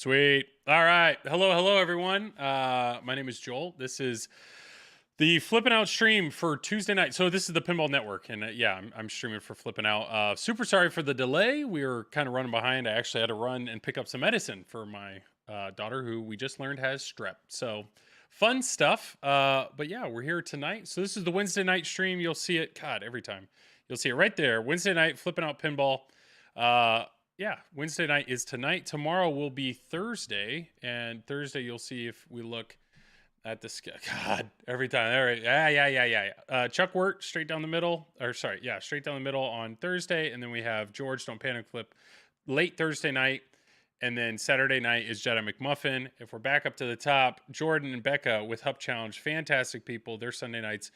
Sweet. All right. Hello, everyone. My name is Joel. This is the Flipping Out stream for Tuesday night. So this is the Pinball Network, and I'm streaming for Flipping Out. Super sorry for the delay. We were kind of running behind. I actually had to run and pick up some medicine for my daughter, who we just learned has strep. So fun stuff. But yeah, we're here tonight. So this is the Wednesday night stream. You'll see it. God, every time you'll see it right there. Wednesday night, Flipping Out Pinball. Yeah, Wednesday night is tonight. Tomorrow will be Thursday, and Thursday you'll see if we look at the God every time. All right, yeah. Chuck Wirt straight down the middle, straight down the middle on Thursday, and then we have George Don't Panic Flip late Thursday night, and then Saturday night is Jedi McMuffin. If we're back up to the top, Jordan and Becca with Hup Challenge, fantastic people. They're Sunday nights.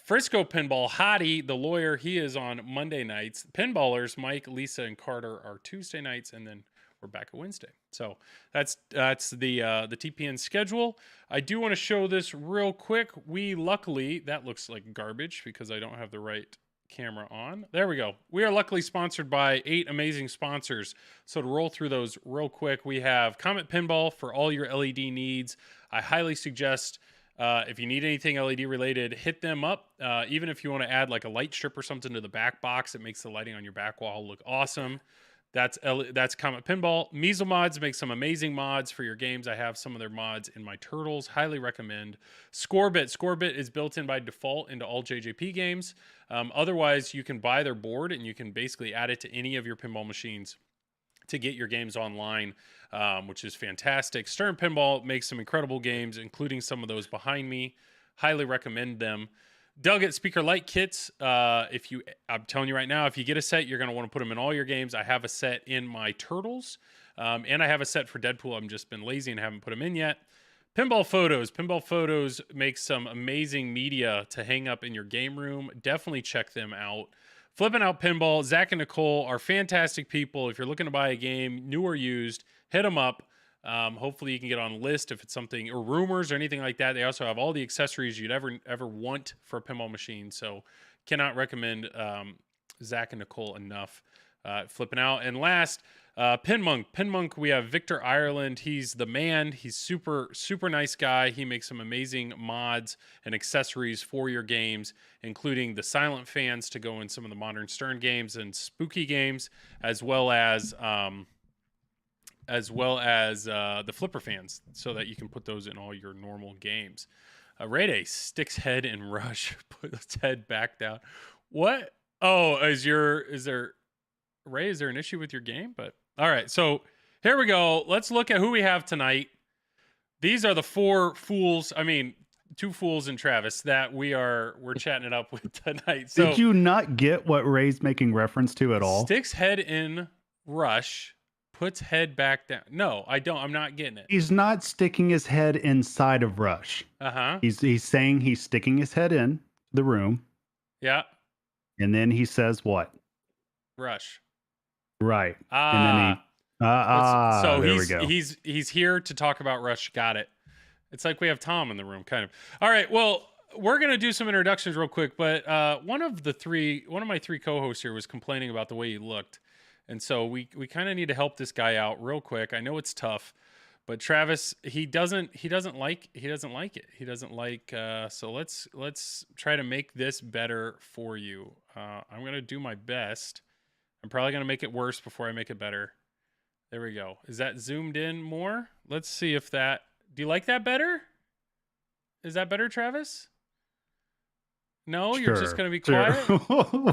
Frisco Pinball, Hottie, the lawyer, he is on Monday nights. Pinballers, Mike, Lisa, and Carter are Tuesday nights, and then we're back at Wednesday. So that's the TPN schedule. I do want to show this real quick. We luckily, that looks like garbage because I don't have the right camera on. There we go. We are luckily sponsored by 8 amazing sponsors. So to roll through those real quick, we have Comet Pinball for all your LED needs. I highly suggest if you need anything LED related, hit them up. Even if you want to add like a light strip or something to the back box, it makes the lighting on your back wall look awesome. That's Comet Pinball. Measle Mods makes some amazing mods for your games. I have some of their mods in my Turtles. Highly recommend. Scorebit. Scorebit is built in by default into all JJP games. Otherwise, you can buy their board and you can basically add it to any of your pinball machines to get your games online, which is fantastic. Stern Pinball makes some incredible games, including some of those behind me. Highly recommend them. Doug at Speaker Light Kits. I'm telling you right now, if you get a set, you're going to want to put them in all your games. I have a set in my Turtles, and I have a set for Deadpool. I've just been lazy and haven't put them in yet. Pinball Photos. Pinball Photos makes some amazing media to hang up in your game room. Definitely check them out. Flipping Out Pinball, Zach and Nicole are fantastic people. If you're looking to buy a game, new or used, hit them up. Hopefully you can get on a list if it's something, or rumors or anything like that. They also have all the accessories you'd ever want for a pinball machine. So cannot recommend Zach and Nicole enough. Flipping Out. And last, Pinmonk. Pinmonk, we have Victor Ireland. He's the man. He's super nice guy. He makes some amazing mods and accessories for your games, including the silent fans to go in some of the modern Stern games and spooky games, as well as the flipper fans, so that you can put those in all your normal games. Ray Day sticks head in rush, put its head back down. What? Oh, is there an issue with your game? But all right, so here we go. Let's look at who we have tonight. These are the 4 fools. I mean, 2 fools and Travis that we're chatting it up with tonight. So did you not get what Ray's making reference to at all? Sticks head in rush, puts head back down. No, I don't. I'm not getting it. He's not sticking his head inside of Rush. He's saying he's sticking his head in the room. Yeah. And then he says what? Rush. Right. And then so there we go. He's here to talk about Rush. Got it. It's like we have Tom in the room, kind of. All right. Well, we're gonna do some introductions real quick, but one of my 3 co-hosts here was complaining about the way he looked. And so we kind of need to help this guy out real quick. I know it's tough, but Travis, he doesn't like it. So let's try to make this better for you. I'm going to do my best. I'm probably going to make it worse before I make it better. There we go. Is that zoomed in more? Let's see if that, do you like that better? Is that better, Travis? No, sure, you're just going to be quiet? Sure.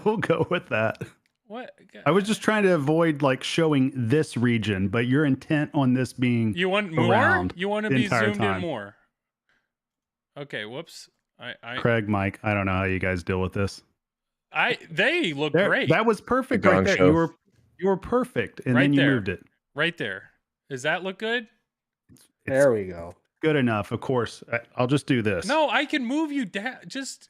We'll go with that. What? I was just trying to avoid like showing this region, but you're intent on this being you want more? You want to be zoomed time. in more? Okay, whoops. Craig, Mike, I don't know how you guys deal with this. They look great. That was perfect right there. You were perfect, and right then you there. moved it. Right there. Does that look good? There we go. Good enough, of course. I'll just do this. No, I can move you down. Just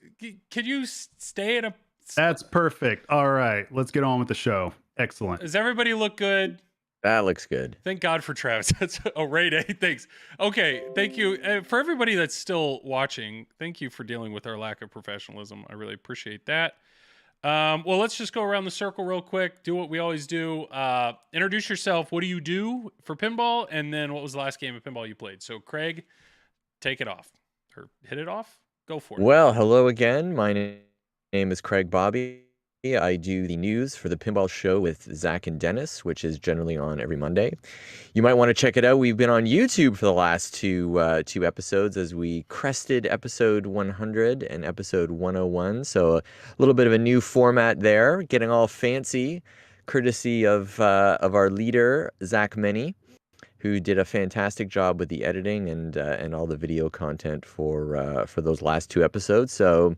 can you stay at a? That's perfect. All right, let's get on with the show. Excellent. Does everybody look good? That looks good. Thank God for Travis. That's Ray Day. Thanks. Okay, thank you for everybody that's still watching. Thank you for dealing with our lack of professionalism. I really appreciate that. Well, let's just go around the circle real quick. Do what we always do. Introduce yourself. What do you do for pinball? And then what was the last game of pinball you played? So, Craig, take it off or hit it off. Go for it. Well, hello again. My name is Craig Bobby. I do the news for the Pinball Show with Zach and Dennis, which is generally on every Monday. You might want to check it out. We've been on YouTube for the last two episodes as we crested episode 100 and episode 101. So a little bit of a new format there, getting all fancy, courtesy of our leader, Zach Meny, who did a fantastic job with the editing and all the video content for those last two episodes. So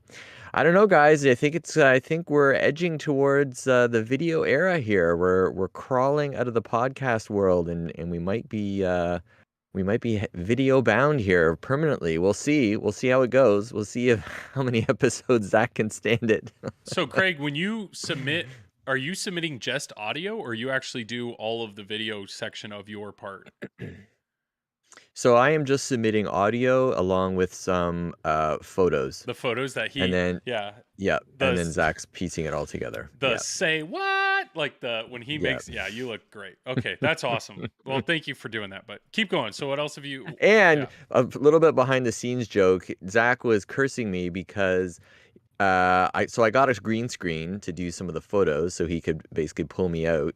I don't know, guys. I think we're edging towards the video era here. We're crawling out of the podcast world, and we might be video bound here permanently. We'll see. We'll see how it goes. We'll see how many episodes Zach can stand it. So, Craig, when you submit, are you submitting just audio, or you actually do all of the video section of your part? So I am just submitting audio along with some photos. The photos that he and then yeah and then Zach's piecing it all together. Say what, like when he makes you look great. Okay, that's awesome. Well, thank you for doing that, but keep going. So what else have you? And a little bit behind the scenes joke, Zach was cursing me because I got a green screen to do some of the photos so he could basically pull me out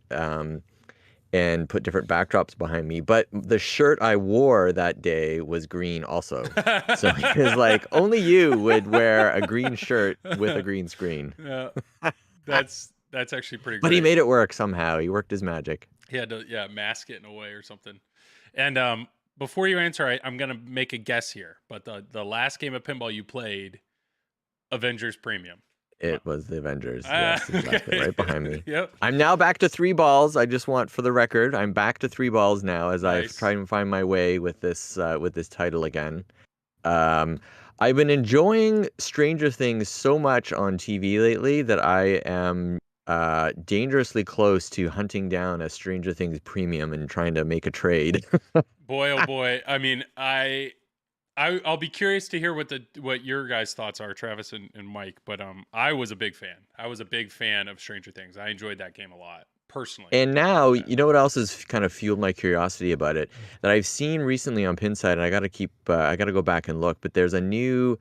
and put different backdrops behind me. But the shirt I wore that day was green also. So he was like, only you would wear a green shirt with a green screen. Yeah, that's actually pretty great. But he made it work somehow. He worked his magic. He had to mask it in a way or something. And before you answer, I'm going to make a guess here. But the last game of pinball you played, Avengers Premium. It was the Avengers. Yes, exactly. Okay. Right behind me. Yep. I'm now back to 3 balls. I just want, for the record, I'm back to 3 balls now as Nice. I've tried to find my way with this title again. I've been enjoying Stranger Things so much on TV lately that I am dangerously close to hunting down a Stranger Things premium and trying to make a trade. Boy, oh boy. I mean, I'll be curious to hear what your guys' thoughts are, Travis and Mike. But I was a big fan. I was a big fan of Stranger Things. I enjoyed that game a lot, personally. And now, you know what else has kind of fueled my curiosity about it that I've seen recently on Pinside, and I got to go back and look. But there's a new,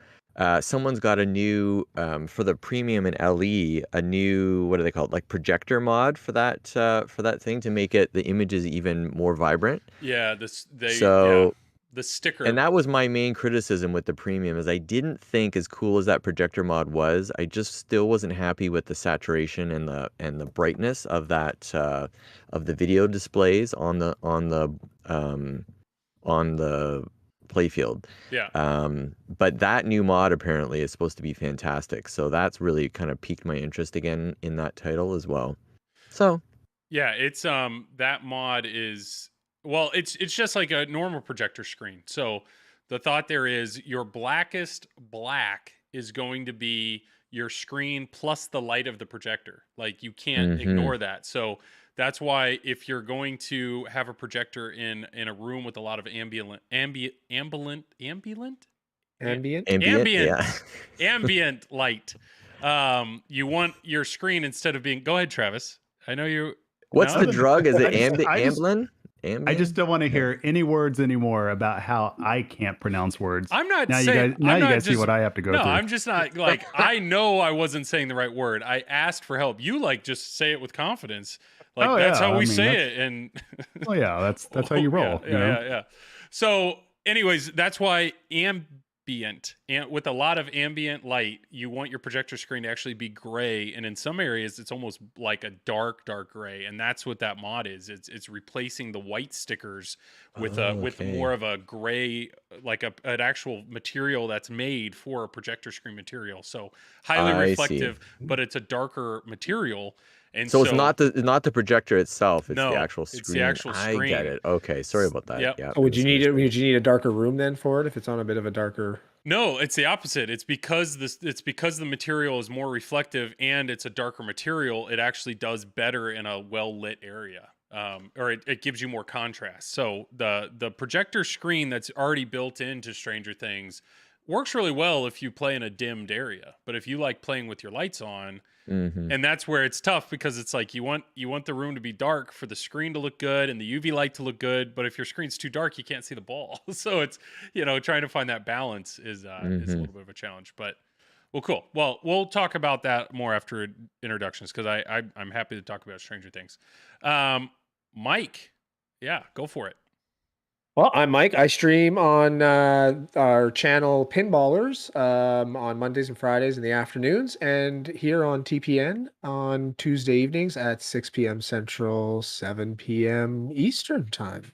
someone's got a new for the premium in LE, a new, what do they call it, like projector mod for that thing to make it the images even more vibrant. Yeah, the sticker. And that was my main criticism with the premium is I didn't think, as cool as that projector mod was, I just still wasn't happy with the saturation and the brightness of that of the video displays on the playfield. Yeah. But that new mod apparently is supposed to be fantastic. So that's really kind of piqued my interest again in that title as well. So yeah, it's that mod is, well, it's just like a normal projector screen. So the thought there is your blackest black is going to be your screen plus the light of the projector. Like you can't ignore that. So that's why if you're going to have a projector in a room with a lot of ambient light, you want your screen, instead of being, go ahead, Travis. I know you. What's the drug? Is it Ambien? Ambien? I just don't want to hear any words anymore about how I can't pronounce words. I'm not now saying. You guys see what I have to go through. No, I'm just not like, I know I wasn't saying the right word. I asked for help. You just say it with confidence. Like that's how we say it. And well, yeah, that's how you roll. Yeah. So, anyways, that's why with a lot of ambient light, you want your projector screen to actually be gray, and in some areas it's almost like a dark gray, and that's what that mod is. It's replacing the white stickers with more of a gray, like an actual material that's made for a projector screen material. So highly reflective, but it's a darker material. And so it's not the projector itself, it's the actual screen. It's the actual screen. I get it. Okay, sorry about that. Yep. Yeah. Oh, would you need a darker room then for it if it's on a bit of a darker? No, it's the opposite. It's because the material is more reflective and it's a darker material. It actually does better in a well lit area, or it gives you more contrast. So the projector screen that's already built into Stranger Things, works really well if you play in a dimmed area. But if you like playing with your lights on, and that's where it's tough because it's like you want the room to be dark for the screen to look good and the UV light to look good. But if your screen's too dark, you can't see the ball. So it's, trying to find that balance is a little bit of a challenge. But well, cool. Well, we'll talk about that more after introductions because I'm happy to talk about Stranger Things. Mike, yeah, go for it. Well, I'm Mike. I stream on our channel Pinballers on Mondays and Fridays in the afternoons, and here on TPN on Tuesday evenings at 6 p.m. Central, 7 p.m. Eastern time.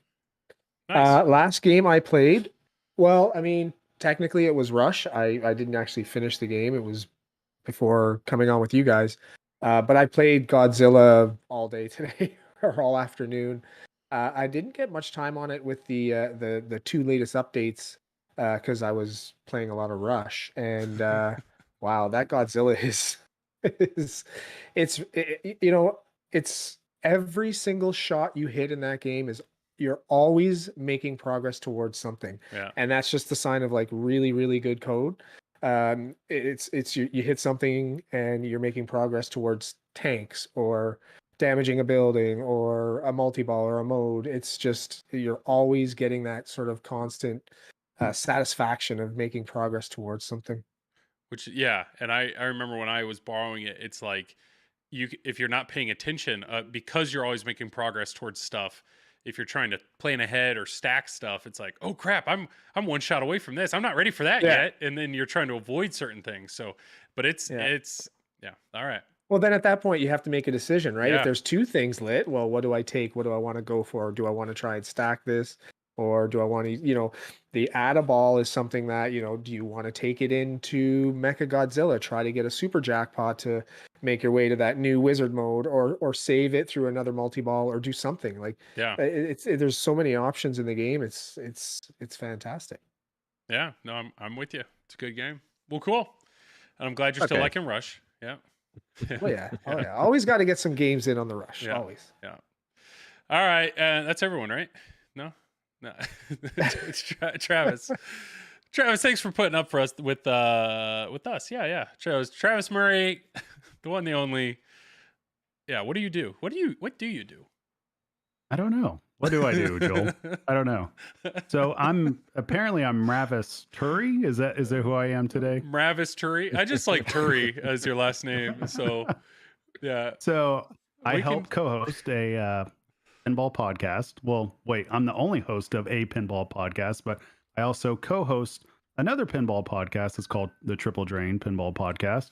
Nice. Last game I played, well, I mean, technically it was Rush. I didn't actually finish the game. It was before coming on with you guys. But I played Godzilla all day today or all afternoon. I didn't get much time on it with the two latest updates because I was playing a lot of Rush. And wow, that Godzilla is it's every single shot you hit in that game is you're always making progress towards something. Yeah. And that's just the sign of like really, really good code. It's you hit something and you're making progress towards tanks or damaging a building or a multi-ball or a mode. It's just you're always getting that sort of constant satisfaction of making progress towards something. Which, yeah, and I remember when I was borrowing it, it's like if you're not paying attention, because you're always making progress towards stuff. If you're trying to plan ahead or stack stuff, it's like, oh crap, I'm one shot away from this. I'm not ready for that yet, and then you're trying to avoid certain things. So, but it's all right. Well, then at that point you have to make a decision, right? Yeah. If there's two things lit, well, what do I take? What do I want to go for? Do I want to try and stack this? Or do I want to, the add a ball is something that, do you want to take it into Mecha Godzilla, try to get a super jackpot to make your way to that new wizard mode or save it through another multi-ball or do something like, there's so many options in the game. It's fantastic. Yeah, no, I'm with you. It's a good game. Well, cool. And I'm glad you're still liking Rush. Yeah. Oh yeah. Always got to get some games in on the Rush. Yeah. Always. Yeah. All right. That's everyone, right? No. It's Travis. Travis, thanks for putting up for us with us. Yeah. Travis Murray, the one, the only. Yeah. What do you do? What do you do? I don't know. What do I do, Joel? I don't know. So I'm Ravis Turi. Is that who I am today? Ravis Turi. I just like Turi as your last name. So yeah. So I help co-host a pinball podcast. Well, wait, I'm the only host of a pinball podcast, but I also co-host another pinball podcast. It's called the Triple Drain Pinball Podcast.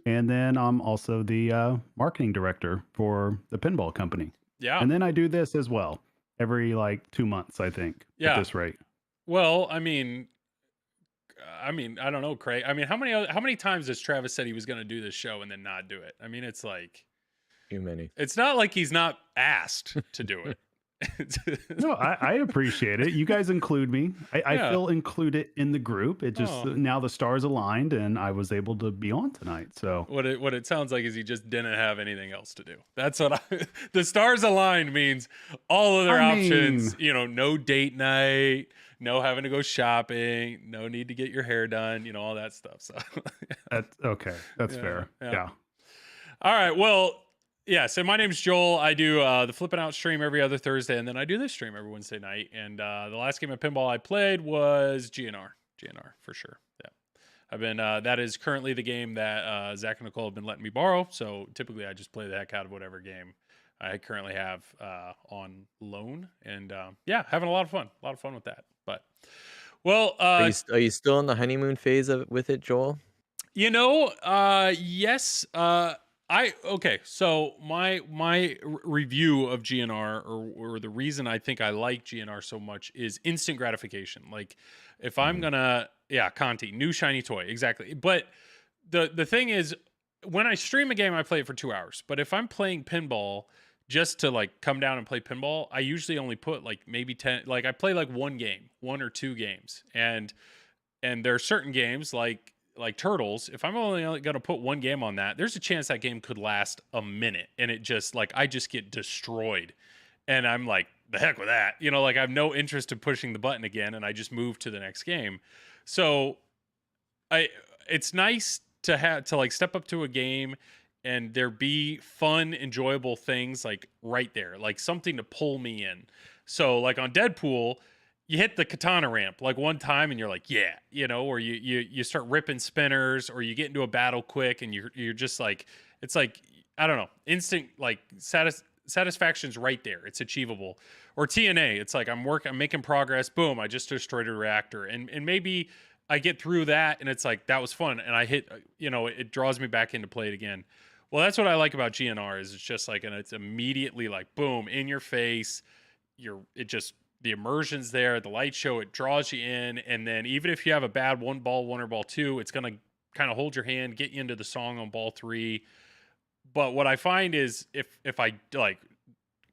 And then I'm also the marketing director for the pinball company. Yeah. And then I do this as well every 2 months, I think, at this rate. Well, I mean, I don't know, Craig. I mean, how many times has Travis said he was going to do this show and then not do it? I mean, it's like too many. It's not like he's not asked to do it. No, I appreciate it. You guys include me. I feel included in the group. It just now the stars aligned and I was able to be on tonight. So what it sounds like is he just didn't have anything else to do. That's what the stars aligned means all other options, no date night, no having to go shopping, no need to get your hair done, all that stuff. So that's okay. That's fair. Yeah. All right. Well, yeah, so my name's Joel. I do the Flippin' Out stream every other Thursday, and then I do this stream every Wednesday night. And the last game of pinball I played was GNR for sure. Yeah, I've been that is currently the game that Zach and Nicole have been letting me borrow. So typically I just play the heck out of whatever game I currently have on loan, and having a lot of fun with that. But well, are you still in the honeymoon phase with it, Joel? Yes. So my review of GNR or the reason I think I like GNR so much is instant gratification. Like if I'm gonna, Conti, new shiny toy, exactly. But the thing is, when I stream a game, I play it for 2 hours. But if I'm playing pinball just to come down and play pinball, I usually only put maybe 10. I play one or two games, and there are certain games like Turtles, if I'm only going to put one game on that, there's a chance that game could last a minute and it just I just get destroyed and I'm like, the heck with that, I have no interest in pushing the button again and I just move to the next game. So it's nice to have to like step up to a game and there be fun, enjoyable things like right there, like something to pull me in. So like on Deadpool, you hit the katana ramp like one time and you're like, yeah, or you start ripping spinners, or you get into a battle quick and you're just like, it's like, I don't know, instant like satisfaction's right there. It's achievable. Or TNA, it's like I'm making progress. Boom, I just destroyed a reactor, and maybe I get through that, and it's like that was fun, and I hit, it draws me back into play it again. Well, that's what I like about GNR is it's just like, and it's immediately like boom in your face. The immersion's there, the light show, it draws you in, and then even if you have a bad one or ball two, it's gonna kind of hold your hand, get you into the song on ball three. But what I find is if I like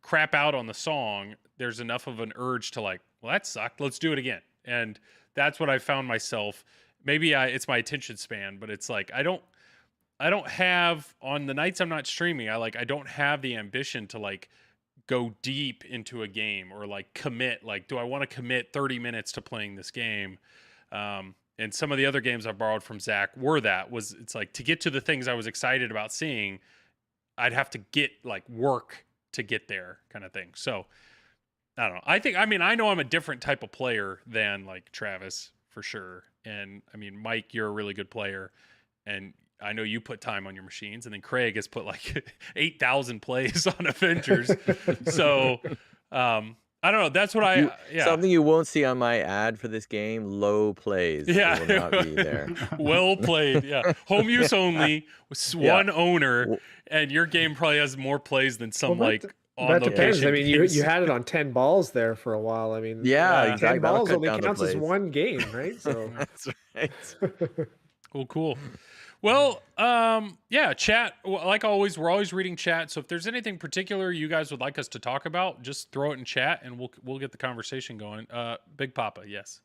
crap out on the song, there's enough of an urge to like, well, that sucked, let's do it again. And that's what I found myself. Maybe it's my attention span, but it's like I don't have, on the nights I'm not streaming, I don't have the ambition to like go deep into a game or like commit. Like, do I want to commit 30 minutes to playing this game? And some of the other games I borrowed from Zach it's like to get to the things I was excited about seeing, I'd have to get like work to get there kind of thing. So I don't know. I know I'm a different type of player than like Travis for sure. And I mean, Mike, you're a really good player, and I know you put time on your machines, and then Craig has put like 8,000 plays on Avengers. So, I don't know. That's what Something you won't see on my ad for this game, low plays. Yeah. Will not be there. Well played. Yeah. Home use only with one owner, and your game probably has more plays than some that depends. I mean, you had it on 10 balls there for a while. I mean, exactly. 10 balls only counts as one game, right? So that's right. Cool. Well, chat. Like always, we're always reading chat. So if there's anything particular you guys would like us to talk about, just throw it in chat, and we'll get the conversation going. Big Papa, yes.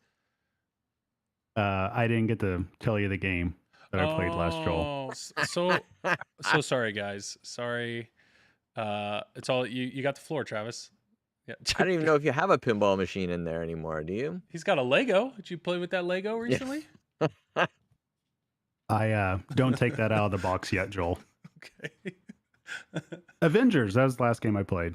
I didn't get to tell you the game that I played last, Joel. So sorry, guys. Sorry. It's all you got the floor, Travis. Yeah. I don't even know if you have a pinball machine in there anymore, do you? He's got a Lego. Did you play with that Lego recently? Yeah. I don't take that out of the box yet, Joel. Okay. Avengers, that was the last game I played.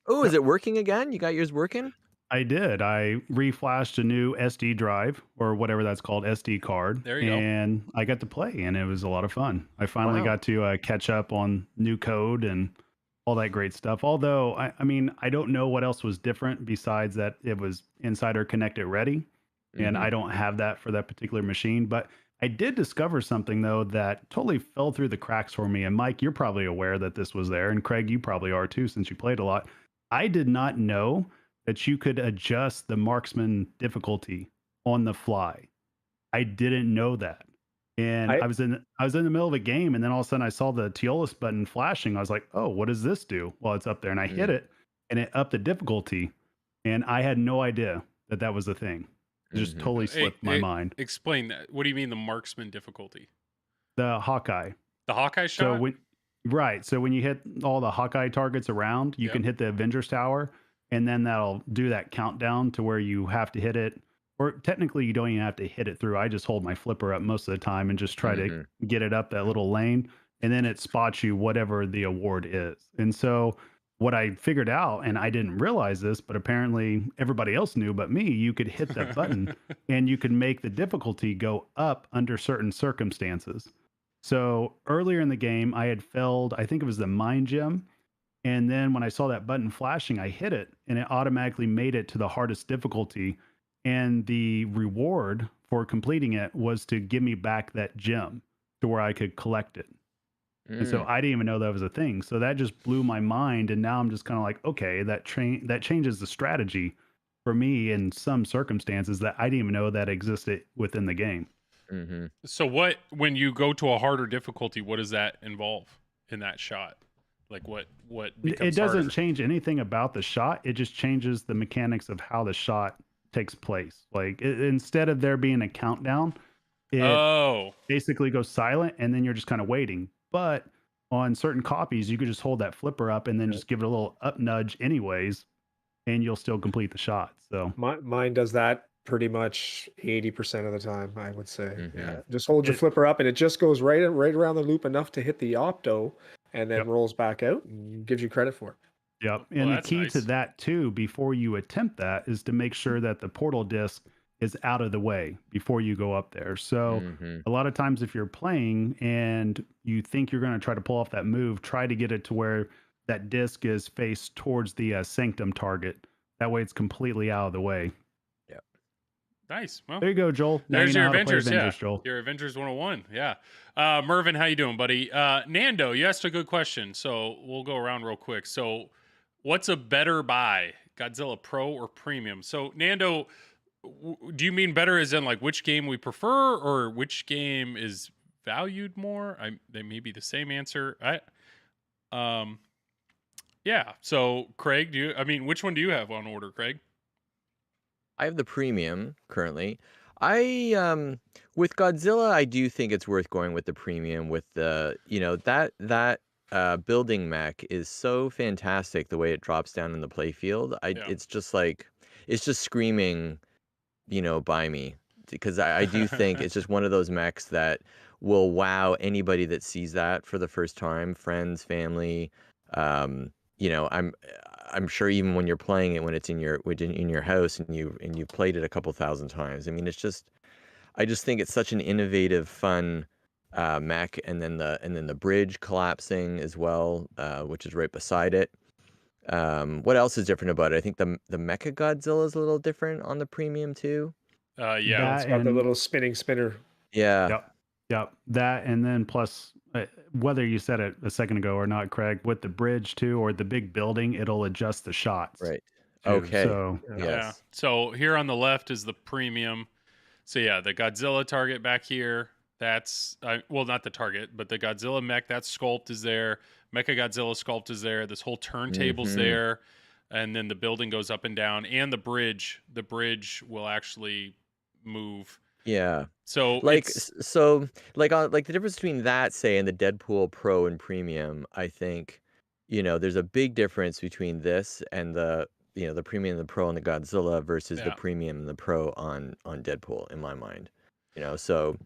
Oh, is it working again? You got yours working? I did. I reflashed a new SD drive, or whatever that's called, SD card. There you go. And I got to play, and it was a lot of fun. I finally got to catch up on new code and all that great stuff. Although, I mean, I don't know what else was different besides that it was Insider Connected Ready, and I don't have that for that particular machine. But I did discover something, though, that totally fell through the cracks for me. And Mike, you're probably aware that this was there. And Craig, you probably are too, since you played a lot. I did not know that you could adjust the marksman difficulty on the fly. I didn't know that. And I was in the middle of a game, and then all of a sudden I saw the Teolis button flashing. I was like, oh, what does this do? Well, it's up there. And I hit it, and it upped the difficulty. And I had no idea that that was a thing. It just totally slipped my mind. Explain that. What do you mean the marksman difficulty? The Hawkeye. The Hawkeye shot? So when you hit all the Hawkeye targets around, you can hit the Avengers Tower, and then that'll do that countdown to where you have to hit it. Or technically, you don't even have to hit it through. I just hold my flipper up most of the time and just try to get it up that little lane, and then it spots you whatever the award is. And so what I figured out, and I didn't realize this, but apparently everybody else knew but me, you could hit that button and you could make the difficulty go up under certain circumstances. So earlier in the game, I had failed, I think it was the Mind Gem. And then when I saw that button flashing, I hit it, and it automatically made it to the hardest difficulty. And the reward for completing it was to give me back that gem to where I could collect it. And so I didn't even know that was a thing. So that just blew my mind. And now I'm just kind of like, okay, that changes the strategy for me in some circumstances that I didn't even know that existed within the game. So when you go to a harder difficulty, what does that involve in that shot? Like what becomes It doesn't harder? change anything about the shot. It just changes the mechanics of how the shot takes place. Like instead of there being a countdown, it basically goes silent, and then you're just kind of waiting. But on certain copies, you could just hold that flipper up and then just give it a little up nudge anyways, and you'll still complete the shot. So mine does that pretty much 80% of the time, I would say. Mhm. Yeah, just hold your flipper up, and it just goes right around the loop enough to hit the opto, and then rolls back out and gives you credit for it. Yep. Well, And the that's key to nice. that too, before you attempt that, is to make sure that the portal disc is out of the way before you go up there. So Mhm. a lot of times if you're playing and you think you're going to try to pull off that move, try to get it to where that disc is faced towards the sanctum target. That way it's completely out of the way. Yep. Nice. Well, There you go, Joel. Now there's you know your how to play Avengers. Avengers, Yeah, Joel. your Avengers 101. Yeah. Mervin, how you doing, buddy? Nando, you asked a good question, so we'll go around real quick. So, what's a better buy, Godzilla Pro or Premium? So, Nando, do you mean better as in like which game we prefer or which game is valued more? They may be the same answer. Yeah. So, Craig, which one do you have on order, Craig? I have the premium currently. I with Godzilla, I do think it's worth going with the premium with the, that building mech is so fantastic the way it drops down in the playfield. Yeah. It's just like it's just screaming, buy me, because I do think it's just one of those mechs that will wow anybody that sees that for the first time, friends, family. I'm sure even when you're playing it, when it's in your house and you've played it a couple thousand times. I mean, I just think it's such an innovative, fun mech, and then the bridge collapsing as well, which is right beside it. What else is different about it? I think the Mecha Godzilla is a little different on the premium too. Yeah. It's got the little spinning spinner. Yeah. Yep. That, and then plus, whether you said it a second ago or not, Craig, with the bridge too, or the big building, it'll adjust the shots. Right. Too. Okay. So Yeah. Yes. So here on the left is the premium. So yeah, the Godzilla target back here. That's not the target, but the Godzilla mech. That sculpt is there. Mecha Godzilla sculpt is there. This whole turntable's there, and then the building goes up and down, and the bridge. The bridge will actually move. Yeah. So like the difference between that, say, and the Deadpool Pro and Premium, I think, there's a big difference between this and the Premium and the Pro on the Godzilla versus the Premium and the Pro on Deadpool, in my mind. So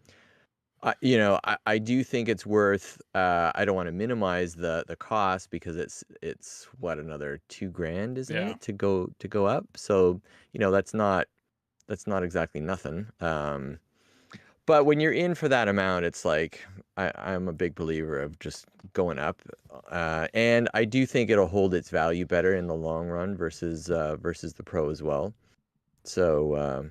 I do think it's worth. I don't want to minimize the cost, because it's what, another $2,000, isn't it, to go up? So that's not exactly nothing. But when you're in for that amount, it's like I'm a big believer of just going up, and I do think it'll hold its value better in the long run versus the Pro as well. So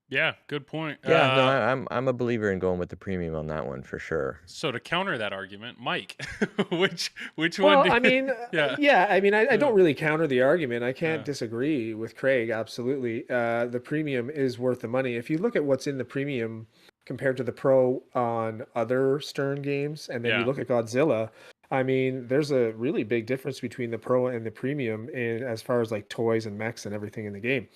yeah, good point. yeah, no, I'm a believer in going with the premium on that one for sure. So to counter that argument, Mike, which Well, one? I mean, I don't really counter the argument. I can't Yeah. disagree with Craig. Absolutely, the premium is worth the money. If you look at what's in the premium compared to the Pro on other Stern games, and then you look at Godzilla, I mean, there's a really big difference between the Pro and the premium in as far as like toys and mechs and everything in the game.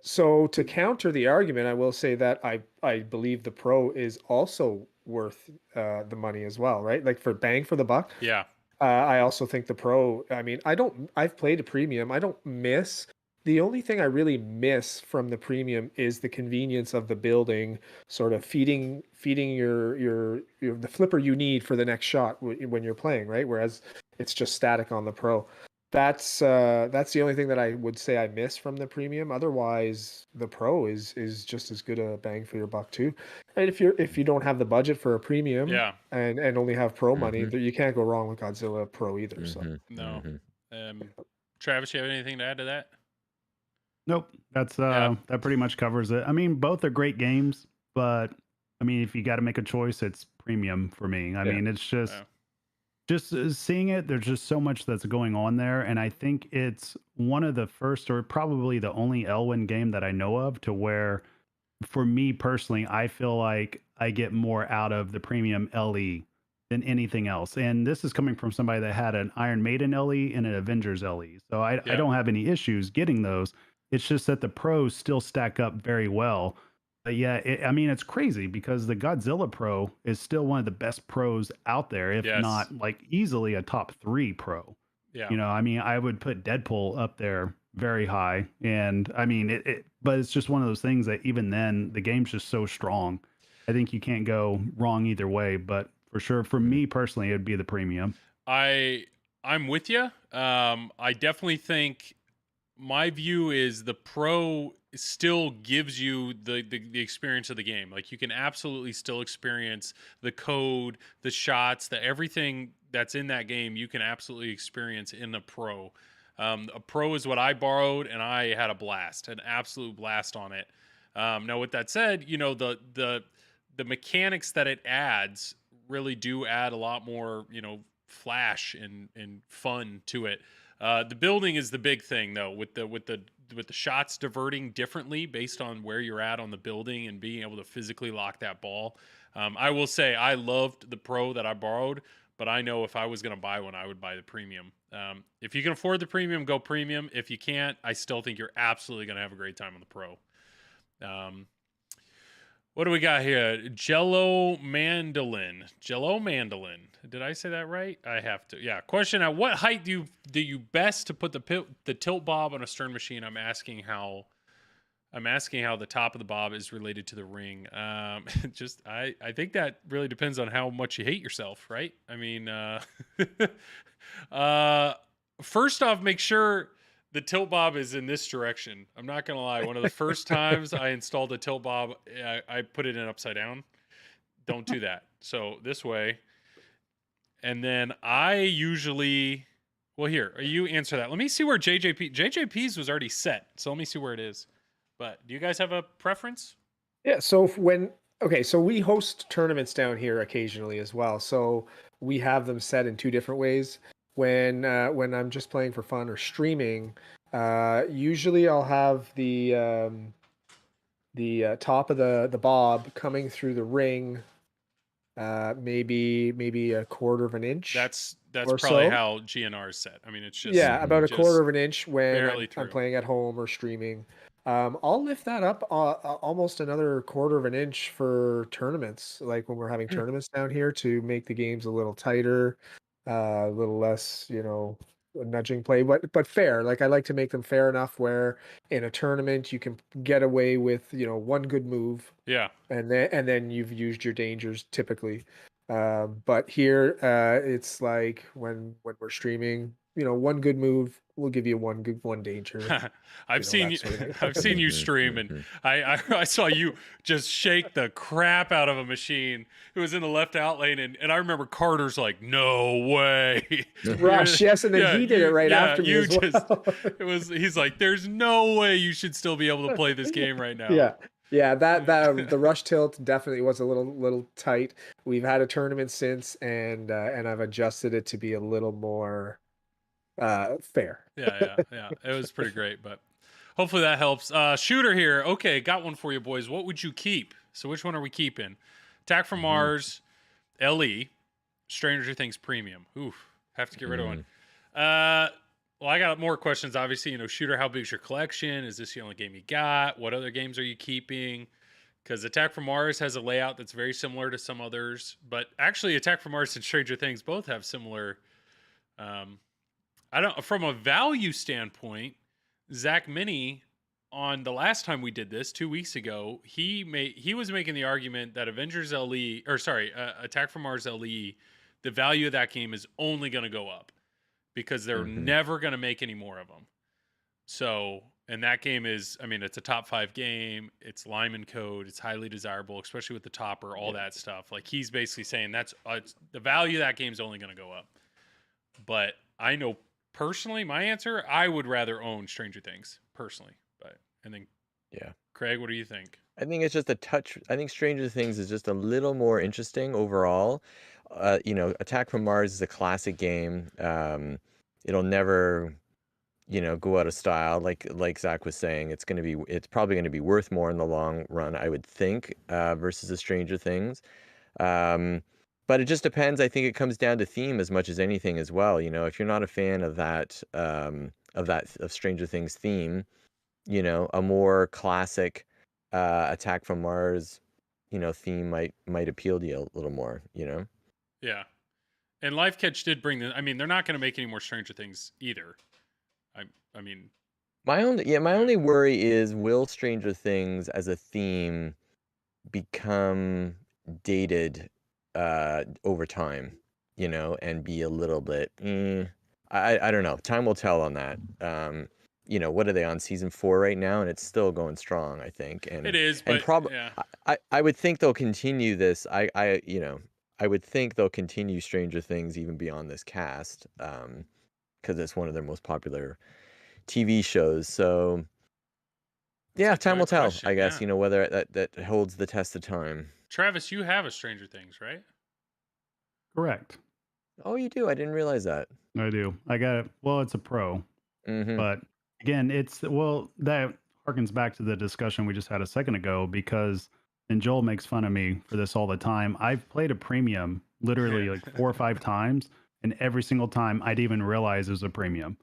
So to counter the argument, I will say that I believe the Pro is also worth the money as well, right? Like for bang for the buck. Yeah. I also think the Pro, I mean, I've played a premium. I don't miss. The only thing I really miss from the premium is the convenience of the building, sort of feeding your the flipper you need for the next shot when you're playing, right? Whereas it's just static on the Pro. That's the only thing that I would say I miss from the premium. Otherwise, the Pro is just as good a bang for your buck too. And if you don't have the budget for a premium, and only have Pro money, you can't go wrong with Godzilla Pro either. So no. Travis, you have anything to add to that? Nope. That's that pretty much covers it. I mean, both are great games, but I mean, if you got to make a choice, it's premium for me. I mean, it's just seeing it. There's just so much that's going on there, and I think it's one of the first, or probably the only Elwyn game that I know of, to where, for me personally, I feel like I get more out of the premium LE than anything else. And this is coming from somebody that had an Iron Maiden LE and an Avengers LE, so I don't have any issues getting those. It's just that the pros still stack up very well. But yeah, I mean, it's crazy because the Godzilla Pro is still one of the best pros out there, if not like easily a top 3 pro. Yeah. I mean, I would put Deadpool up there very high. And I mean, but it's just one of those things that even then, the game's just so strong. I think you can't go wrong either way. But for sure, for me personally, it'd be the premium. I'm with you. I definitely think my view is the pro still gives you the experience of the game. Like you can absolutely still experience the code, the shots, the everything that's in that game. You can absolutely experience in the pro. A pro is what I borrowed, and I had a blast, an absolute blast on it. Now, with that said, you know the mechanics that it adds really do add a lot more, you know, flash and fun to it. The building is the big thing, though, with the shots diverting differently based on where you're at on the building and being able to physically lock that ball. I will say I loved the pro that I borrowed, but I know if I was going to buy one, I would buy the premium. If you can afford the premium, go premium. If you can't, I still think you're absolutely going to have a great time on the pro. What do we got here? Jello Mandolin. Did I say that right? I have to. Yeah. Question: at what height do you best to put the tilt bob on a stern machine? I'm asking how the top of the bob is related to the ring. Just I think that really depends on how much you hate yourself, right? I mean, first off, make sure the tilt bob is in this direction. I'm not gonna lie. One of the first times I installed a tilt bob, I put it in upside down. Don't do that. So this way, and then I usually, well, here you answer that. Let me see where JJP's was already set. So let me see where it is. But do you guys have a preference? Yeah. So so we host tournaments down here occasionally as well. So we have them set in two different ways. When I'm just playing for fun or streaming, usually I'll have the top of the bob coming through the ring, maybe a quarter of an inch. That's or probably so. how GNR is set. I mean, it's just about a just quarter of an inch when barely I'm through. playing at home or streaming. I'll lift that up almost another quarter of an inch for tournaments, like when we're having tournaments down here, to make the games a little tighter, a little less, nudging play, but fair. Like I like to make them fair enough where in a tournament you can get away with, one good move. Yeah. And then you've used your dangers typically. But here, it's like when we're streaming, one good move will give you one danger. I've seen you stream, and I saw you just shake the crap out of a machine. It was in the left out lane, and I remember Carter's like, "No way, Rush!" Yes, and then he did it right after me as well. He's like, "There's no way you should still be able to play this game right now." Yeah, that the rush tilt definitely was a little tight. We've had a tournament since, and I've adjusted it to be a little more fair. Yeah. It was pretty great, but hopefully that helps. Shooter here. Okay, got one for you, boys. What would you keep? So which one are we keeping? Attack from Mars, LE, Stranger Things Premium. Oof, have to get rid of one. Well, I got more questions. Obviously, Shooter, how big is your collection? Is this the only game you got? What other games are you keeping? Because Attack from Mars has a layout that's very similar to some others, but actually Attack from Mars and Stranger Things both have similar. From a value standpoint, Zach Mini, on the last time we did this 2 weeks ago, he was making the argument that Avengers LE, Attack from Mars LE, the value of that game is only going to go up because they're never going to make any more of them. So, and that game is, I mean, it's a top 5 game. It's Lyman code. It's highly desirable, especially with the topper, all that stuff. Like he's basically saying that's the value of that game is only going to go up. But I know personally, my answer, I would rather own Stranger Things personally. But and then, Craig, what do you think? I think it's just a touch. I think Stranger Things is just a little more interesting overall. Attack from Mars is a classic game. It'll never, go out of style. Like Zach was saying, it's probably going to be worth more in the long run, I would think, versus the Stranger Things. But it just depends. I think it comes down to theme as much as anything as well. If you're not a fan of that, of Stranger Things theme, a more classic Attack from Mars, theme might appeal to you a little more, Yeah. And Life Catch did bring I mean, they're not going to make any more Stranger Things either. I mean, My only worry is, will Stranger Things as a theme become dated over time, and be a little bit I don't know. Time will tell on that. What are they on season 4 right now? And it's still going strong, I think. It is, And but yeah. I would think they'll continue this. I would think they'll continue Stranger Things even beyond this cast, because it's one of their most popular TV shows. So yeah, That's a time will good tell, question, I guess, yeah. whether that holds the test of time. Travis, you have a Stranger Things, right? Correct. Oh, you do? I didn't realize that. I do. I got it. Well, it's a pro, Mm-hmm. but again, that harkens back to the discussion we just had a second ago because, and Joel makes fun of me for this all the time. I've played a premium literally Yeah. like 4 or 5 times, and every single time I'd even realize it was a premium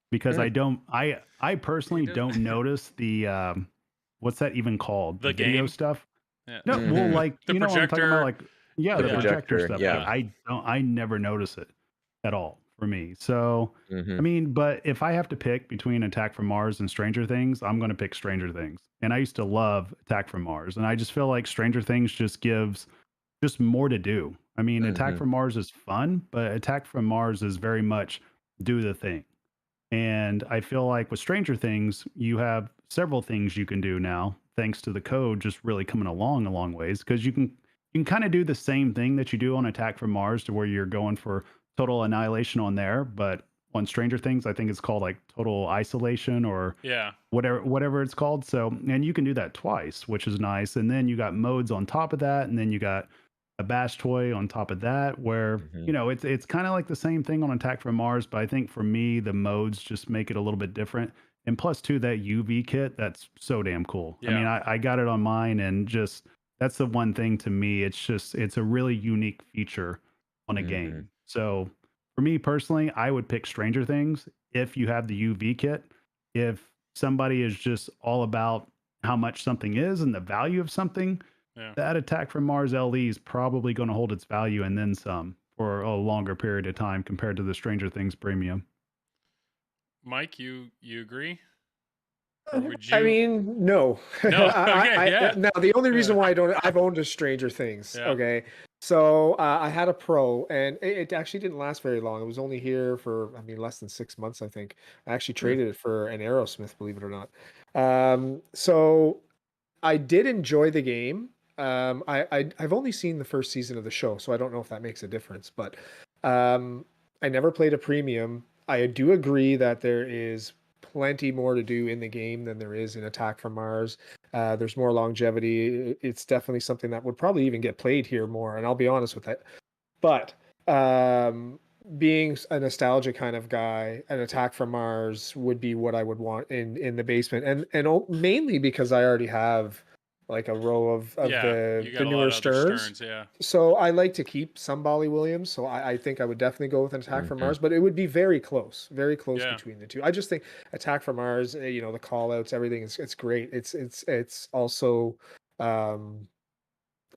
because I personally don't notice the what's that even called? The video game? stuff. Yeah. No, well, Mhm. like The what I'm talking about, projector. like yeah, The the projector projector, stuff. yeah. Like, I never notice it at all for me. So I Mhm. mean, but if I have to pick between Attack from Mars and Stranger Things, I'm going to pick Stranger Things. And I used to love Attack from Mars, and I just feel like Stranger Things just gives just more to do. I mean, Attack Mhm. from Mars is fun, but Attack from Mars is very much do the thing. And I feel like with Stranger Things, you have several things you can do now, thanks to the code just really coming along a long ways. Because you can kind of do the same thing that you do on Attack from Mars, to where you're going for total annihilation on there, but on Stranger Things, I think it's called like total isolation or Yeah. whatever it's called. So, and you can do that twice, which is nice. And then you got modes on top of that, and then you got a bash toy on top of that, where Mhm. it's kind of like the same thing on Attack from Mars, but I think for me the modes just make it a little bit different. And plus, too, that UV kit, that's so damn cool. I mean, Yeah. I got it on mine, and just that's the one thing to me. It's a really unique feature on a Mhm. game. So for me personally, I would pick Stranger Things if you have the UV kit. If somebody is just all about how much something is and the value of something, Yeah. that Attack from Mars LE is probably going to hold its value and then some for a longer period of time compared to the Stranger Things premium. Mike, you agree? Or would I you? mean, no. No. Okay. Yeah. Now the only Yeah. reason why I've owned a Stranger Things. Yeah. Okay, so I had a Pro, and it actually didn't last very long. It was only here for, I mean, less than 6 months, I think. I actually traded it for an Aerosmith, believe it or not. So I did enjoy the game. I've only seen the first season of the show, so I don't know if that makes a difference. But I never played a premium. I do agree that there is plenty more to do in the game than there is in Attack from Mars. There's more longevity. It's definitely something that would probably even get played here more, and I'll be honest with that. But being a nostalgia kind of guy, an Attack from Mars would be what I would want in the basement, and mainly because I already have like a row of Yeah. You the got a lot newer of other Sterns. Sterns. Yeah. So I like to keep some Bolly Williams. So I think I would definitely go with an Attack from Mhm. Mars, but it would be very close Yeah. between the two. I just think Attack from Mars, the call outs, everything is it's great. It's also, um,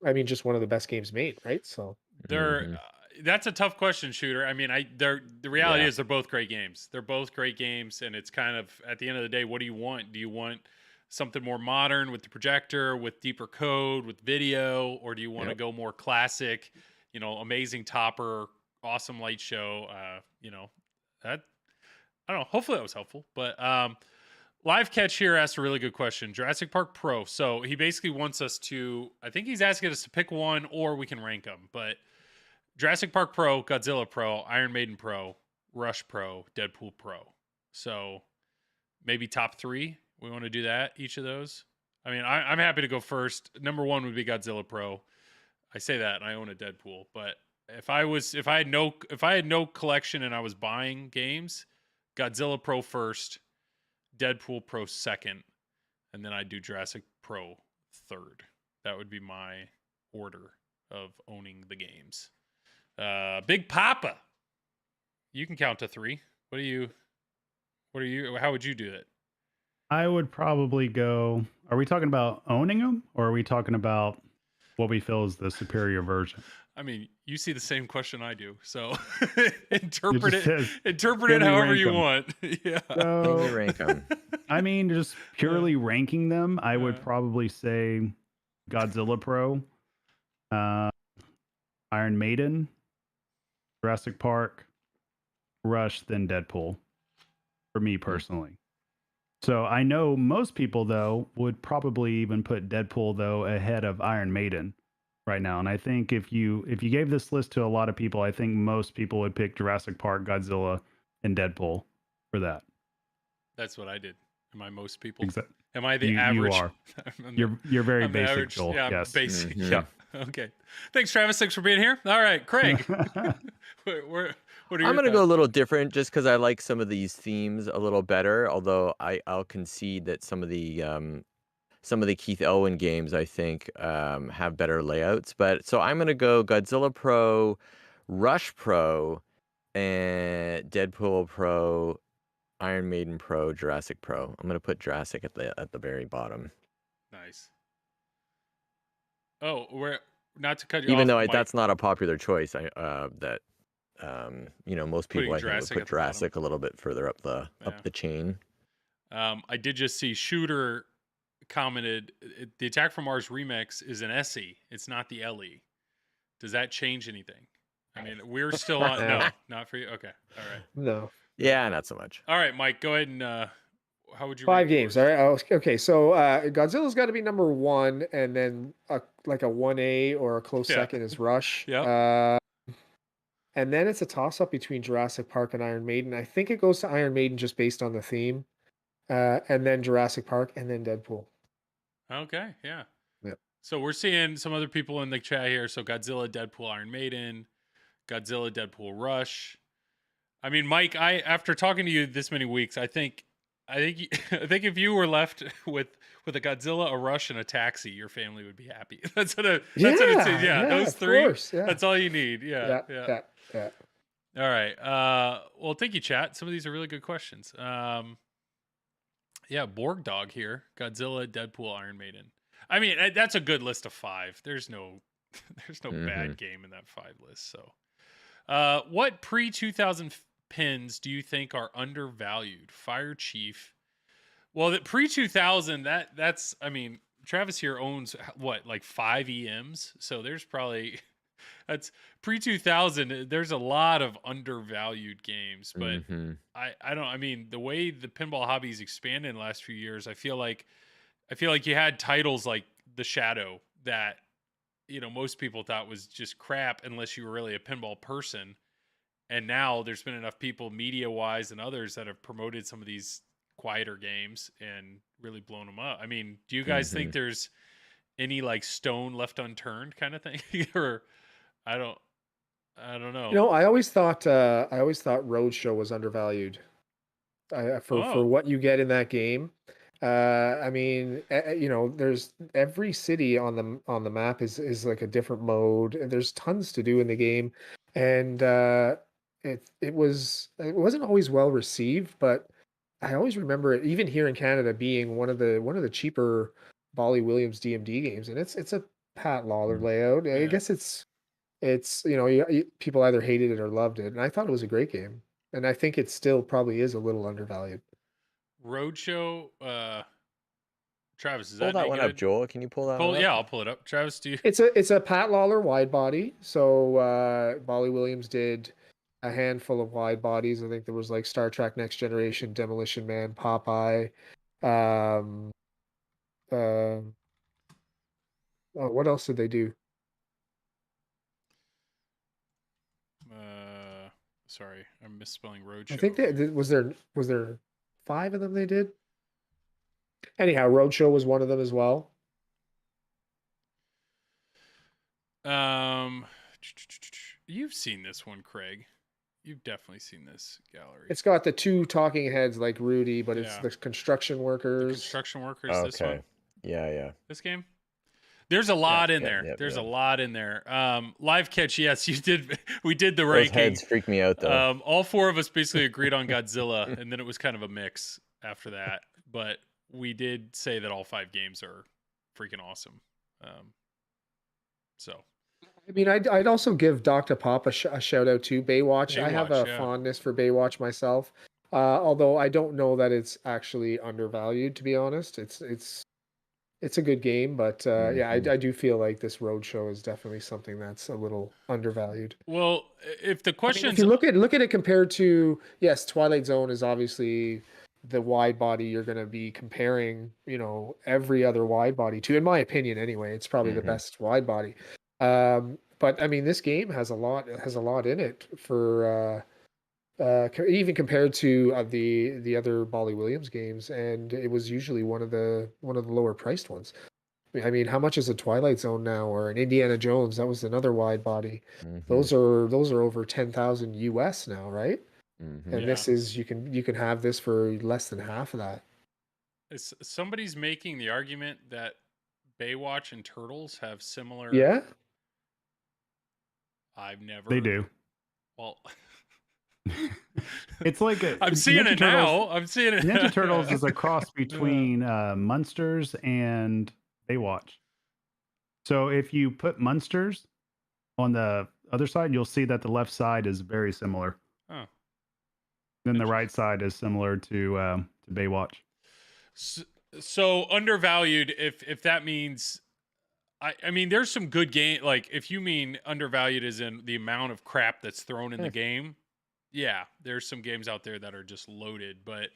I mean, just one of the best games made, right? So They're Mhm. That's a tough question, Shooter. I mean, the reality Yeah. is they're both great games. They're both great games, and it's kind of at the end of the day, what do you want? Do you want something more modern with the projector, with deeper code, with video, or do you want to Yep. go more classic? Amazing topper, awesome light show. That I don't know. Hopefully that was helpful, but Live Catch here asked a really good question. Jurassic Park Pro. So he basically wants us to, I think he's asking us to pick one or we can rank them. But Jurassic Park Pro, Godzilla Pro, Iron Maiden Pro, Rush Pro, Deadpool Pro. So maybe top 3. We want to do that, each of those. I mean, I'm happy to go first. Number 1 would be Godzilla Pro. I say that and I own a Deadpool. But if I had no collection and I was buying games, Godzilla Pro first, Deadpool Pro second, and then I do Jurassic Pro third. That would be my order of owning the games. Big Papa, you can count to 3. How would you do it? I would probably go. Are we talking about owning them, or are we talking about what we feel is the superior version. I mean, you see the same question I do, so It interpret just says, it "Can we however rank you 'em?" want. Yeah. Can you So, rank them? I mean, just purely ranking them, I would Yeah. probably say Godzilla Pro, uh, Iron Maiden, Jurassic Park, Rush, then Deadpool, for me personally. So I know most people though would probably even put Deadpool though ahead of Iron Maiden right now. And I think if you gave this list to a lot of people, I think most people would pick Jurassic Park, Godzilla, and Deadpool for that. That's what I did. Am I most people? Exactly. Am I the You average? are. I'm You're very I'm the basic, average. Joel. Yeah, I'm Yes. basic. Mhm. Yeah. Okay. Thanks, Travis. Thanks for being here. All right, Craig. what are your I'm gonna go a thoughts? little different just because I like some of these themes a little better. Although I'll concede that some of the Keith Elwin games I think have better layouts. But so I'm gonna go Godzilla Pro, Rush Pro, and Deadpool Pro, Iron Maiden Pro, Jurassic Pro. I'm gonna put Jurassic at the very bottom. Nice. Oh, we're not to cut you Even off, though Mike. that's not a popular choice. Most people Putting I think would Jurassic put at the bottom. Jurassic a little bit further up Yeah. the chain. I did just see Shooter commented the Attack from Mars remix is an SE. It's not the LE. Does that change anything? I mean, we're still on. No, not for you. Okay. All right. No. Yeah, not so much. All right, Mike, go ahead and how would you 5 rate games. yours? All right. Okay. So Godzilla's got to be number 1, and then like a 1A or a close Yeah. second is Rush. Yep. And then it's a toss up between Jurassic Park and Iron Maiden. I think it goes to Iron Maiden just based on the theme. And then Jurassic Park, and then Deadpool. Okay, yeah. Yep. So we're seeing some other people in the chat here. So Godzilla, Deadpool, Iron Maiden, Godzilla, Deadpool, Rush. I mean, Mike, after talking to you this many weeks, I think I think if you were left with a Godzilla, a Rush, and a Taxi, your family would be happy. That's what it seems. Yeah, those of three. course, yeah. That's all you need. Yeah. Yeah. All right. Well, thank you, chat. Some of these are really good questions. Yeah, Borg Dog here. Godzilla, Deadpool, Iron Maiden. I mean, that's a good list of 5. There's no bad game in that 5 list. So, what pre-2000 pins do you think are undervalued? Fire Chief. Well, the pre-2000 that's I mean, Travis here owns what, like 5 EMs, so there's probably that's pre-2000. There's a lot of undervalued games, but I mean, the way the pinball hobby's expanded in the last few years, I feel like you had titles like The Shadow that most people thought was just crap unless you were really a pinball person. And now there's been enough people media wise and others that have promoted some of these quieter games and really blown them up. I mean, do you guys think there's any like stone left unturned kind of thing? Or I don't know. I always thought Roadshow was undervalued for what you get in that game. I mean, there's every city on the map is like a different mode, and there's tons to do in the game, and it wasn't always well received, but I always remember it, even here in Canada, being one of the cheaper Bolly Williams DMD games, and it's a Pat Lawler layout. I guess it's people either hated it or loved it, and I thought it was a great game, and I think it still probably is a little undervalued. Roadshow, Travis, is pull that one good? up, Joel? Can you pull that one up? Yeah, I'll pull it up. Travis, do you? It's a Pat Lawler wide body. So Bolly Williams did a handful of wide bodies. I think there was like Star Trek Next Generation, Demolition Man, Popeye. What else did they do? Sorry, I'm misspelling Roadshow. I think was there 5 of them they did. Anyhow, Roadshow was one of them as well. You've seen this one, Craig. You've definitely seen this gallery. It's got the 2 talking heads like Rudy, but it's the construction workers. The construction workers. Okay. This one. Yeah. This game. There's a lot in there. There's a lot in there. Live catch, yes, you did. We did the ranking. Those heads freak me out though. All 4 of us basically agreed on Godzilla, and then it was kind of a mix after that. But we did say that all 5 games are freaking awesome. So I mean, I'd also give Dr. Pop a shout out to Baywatch. I have Baywatch, a yeah. fondness for Baywatch myself, although I don't know that it's actually undervalued. To be honest, it's a good game, but yeah, Mhm. I do feel like this Roadshow is definitely something that's a little undervalued. well, if the I mean, if question's you look at it compared to, yes, Twilight Zone is obviously the wide body you're going to be comparing, every other wide body to, in my opinion, anyway. It's probably the Mhm. best wide body. But I mean, this game has a lot in it for even compared to the other Bolly Williams games, and it was usually one of the lower priced ones. I mean, how much is a Twilight Zone now, or an Indiana Jones? That was another wide body. Mhm. Those are over 10,000 US now, right? Mhm. And Yeah. this is you can have this for less than half of that. somebody's making the argument that Baywatch and Turtles have similar. Yeah. I've never. They do. Well, It's like I'm seeing Ninja it Turtles. now. I'm seeing it. Ninja Turtles is a cross between Munsters and Baywatch. So if you put Munsters on the other side, you'll see that the left side is very similar. Oh. Then the right side is similar to Baywatch. So undervalued. If that means, I mean, there's some good game. Like if you mean undervalued as in the amount of crap that's thrown in the game, yeah, there's some games out there that are just loaded. But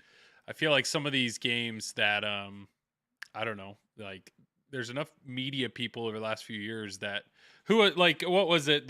I feel like some of these games that I don't know, like there's enough media people over the last few years that who like what was it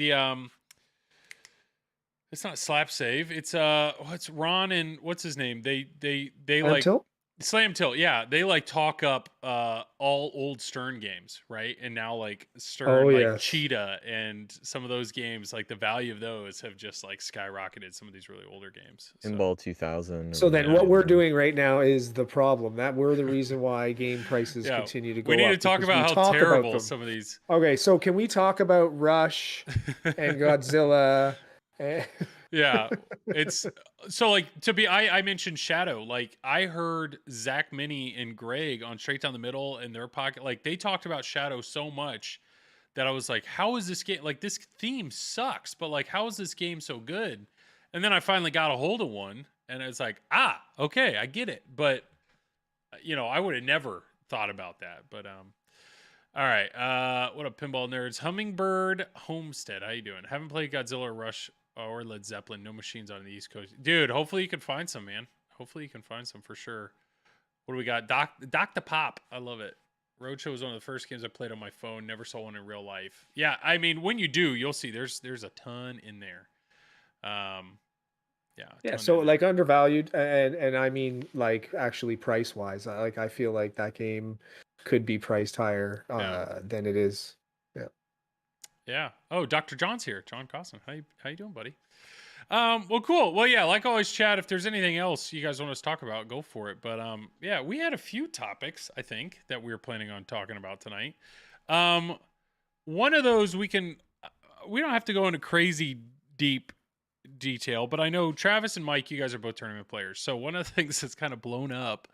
it's not Slap Save. It's what's Ron and what's his name? They like Until Slam Tilt. Yeah, they like talk up all old Stern games, right? And now like Stern like yes. Cheetah and some of those games, like the value of those have just like skyrocketed. Some of these really older games. So. Pinball 2000. So then what we're doing right now is the problem. That we're the reason why game prices continue to go up. We need to talk about how terrible some of these. Okay, so can we talk about Rush and Godzilla? Yeah, it's so like I mentioned Shadow. Like I heard Zach Mini and Greg on Straight Down the Middle in their pocket. Like they talked about Shadow so much that I was like, how is this game? Like this theme sucks, but like how is this game so good? And then I finally got a hold of one, and it's like, okay, I get it. But I would have never thought about that. But all right. What up, pinball nerds? Hummingbird Homestead. How you doing? Haven't played Godzilla or Rush or Led Zeppelin. No machines on the East Coast. Dude, hopefully you can find some, man. Hopefully you can find some for sure. What do we got? Dr. Pop. I love it. Roadshow was one of the first games I played on my phone. Never saw one in real life. Yeah, I mean, when you do, you'll see there's a ton in there. Yeah, so like undervalued, and I mean like actually price wise, like I feel like that game could be priced higher than it is. Yeah. Oh, Dr. John's here. John Costin. How you doing, buddy? Well, cool. Well, yeah, like always, Chad, if there's anything else you guys want us to talk about, go for it. But yeah, we had a few topics, I think, that we were planning on talking about tonight. One of those we don't have to go into crazy deep detail, but I know Travis and Mike, you guys are both tournament players. So one of the things that's kind of blown up,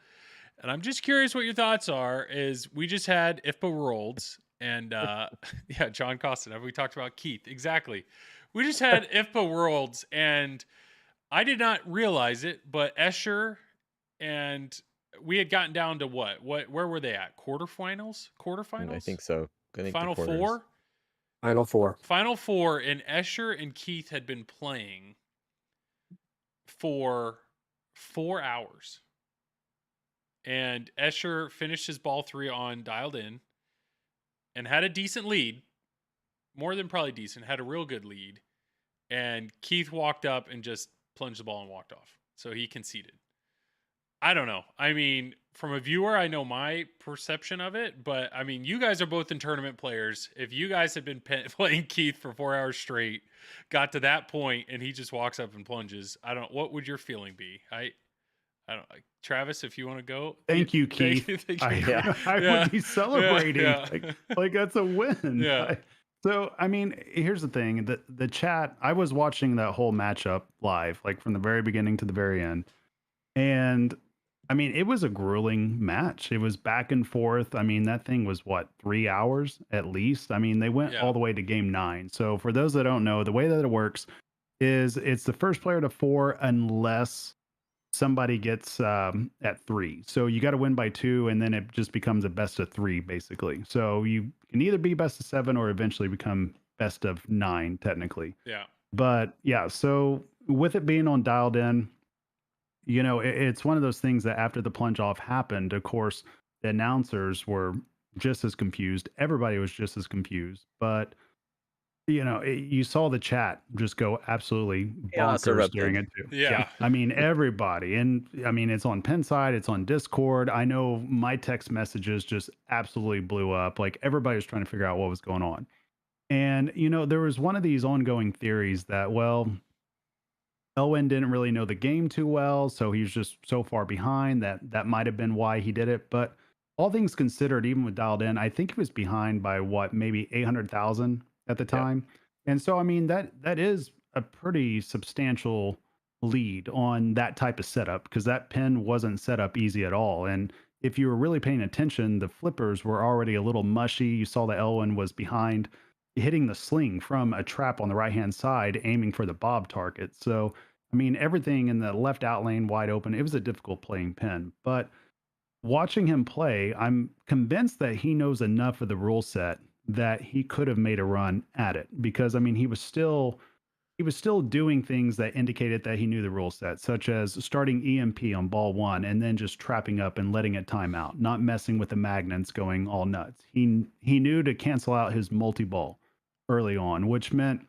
and I'm just curious what your thoughts are, is we just had IFPA Worlds. And yeah, John Costin. Have we talked about Keith? Exactly. We just had IFPA Worlds, and I did not realize it, but Escher and we had gotten down to what? Where were they at? Quarterfinals? I think so. Final four? Final four, and Escher and Keith had been playing for 4 hours. And Escher finished his ball 3 on Dialed In. And had a decent lead, more than probably decent, had a real good lead. And Keith walked up and just plunged the ball and walked off. So he conceded. I don't know. I mean, from a viewer, I know my perception of it. But, I mean, you guys are both in tournament players. If you guys had been playing Keith for 4 hours straight, got to that point, and he just walks up and plunges, what would your feeling be? I don't know. Travis, if you want to go. Thank you, Keith. I would be celebrating. Yeah. Like that's a win. Yeah. So, I mean, here's the thing. The chat, I was watching that whole matchup live, like from the very beginning to the very end. And I mean, it was a grueling match. It was back and forth. I mean, that thing was what, 3 hours at least? I mean, they went Yeah. all the way to game 9. So for those that don't know, the way that it works is it's the first player to 4 unless somebody gets at 3. So you got to win by 2, and then it just becomes a best of 3 basically. So you can either be best of 7 or eventually become best of 9 technically. Yeah. But yeah, so with it being on dialed in, it's one of those things that after the plunge off happened, of course, the announcers were just as confused. Everybody was just as confused. But, you saw the chat just go absolutely Chaos bonkers during erupted. it too. Yeah. I mean, everybody. And I mean, it's on Pinside, it's on Discord. I know my text messages just absolutely blew up. Like everybody was trying to figure out what was going on. And, there was one of these ongoing theories that, well, Elwin didn't really know the game too well, so he was just so far behind that might have been why he did it. But all things considered, even with dialed in, I think he was behind by what, maybe 800,000 at the Yep. time. And so, I mean, that is a pretty substantial lead on that type of setup because that pin wasn't set up easy at all. And if you were really paying attention, the flippers were already a little mushy. You saw that Elwin was behind, hitting the sling from a trap on the right hand side, aiming for the bob target. So, I mean, everything in the left out lane wide open. It was a difficult playing pin. But watching him play, I'm convinced that he knows enough of the rule set that he could have made a run at it because I mean he was still doing things that indicated that he knew the rule set, such as starting EMP on ball 1 and then just trapping up and letting it time out, not messing with the magnets going all nuts. He knew to cancel out his multi-ball early on, which meant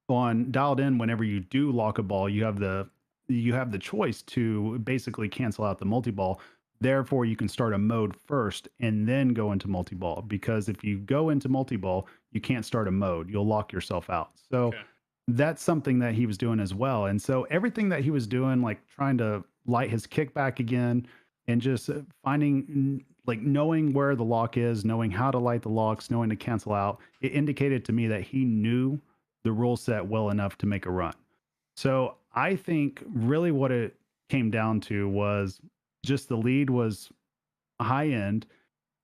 on dialed in whenever you do lock a ball, you have the choice to basically cancel out the multi-ball. Therefore, you can start a mode first and then go into multi-ball because if you go into multi-ball, you can't start a mode. You'll lock yourself out. So Okay. that's something that he was doing as well. And so everything that he was doing, like trying to light his kickback again and just finding, like knowing where the lock is, knowing how to light the locks, knowing to cancel out, it indicated to me that he knew the rule set well enough to make a run. So I think really what it came down to was just the lead was high end.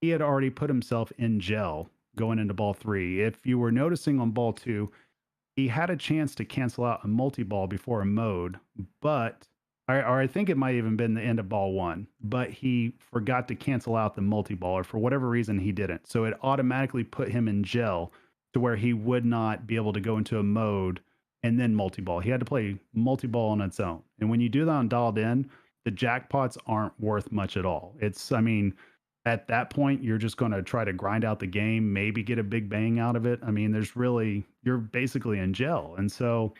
He had already put himself in gel going into ball 3. If you were noticing on ball 2, he had a chance to cancel out a multi-ball before a mode, but or I think it might even been the end of ball 1, but he forgot to cancel out the multi-ball, or for whatever reason he didn't. So it automatically put him in gel to where he would not be able to go into a mode and then multi-ball. He had to play multi-ball on its own. And when you do that on dialed in, the jackpots aren't worth much at all. I mean, at that point, you're just going to try to grind out the game, maybe get a big bang out of it. I mean, you're basically in jail. And so,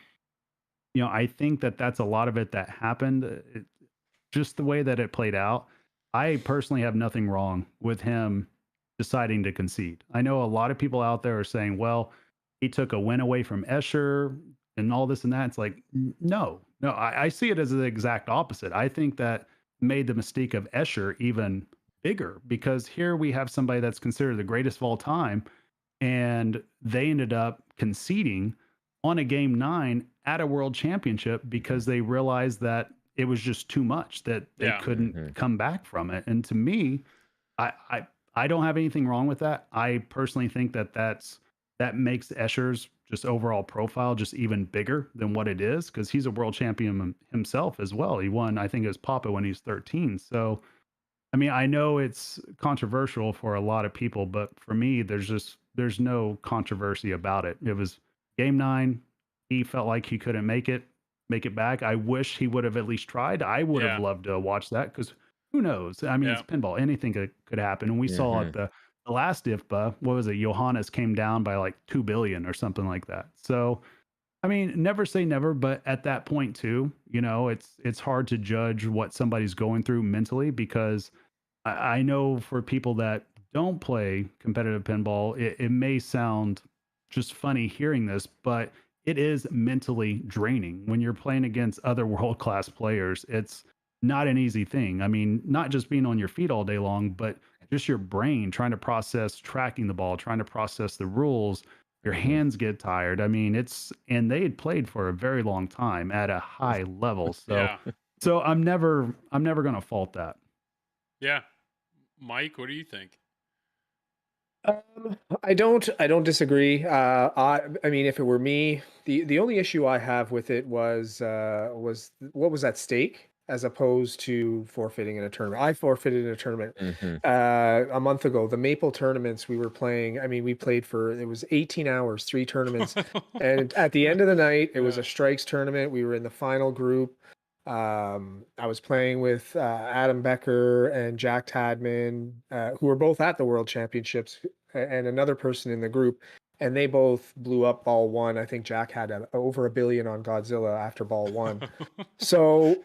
I think that that's a lot of it that happened. Just the way that it played out. I personally have nothing wrong with him deciding to concede. I know a lot of people out there are saying, well, he took a win away from Escher and all this and that. It's like, no, I see it as the exact opposite. I think that made the mystique of Escher even bigger because here we have somebody that's considered the greatest of all time, and they ended up conceding on a game 9 at a world championship because they realized that it was just too much that they Yeah. couldn't come back from it. And to me, I don't have anything wrong with that. I personally think that makes Escher's just overall profile just even bigger than what it is because he's a world champion himself as well. He won, I think it was Papa when he was 13. So I mean, I know it's controversial for a lot of people, but for me, there's no controversy about it. It was game 9. He felt like he couldn't make it back. I wish he would have at least tried. I would have Yeah. loved to watch that because who knows? I mean, Yeah. it's pinball. Anything could happen. And we saw at the last IFPA, what was it? Johannes came down by like 2 billion or something like that. So I mean, never say never, but at that point too, it's hard to judge what somebody's going through mentally because I know for people that don't play competitive pinball, it may sound just funny hearing this, but it is mentally draining when you're playing against other world class players. It's not an easy thing. I mean, not just being on your feet all day long, but just your brain trying to process tracking the ball, trying to process the rules. Your hands get tired. I mean, and they had played for a very long time at a high level. So Yeah. So I'm never going to fault that. Yeah. Mike, what do you think? I don't disagree. I mean, if it were me, the only issue I have with it was what was at stake as opposed to forfeiting in a tournament. I forfeited in a tournament Mm-hmm. a month ago. The Maple tournaments we were playing. I mean, we played for it was 18 hours, 3 tournaments, and at the end of the night, it was a strikes tournament. We were in the final group. I was playing with Adam Becker and Jack Tadman, who were both at the World Championships, and another person in the group, and they both blew up ball 1. I think Jack had over $1 billion on Godzilla after ball 1. So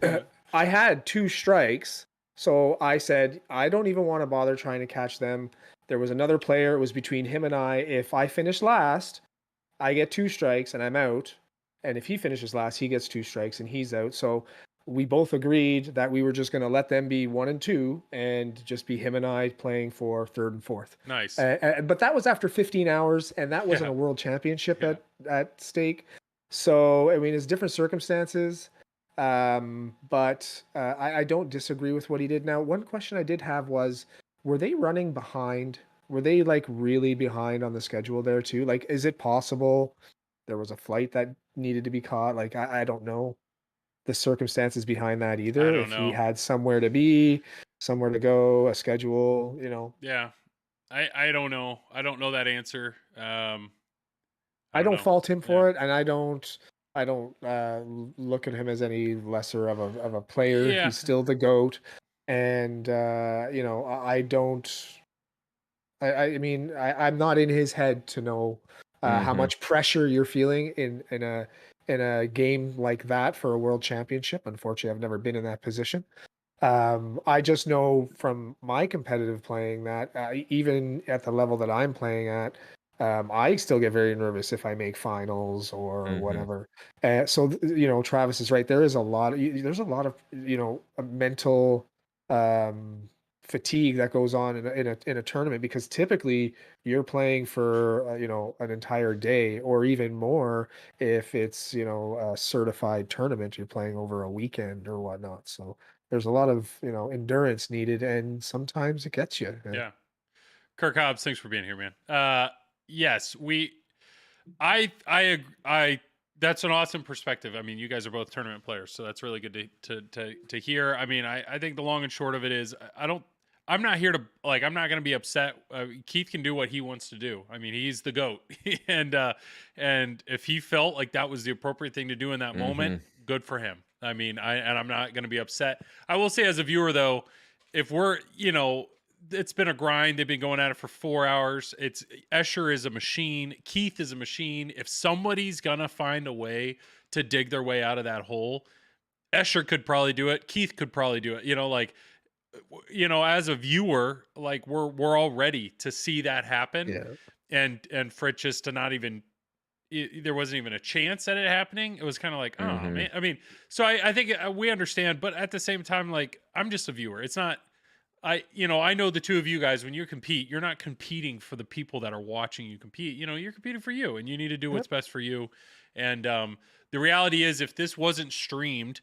I had 2 strikes. So I said, I don't even want to bother trying to catch them. There was another player. It was between him and I. If I finish last, I get 2 strikes and I'm out. And if he finishes last, he gets 2 strikes and he's out. So we both agreed that we were just going to let them be 1 and 2 and just be him and I playing for 3rd and 4th. Nice. But that was after 15 hours, and that wasn't a world championship at stake. So, I mean, it's different circumstances. But I don't disagree with what he did. Now, one question I did have was, were they running behind? Were they like really behind on the schedule there too? Like, is it possible there was a flight that needed to be caught? Like, I don't know the circumstances behind that either. If he had somewhere to be, somewhere to go, a schedule, you know. Yeah. I don't know. I don't know that answer. I don't fault him for it, and I don't look at him as any lesser of a player. Yeah. He's still the GOAT. And you know, I mean, I'm not in his head to know how much pressure you're feeling in a game like that for a world championship. Unfortunately, I've never been in that position. I just know from my competitive playing that even at the level that I'm playing at, I still get very nervous if I make finals or whatever. So you know, Travis is right. There's a lot of you know, a mental fatigue that goes on in a tournament, because typically you're playing for you know, an entire day or even more if it's, you know, a certified tournament. You're playing over a weekend or whatnot. So there's a lot of, you know, endurance needed, and sometimes it gets you. Yeah. Kirk Hobbs, thanks for being here, man. Yes, I that's an awesome perspective. I mean, you guys are both tournament players, so that's really good to hear. I mean, I think the long and short of it is, I'm not here to, like, I'm not going to be upset. Keith can do what he wants to do. I mean, he's the GOAT. and if he felt like that was the appropriate thing to do in that moment, good for him. I mean, I'm not going to be upset. I will say, as a viewer though, if we're, you know, it's been a grind. They've been going at it for 4 hours. Escher is a machine. Keith is a machine. If somebody's going to find a way to dig their way out of that hole, Escher could probably do it. Keith could probably do it. You know, like, you know, as a viewer, like we're all ready to see that happen. Yeah. And for it just to not even, there wasn't even a chance at it happening. It was kind of like, oh man. I mean, so I think we understand, but at the same time, like, I'm just a viewer. It's not, you know, I know the two of you guys, when you compete, you're not competing for the people that are watching you compete. You know, you're competing for you, and you need to do what's best for you. And the reality is, if this wasn't streamed,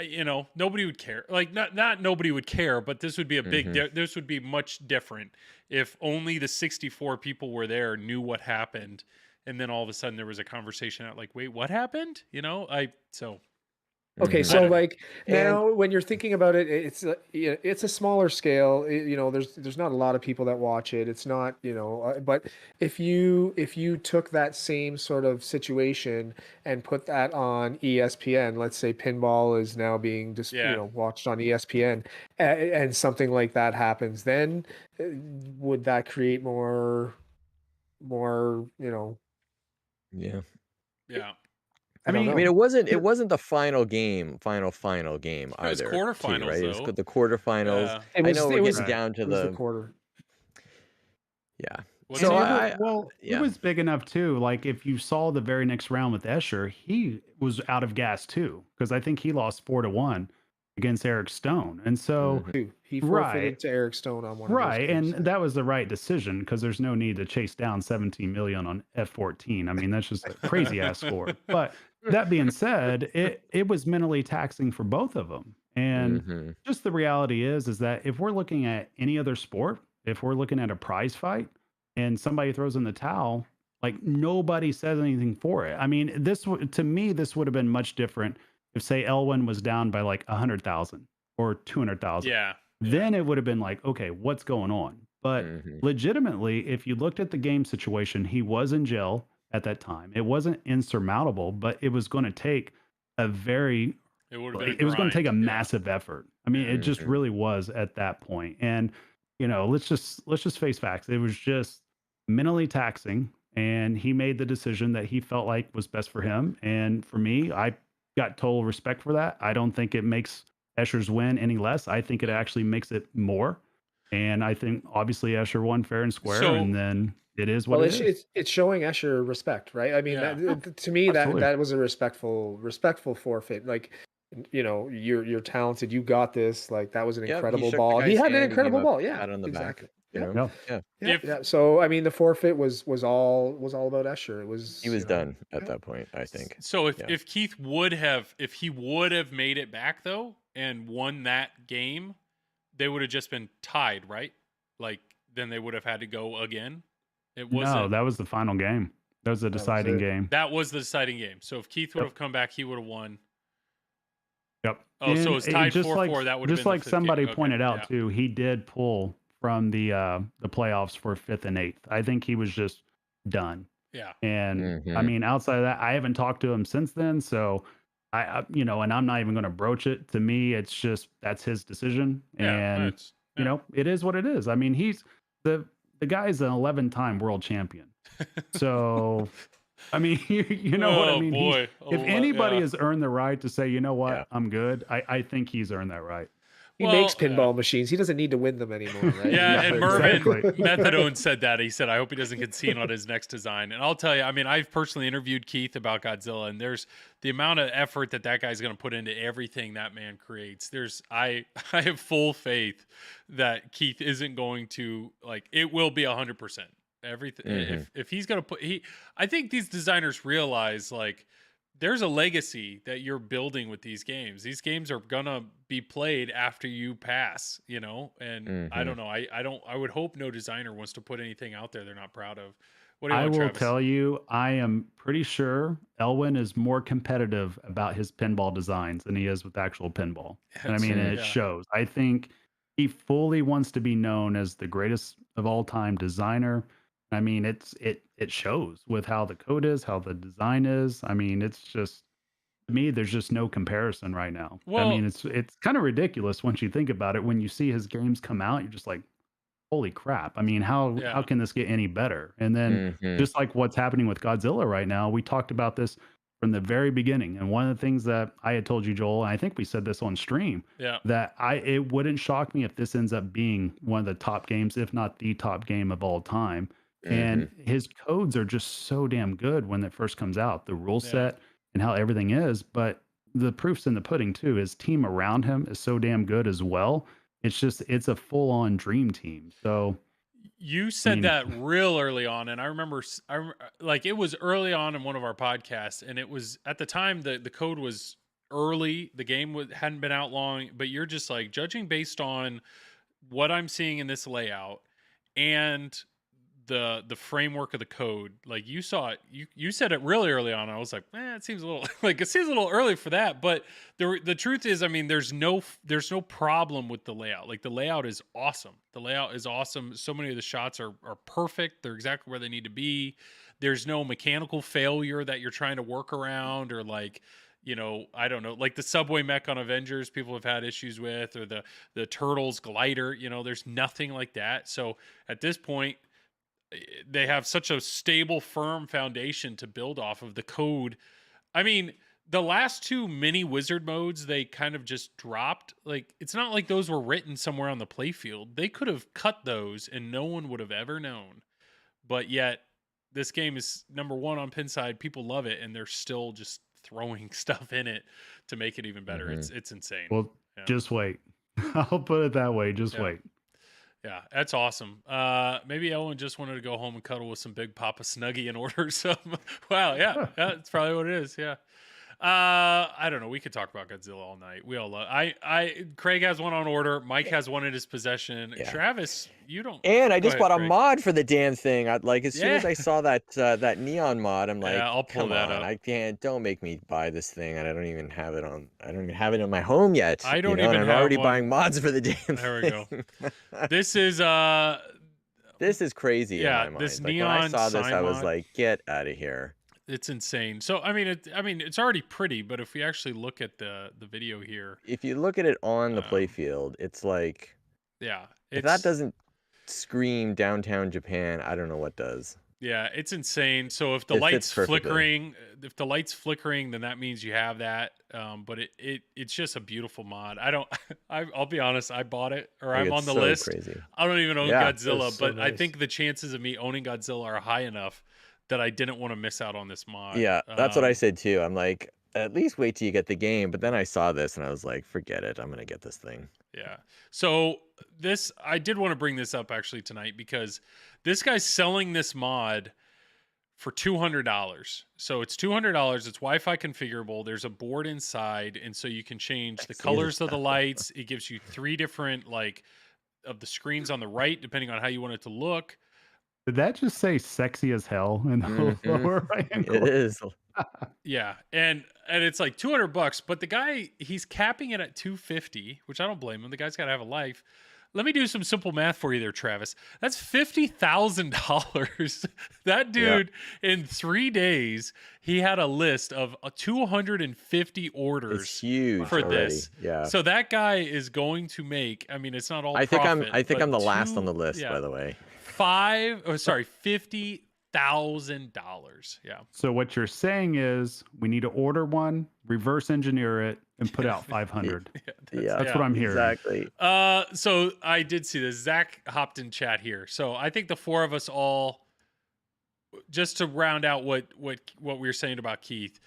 you know, nobody would care. Like, not nobody would care, but this would be a big, this would be much different if only the 64 people were there, knew what happened, and then all of a sudden there was a conversation out like, wait, what happened? You know, Okay, so like now when you're thinking about it, it's a smaller scale. You know, there's not a lot of people that watch it. It's not, you know, but if you took that same sort of situation and put that on ESPN, let's say pinball is now being just you know, watched on ESPN, and something like that happens, then would that create more, you know? Yeah. I mean, it wasn't the final game either. It was quarterfinals, too, right? though. It was the quarterfinals. It was, I know it we're was getting down to the quarter. Yeah. So it was big enough too. Like, if you saw the very next round with Escher, he was out of gas too, because I think he lost 4-1 against Eric Stone, and so he forfeited to Eric Stone on one. Right, and that was the right decision, because there's no need to chase down 17 million on F14. I mean, that's just a crazy ass score. But that being said, it was mentally taxing for both of them. And Hmm. just the reality is that if we're looking at any other sport, if we're looking at a prize fight and somebody throws in the towel, like nobody says anything for it. I mean, to me, this would have been much different if, say, Elwin was down by like 100,000 or 200,000. Yeah. Then it would have been like, okay, what's going on? But Hmm. legitimately, if you looked at the game situation, he was in jail at that time. It wasn't insurmountable, but it was going to take a very It would have been a it was going to take a grind. Yeah. massive effort. I mean, it just Hmm. really was at that point. And let's just face facts. It was just mentally taxing, and he made the decision that he felt like was best for him. And for me, I got total respect for that. I don't think it makes Escher's win any less. I think it actually makes it more. And I think obviously Escher won fair and square, So and then it is what Well, it is. it's showing Escher respect, right? I mean, Yeah. to me, that Absolutely. that was a respectful forfeit. Like, you're talented. You got this. Like, that was an Yep, he incredible shook the ball. He guy's had an hand, he gave incredible a ball. Yeah, pat on the back. exactly. You Yeah, know, Yeah. yeah, yeah, If yeah. So I mean, the forfeit was all about Escher. It was, he was done at yeah. that point, I think. so Yeah. if Keith if he would have made it back though and won that game, they would have just been tied, right? Like then they would have had to go again. It No, wasn't. that was the final game. That was the That was deciding it. game. That was the deciding game. So if Keith would Yep. have come back, he would have won. Yep. Oh, so And it's tied just 4-4. That would have just been the like fifth game. somebody Okay. pointed out Yeah. too, he did pull from the playoffs for 5th and 8th. I think he was just done. Yeah. And I Mhm. mean, outside of that, I haven't talked to him since then. So and I'm not even going to broach it. To me, it's just that's his decision, Yeah. and That's yeah. it is what it is. I mean, he's the guy's an 11-time world champion. So I mean, you know what I Oh mean. boy. If anybody Yeah. has earned the right to say, you know what, Yeah. I'm good, I think he's earned that right. He Well, makes pinball machines. He doesn't need to win them anymore, right? Yeah, and Mervin exactly. Methadone said that. He said, I hope he doesn't concede on his next design. And I'll tell you, I mean, I've personally interviewed Keith about Godzilla, and there's the amount of effort that guy's going to put into everything that man creates. I have full faith that Keith isn't going to, like, it will be 100%. Everything. Mhm. If he's going to I think these designers realize, like, there's a legacy that you're building with these games. These games are gonna be played after you pass, and I don't Mhm. know. I would hope no designer wants to put anything out there they're not proud of. What do you I want, will Travis? tell you, I am pretty sure Elwin is more competitive about his pinball designs than he is with actual pinball. And I mean, Mm. it Yeah. shows. I think he fully wants to be known as the greatest of all time designer. I mean, it shows with how the code is, how the design is. I mean, it's just to me, there's just no comparison right now. I Well, mean, it's kind of ridiculous once you think about it. When you see his games come out, you're just like, holy crap. I mean, how yeah. can this get any better? And then Mhm. just like what's happening with Godzilla right now, we talked about this from the very beginning. And one of the things that I had told you, Joel, and I think we said this on stream, Yeah. that it wouldn't shock me if this ends up being one of the top games, if not the top game of all time. And Mhm. his codes are just so damn good when it first comes out, the rule Yeah. set and how everything is. But the proof's in the pudding too. His team around him is so damn good as well. It's a full on dream team. So You I said mean, that real early on, and I remember, like it was early on in one of our podcasts, and it was at the time the code was early. The game hadn't been out long, but you're just like judging based on what I'm seeing in this layout and the framework of the code. Like you saw it, you said it really early on. I was like, it seems a little like it seems a little early for that. But the truth is, I mean, there's no problem with the layout. Like the layout is awesome. The layout is awesome. So many of the shots are perfect. They're exactly where they need to be. There's no mechanical failure that you're trying to work around or like I don't know, like the subway mech on Avengers, people have had issues with, or the Turtles glider. There's nothing like that. So at this point, they have such a stable, firm foundation to build off of. The code, I mean, the last two mini wizard modes, they kind of just dropped. Like, it's not like those were written somewhere on the playfield. They could have cut those and no one would have ever known. But yet, this game is number one on Pinside. People love it, and they're still just throwing stuff in it to make it even better. Mhm. It's insane. well, Yeah. just wait. I'll put it that way. Just Yeah. wait. Yeah, that's awesome. Maybe Ellen just wanted to go home and cuddle with some Big Papa Snuggie and order some. Wow, yeah, that's probably what it is. Yeah. I don't know. We could talk about Godzilla all night. We all love. Craig has one on order. Mike has one in his possession. Yeah. Travis, you don't. And I Go just ahead, bought a Craig. mod for the damn thing. As soon as Yeah. I saw that neon mod, I'm like, I'll pull come that on, up. I can't. Don't make me buy this thing, and I don't even have it on. I don't even have it in my home yet. I don't and even I'm have already one. buying mods for the damn There we go. thing. This is This is crazy in my mind. this Like when I neon saw this, sign I was mod. like, get out of here. It's insane. So I mean, it's already pretty, but if we actually look at the video here, If you look at it on the playfield, it's like, yeah, if that doesn't scream downtown Japan, I don't know what does. Yeah, it's insane. So if the It light's fits perfectly. flickering, then that means you have that. But it's just a beautiful mod. I'll be honest, I bought it, or Like, I'm on it's the so list. Crazy. I don't even own Yeah, Godzilla, it's so but I nice. think the chances of me owning Godzilla are high enough that I didn't want to miss out on this mod. Yeah, that's what I said too. I'm like, at least wait till you get the game. But then I saw this and I was like, forget it. I'm gonna get this thing. Yeah. So I did want to bring this up actually tonight because this guy's selling this mod for $200. So it's $200. It's Wi-Fi configurable. There's a board inside, and so you can change the colors of the lights. It gives you 3 different of the screens on the right, depending on how you want it to look. Did that just say sexy as hell in the lower right hand corner? It is. Yeah, and it's like $200, but the guy, he's capping it at $250, which I don't blame him. The guy's got to have a life. Let me do some simple math for you there, Travis. That's $50,000. That dude, in 3 days, he had a list of 250 orders. It's huge for already. this. Yeah. So that guy is going to make. I mean, it's not all. I think I'm but the last on the list, by the way. $50,000. Yeah. So what you're saying is we need to order one, reverse engineer it, and put out 500. That's what I'm hearing. Exactly. So I did see this. Zach hopped in chat here. So I think the 4 of us all, just to round out what we were saying about Keith,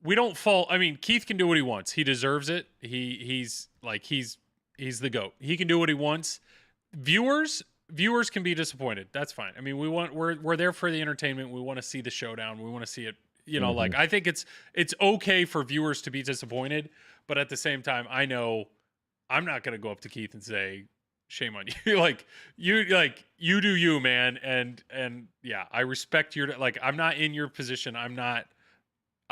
we don't fall. I mean, Keith can do what he wants. He deserves it. He's the GOAT. He can do what he wants. Viewers can be disappointed. That's fine. I mean, we're there for the entertainment. We want to see the showdown. We want to see it. You know, like I think it's okay for viewers to be disappointed, but at the same time, I know I'm not going to go up to Keith and say, "Shame on you." you do you, man. And yeah, I respect your I'm not in your position. I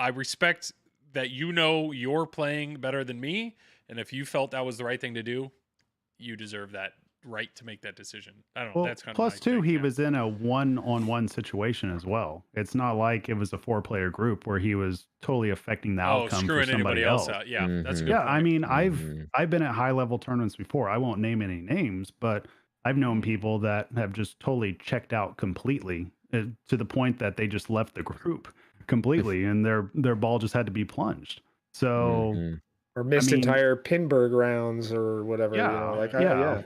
respect that you're playing better than me, and if you felt that was the right thing to do, you deserve that right to make that decision. I don't know. Well, That's kind of plus two, he was in a one-on-one situation as well. It's not like it was a 4-player group where he was totally affecting the outcome for screwing somebody anybody else out. Yeah, that's a good Yeah, point. I mean, I've been at high-level tournaments before. I won't name any names, but I've known people that have just totally checked out completely to the point that they just left the group completely, and their ball just had to be plunged. So. Or missed entire Pinburg rounds or whatever. Yeah,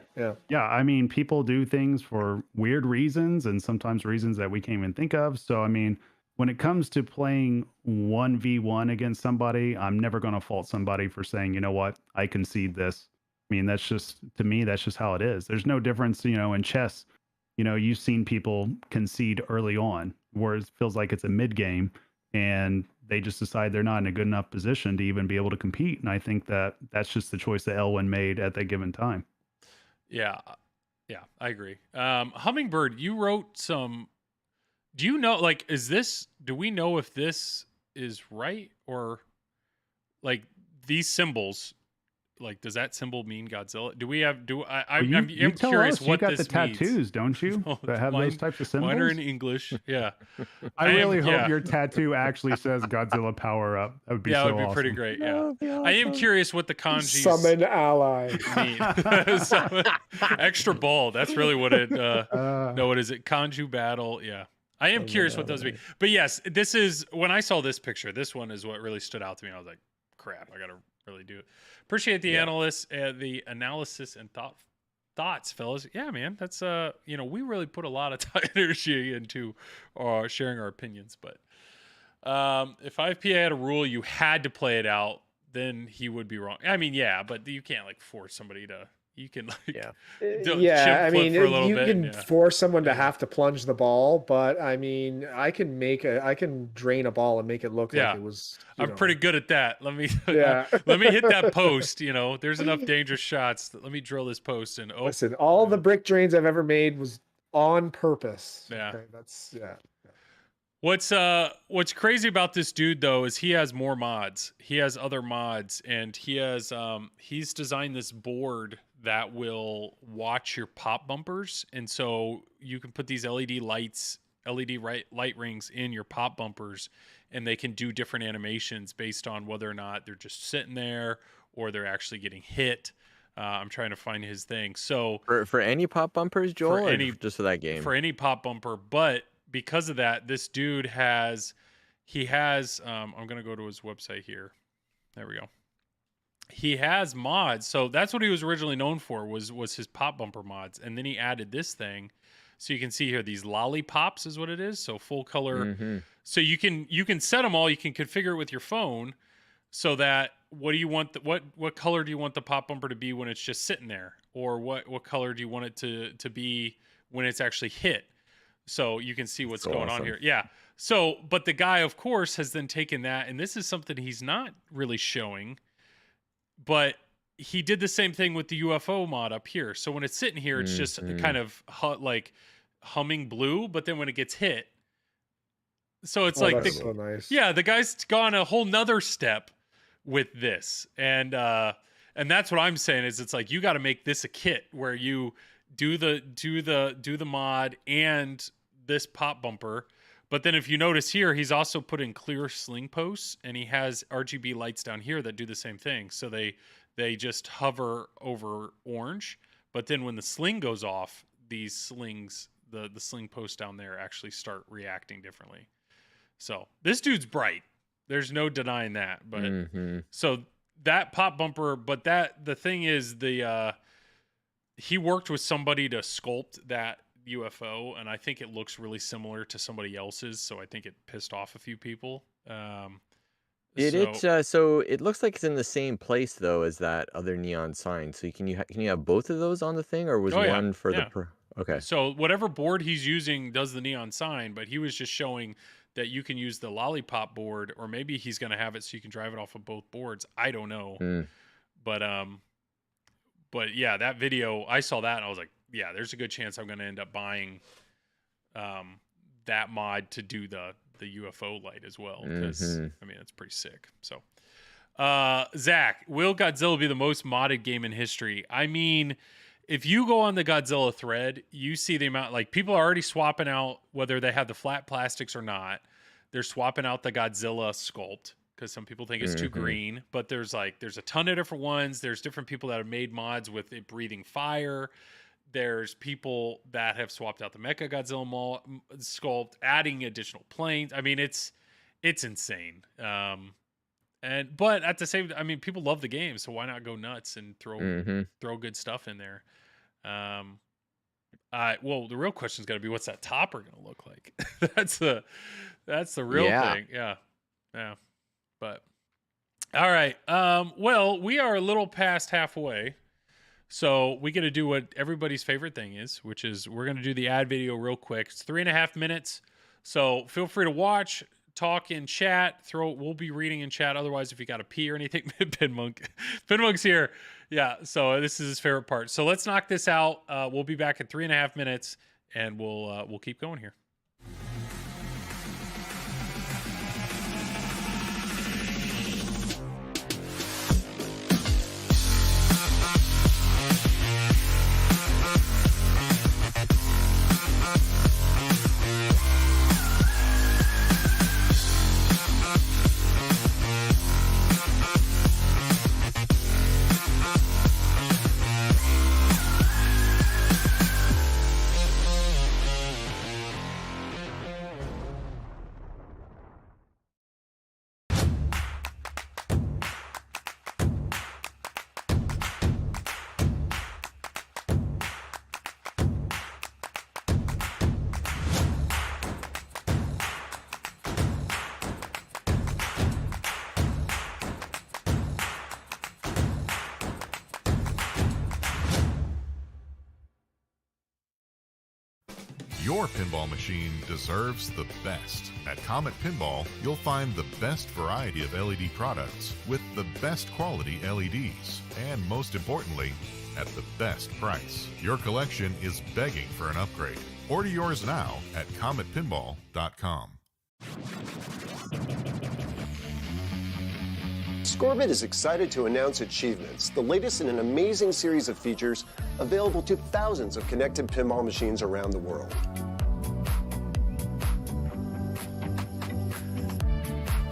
yeah. I mean, people do things for weird reasons and sometimes reasons that we can't even think of. So, I mean, when it comes to playing 1v1 against somebody, I'm never going to fault somebody for saying, you know what, I concede this. I mean, that's just, to me, that's just how it is. There's no difference, in chess. You've seen people concede early on where it feels like it's a mid game and they just decide they're not in a good enough position to even be able to compete. And I think that that's just the choice that Elwin made at that given time. Yeah, I agree. Hummingbird, you wrote some. Do you know, do we know if this is right or these symbols? Does that symbol mean Godzilla? Do we have? I'm curious what you got this the tattoos, means. don't you? That have those types of symbols. Mine are in English. Yeah. I really hope your tattoo actually says Godzilla power up. That would be so it would be awesome. pretty great. Yeah. I am curious what the kanji summon ally mean. Extra ball. That's really what it. No, what is it? Kanju battle. Yeah. I am curious what those mean. But yes, this is when I saw this picture. This one is what really stood out to me. I was like, crap, I gotta really do it. Appreciate the the analysis and thoughts, fellas. Yeah, man, that's we really put a lot of energy into sharing our opinions. But if IFPA had a rule you had to play it out, then he would be wrong. I mean, yeah, but you can't force somebody to You can like Yeah. Yeah, I flip mean, for a little you bit. can Yeah. force someone to Yeah. have to plunge the ball, but I mean, I can drain a ball and make it look like Yeah. it was. I'm pretty good at that. Let me Yeah. let me hit that post. There's enough dangerous shots. Let me drill this post and Listen, all the brick drains I've ever made was on purpose. Yeah. Okay, that's What's crazy about this dude though is he has more mods. He has other mods, and he's designed this board that will watch your pop bumpers, and so you can put these LED light rings in your pop bumpers, and they can do different animations based on whether or not they're just sitting there or they're actually getting hit. I'm trying to find his thing. So For any pop bumpers, Joel, or just for that game? For any pop bumper, but because of that, this dude has I'm gonna go to his website here. There we go. He has mods. So that's what he was originally known for, was his pop bumper mods. And then he added this thing. So you can see here, these lollipops is what it is. So full color. Mm-hmm. So you can set them all. You can configure it with your phone so that what do you want what color do you want the pop bumper to be when it's just sitting there, or what color do you want it to be when it's actually hit? So you can see what's going on here. Yeah. So, but the guy, of course, has then taken that, and this is something he's not really showing, but he did the same thing with the UFO mod up here. So when it's sitting here, it's just kind of like humming blue, but then when it gets hit, so it's so nice. Yeah, the guy's gone a whole nother step with this, and that's what I'm saying is it's like you got to make this a kit where you do the mod and this pop bumper. But then if you notice here, he's also put in clear sling posts, and he has RGB lights down here that do the same thing. So they just hover over orange, but then when the sling goes off, these slings, the sling posts down there actually start reacting differently. So this dude's bright. There's no denying that. But so that pop bumper, but the thing is he worked with somebody to sculpt that UFO, and I think it looks really similar to somebody else's, so I think it pissed off a few people. So it looks like it's in the same place though as that other neon sign. So can you have both of those on the thing, or was one for the okay? So whatever board he's using does the neon sign, but he was just showing that you can use the lollipop board, or maybe he's going to have it so you can drive it off of both boards. I don't know. But yeah, that video, I saw that and I was like, yeah, there's a good chance I'm going to end up buying that mod to do the UFO light as well. Because, I mean, it's pretty sick. So, Zach, will Godzilla be the most modded game in history? I mean, if you go on the Godzilla thread, you see the amount, like people are already swapping out whether they have the flat plastics or not. They're swapping out the Godzilla sculpt, because some people think it's too green, but there's a ton of different ones. There's different people that have made mods with it breathing fire. There's people that have swapped out the Mecha Godzilla sculpt, adding additional planes. I mean, it's insane. But at the same time, I mean, people love the game, so why not go nuts and throw good stuff in there? Well, the real question's got to be, what's that topper going to look like? That's the real thing. Yeah. But all right. Well, we are a little past halfway, so we get to do what everybody's favorite thing is, which is we're going to do the ad video real quick. It's 3.5 minutes, so feel free to watch, talk in chat. We'll be reading in chat. Otherwise, if you got to pee or anything, Pinmonk's here. Yeah. So this is his favorite part. So let's knock this out. We'll be back in 3.5 minutes, and we'll keep going here. Your pinball machine deserves the best. At Comet Pinball, you'll find the best variety of LED products with the best quality LEDs, and most importantly, at the best price. Your collection is begging for an upgrade. Order yours now at cometpinball.com. Scorbit is excited to announce Achievements, the latest in an amazing series of features available to thousands of connected pinball machines around the world.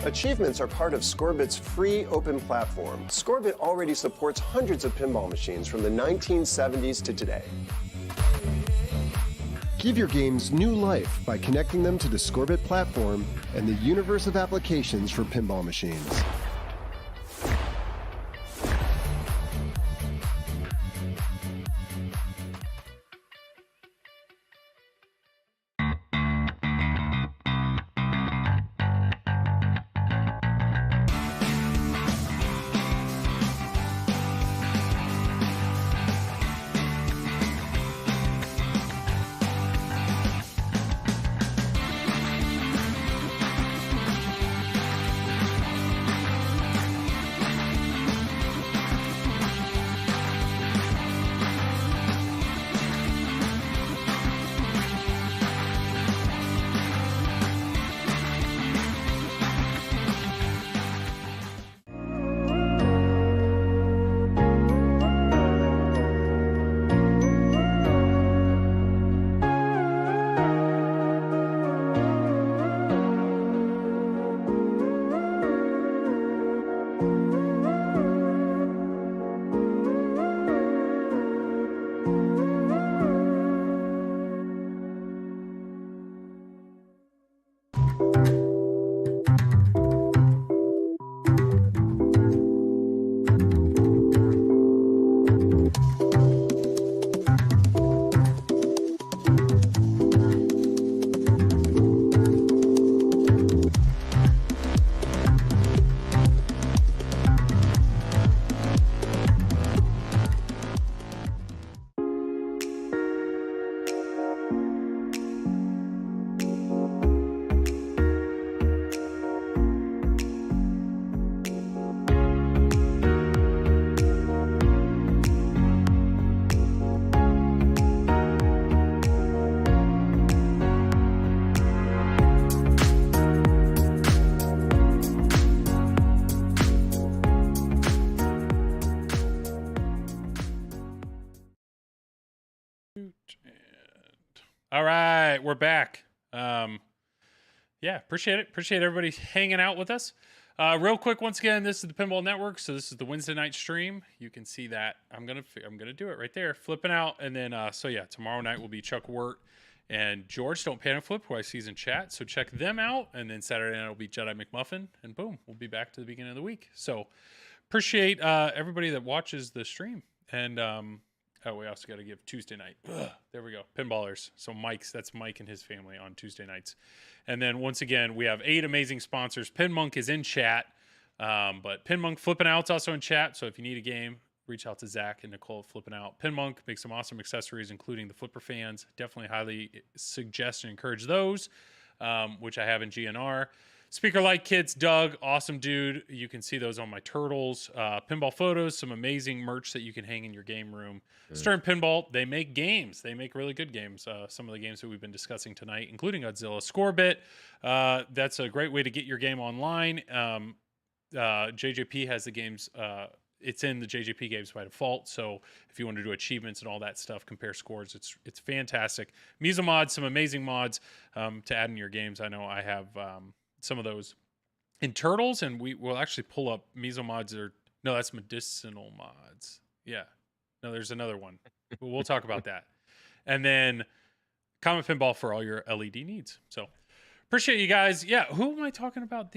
Achievements are part of Scorbit's free open platform. Scorbit already supports hundreds of pinball machines from the 1970s to today. Give your games new life by connecting them to the Scorbit platform and the universe of applications for pinball machines. All right, we're back. Yeah, appreciate it. Appreciate everybody hanging out with us. Real quick, once again, this is the Pinball Network. So this is the Wednesday night stream. You can see that I'm gonna do it right there, flipping out, and then so yeah, tomorrow night will be Chuck Wirt and George. Don't Panic Flip, who I see is in chat. So check them out, and then Saturday night will be Jedi McMuffin, and boom, we'll be back to the beginning of the week. So appreciate everybody that watches the stream, and oh, we also got to give Tuesday night. Ugh, there we go. Pinballers. So that's Mike and his family on Tuesday nights. And then once again, we have 8 amazing sponsors. PinMonk is in chat, but PinMonk Flipping Out's also in chat. So if you need a game, reach out to Zach and Nicole at Flipping Out. PinMonk makes some awesome accessories, including the Flipper fans. Definitely highly suggest and encourage those, which I have in GNR. Speaker Light Kits, Doug, awesome dude. You can see those on my turtles. Pinball photos, some amazing merch that you can hang in your game room. Stern Pinball, they make games. They make really good games. Some of the games that we've been discussing tonight, including Godzilla. Scorebit, that's a great way to get your game online. JJP has the games. It's in the JJP games by default. So if you want to do achievements and all that stuff, compare scores, it's fantastic. Mesomods, some amazing mods to add in your games. I know I have some of those in turtles, and we will actually pull up Mesomods. No, that's medicinal mods. Yeah, no, there's another one. We'll talk about that. And then Comet Pinball for all your LED needs. So appreciate you guys. Yeah, who am I talking about?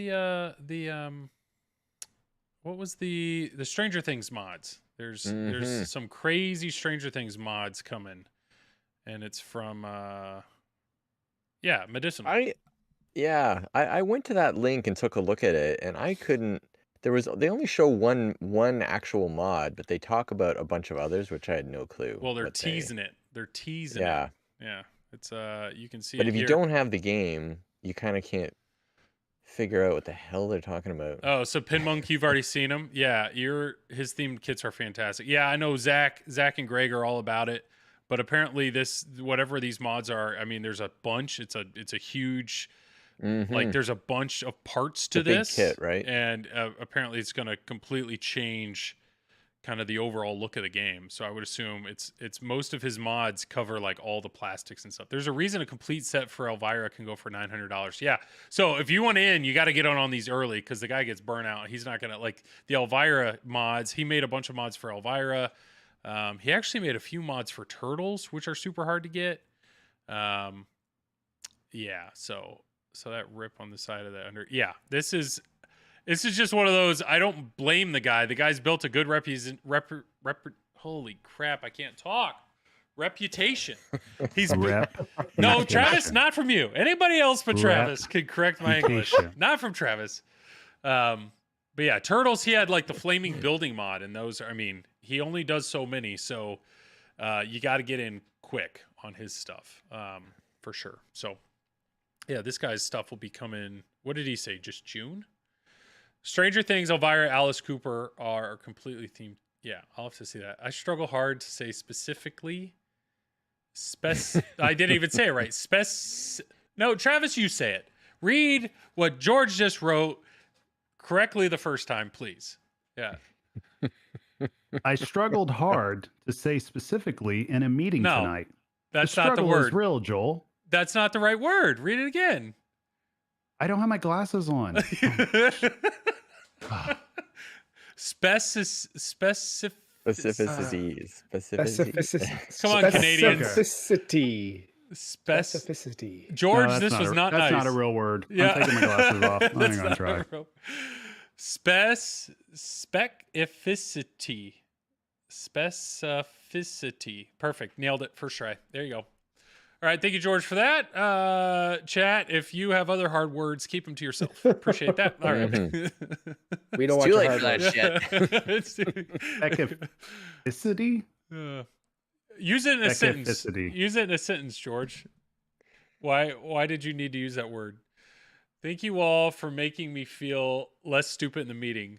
What was the Stranger Things mods? There's some crazy Stranger Things mods coming, and it's from medicinal. I went to that link and took a look at it, and I couldn't. They only show one actual mod, but they talk about a bunch of others, which I had no clue. Well, they're teasing it. They're teasing it. Yeah. It's you can see But it if you here. don't have the game, you kind of can't figure out what the hell they're talking about. Oh, so Pinmonk, you've already seen him. Yeah, his themed kits are fantastic. Yeah, I know Zach and Greg are all about it, but apparently this whatever these mods are, I mean, there's a bunch. It's a huge like there's a bunch of parts to It's a big this kit, right? And apparently it's going to completely change kind of the overall look of the game. So I would assume it's most of his mods cover like all the plastics and stuff. There's a reason a complete set for Elvira can go for $900. Yeah. So if you want in, you got to get on these early because the guy gets burnt out. He's not going to like the Elvira mods. He made a bunch of mods for Elvira. He actually made a few mods for Turtles, which are super hard to get. Yeah. So that rip on the side of the under. Yeah. This is just one of those. I don't blame the guy. The guy's built a good holy crap, I can't talk. Reputation. He's no, Travis, not from you. Anybody else but Travis could correct my English. Not from Travis. But yeah, Turtles, he had like the flaming building mod, and those are, I mean, he only does so many, so you got to get in quick on his stuff, for sure. So yeah, this guy's stuff will be coming. What did he say? Just June? Stranger Things, Elvira, Alice Cooper are completely themed. Yeah, I'll have to see that. I struggle hard to say specifically. I didn't even say it right. No, Travis, you say it. Read what George just wrote correctly the first time, please. Yeah. I struggled hard to say specifically in a meeting tonight. That's not the word. Is real, Joel. That's not the right word. Read it again. I don't have my glasses on. Specificities. Come on, Canadians. Specificity. George, no, this was not nice. That's not a real word. Yeah. I'm taking my glasses off. I'm not gonna try. Specificity. Perfect. Nailed it. First try. There you go. All right, thank you, George, for that. Chat, if you have other hard words, keep them to yourself. Appreciate that. All right. We don't want your hard words. Specificity? Use it in a sentence. Use it in a sentence, George. Why did you need to use that word? Thank you all for making me feel less stupid in the meeting.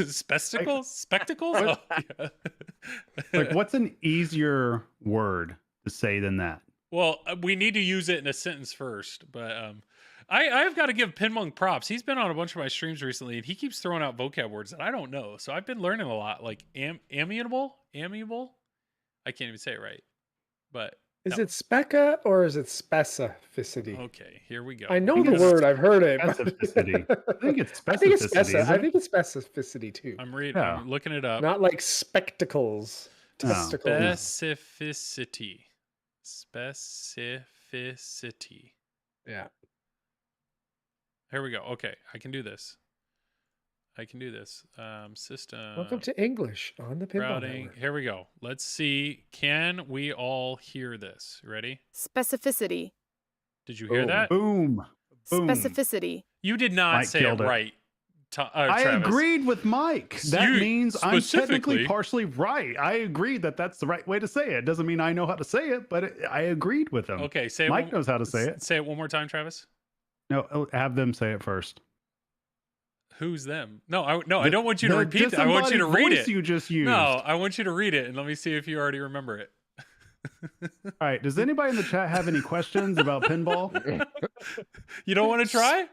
Spectacles? Spectacles? Oh, yeah. Like, what's an easier word to say than that? Well, we need to use it in a sentence first, but I've got to give Pinmonk props. He's been on a bunch of my streams recently, and he keeps throwing out vocab words that I don't know. So I've been learning a lot, like amiable. I can't even say it right, but is it speca or is it specificity? Okay, here we go. I know the word. I've heard it. Specificity. I think it's specificity. I think it's specificity too. I'm reading. Yeah. I'm looking it up. Not like spectacles. Testicles. Specificity. Yeah. Here we go. Okay, I can do this. System. Welcome to English on the Pinball Network. Here we go. Let's see. Can we all hear this? Ready? Specificity. Did you hear that? Boom. Specificity. You did not Mike say it right. I agreed with Mike. That means I'm technically partially right. I agreed that that's the right way to say it. Doesn't mean I know how to say it, but I agreed with him. Okay, say Mike knows how to say it. Say it one more time, Travis. No, have them say it first. Who's them? No, I don't want you to repeat that. I want you to read it. You just used. No, I want you to read it, and let me see if you already remember it. All right. Does anybody in the chat have any questions about pinball? You don't want to try?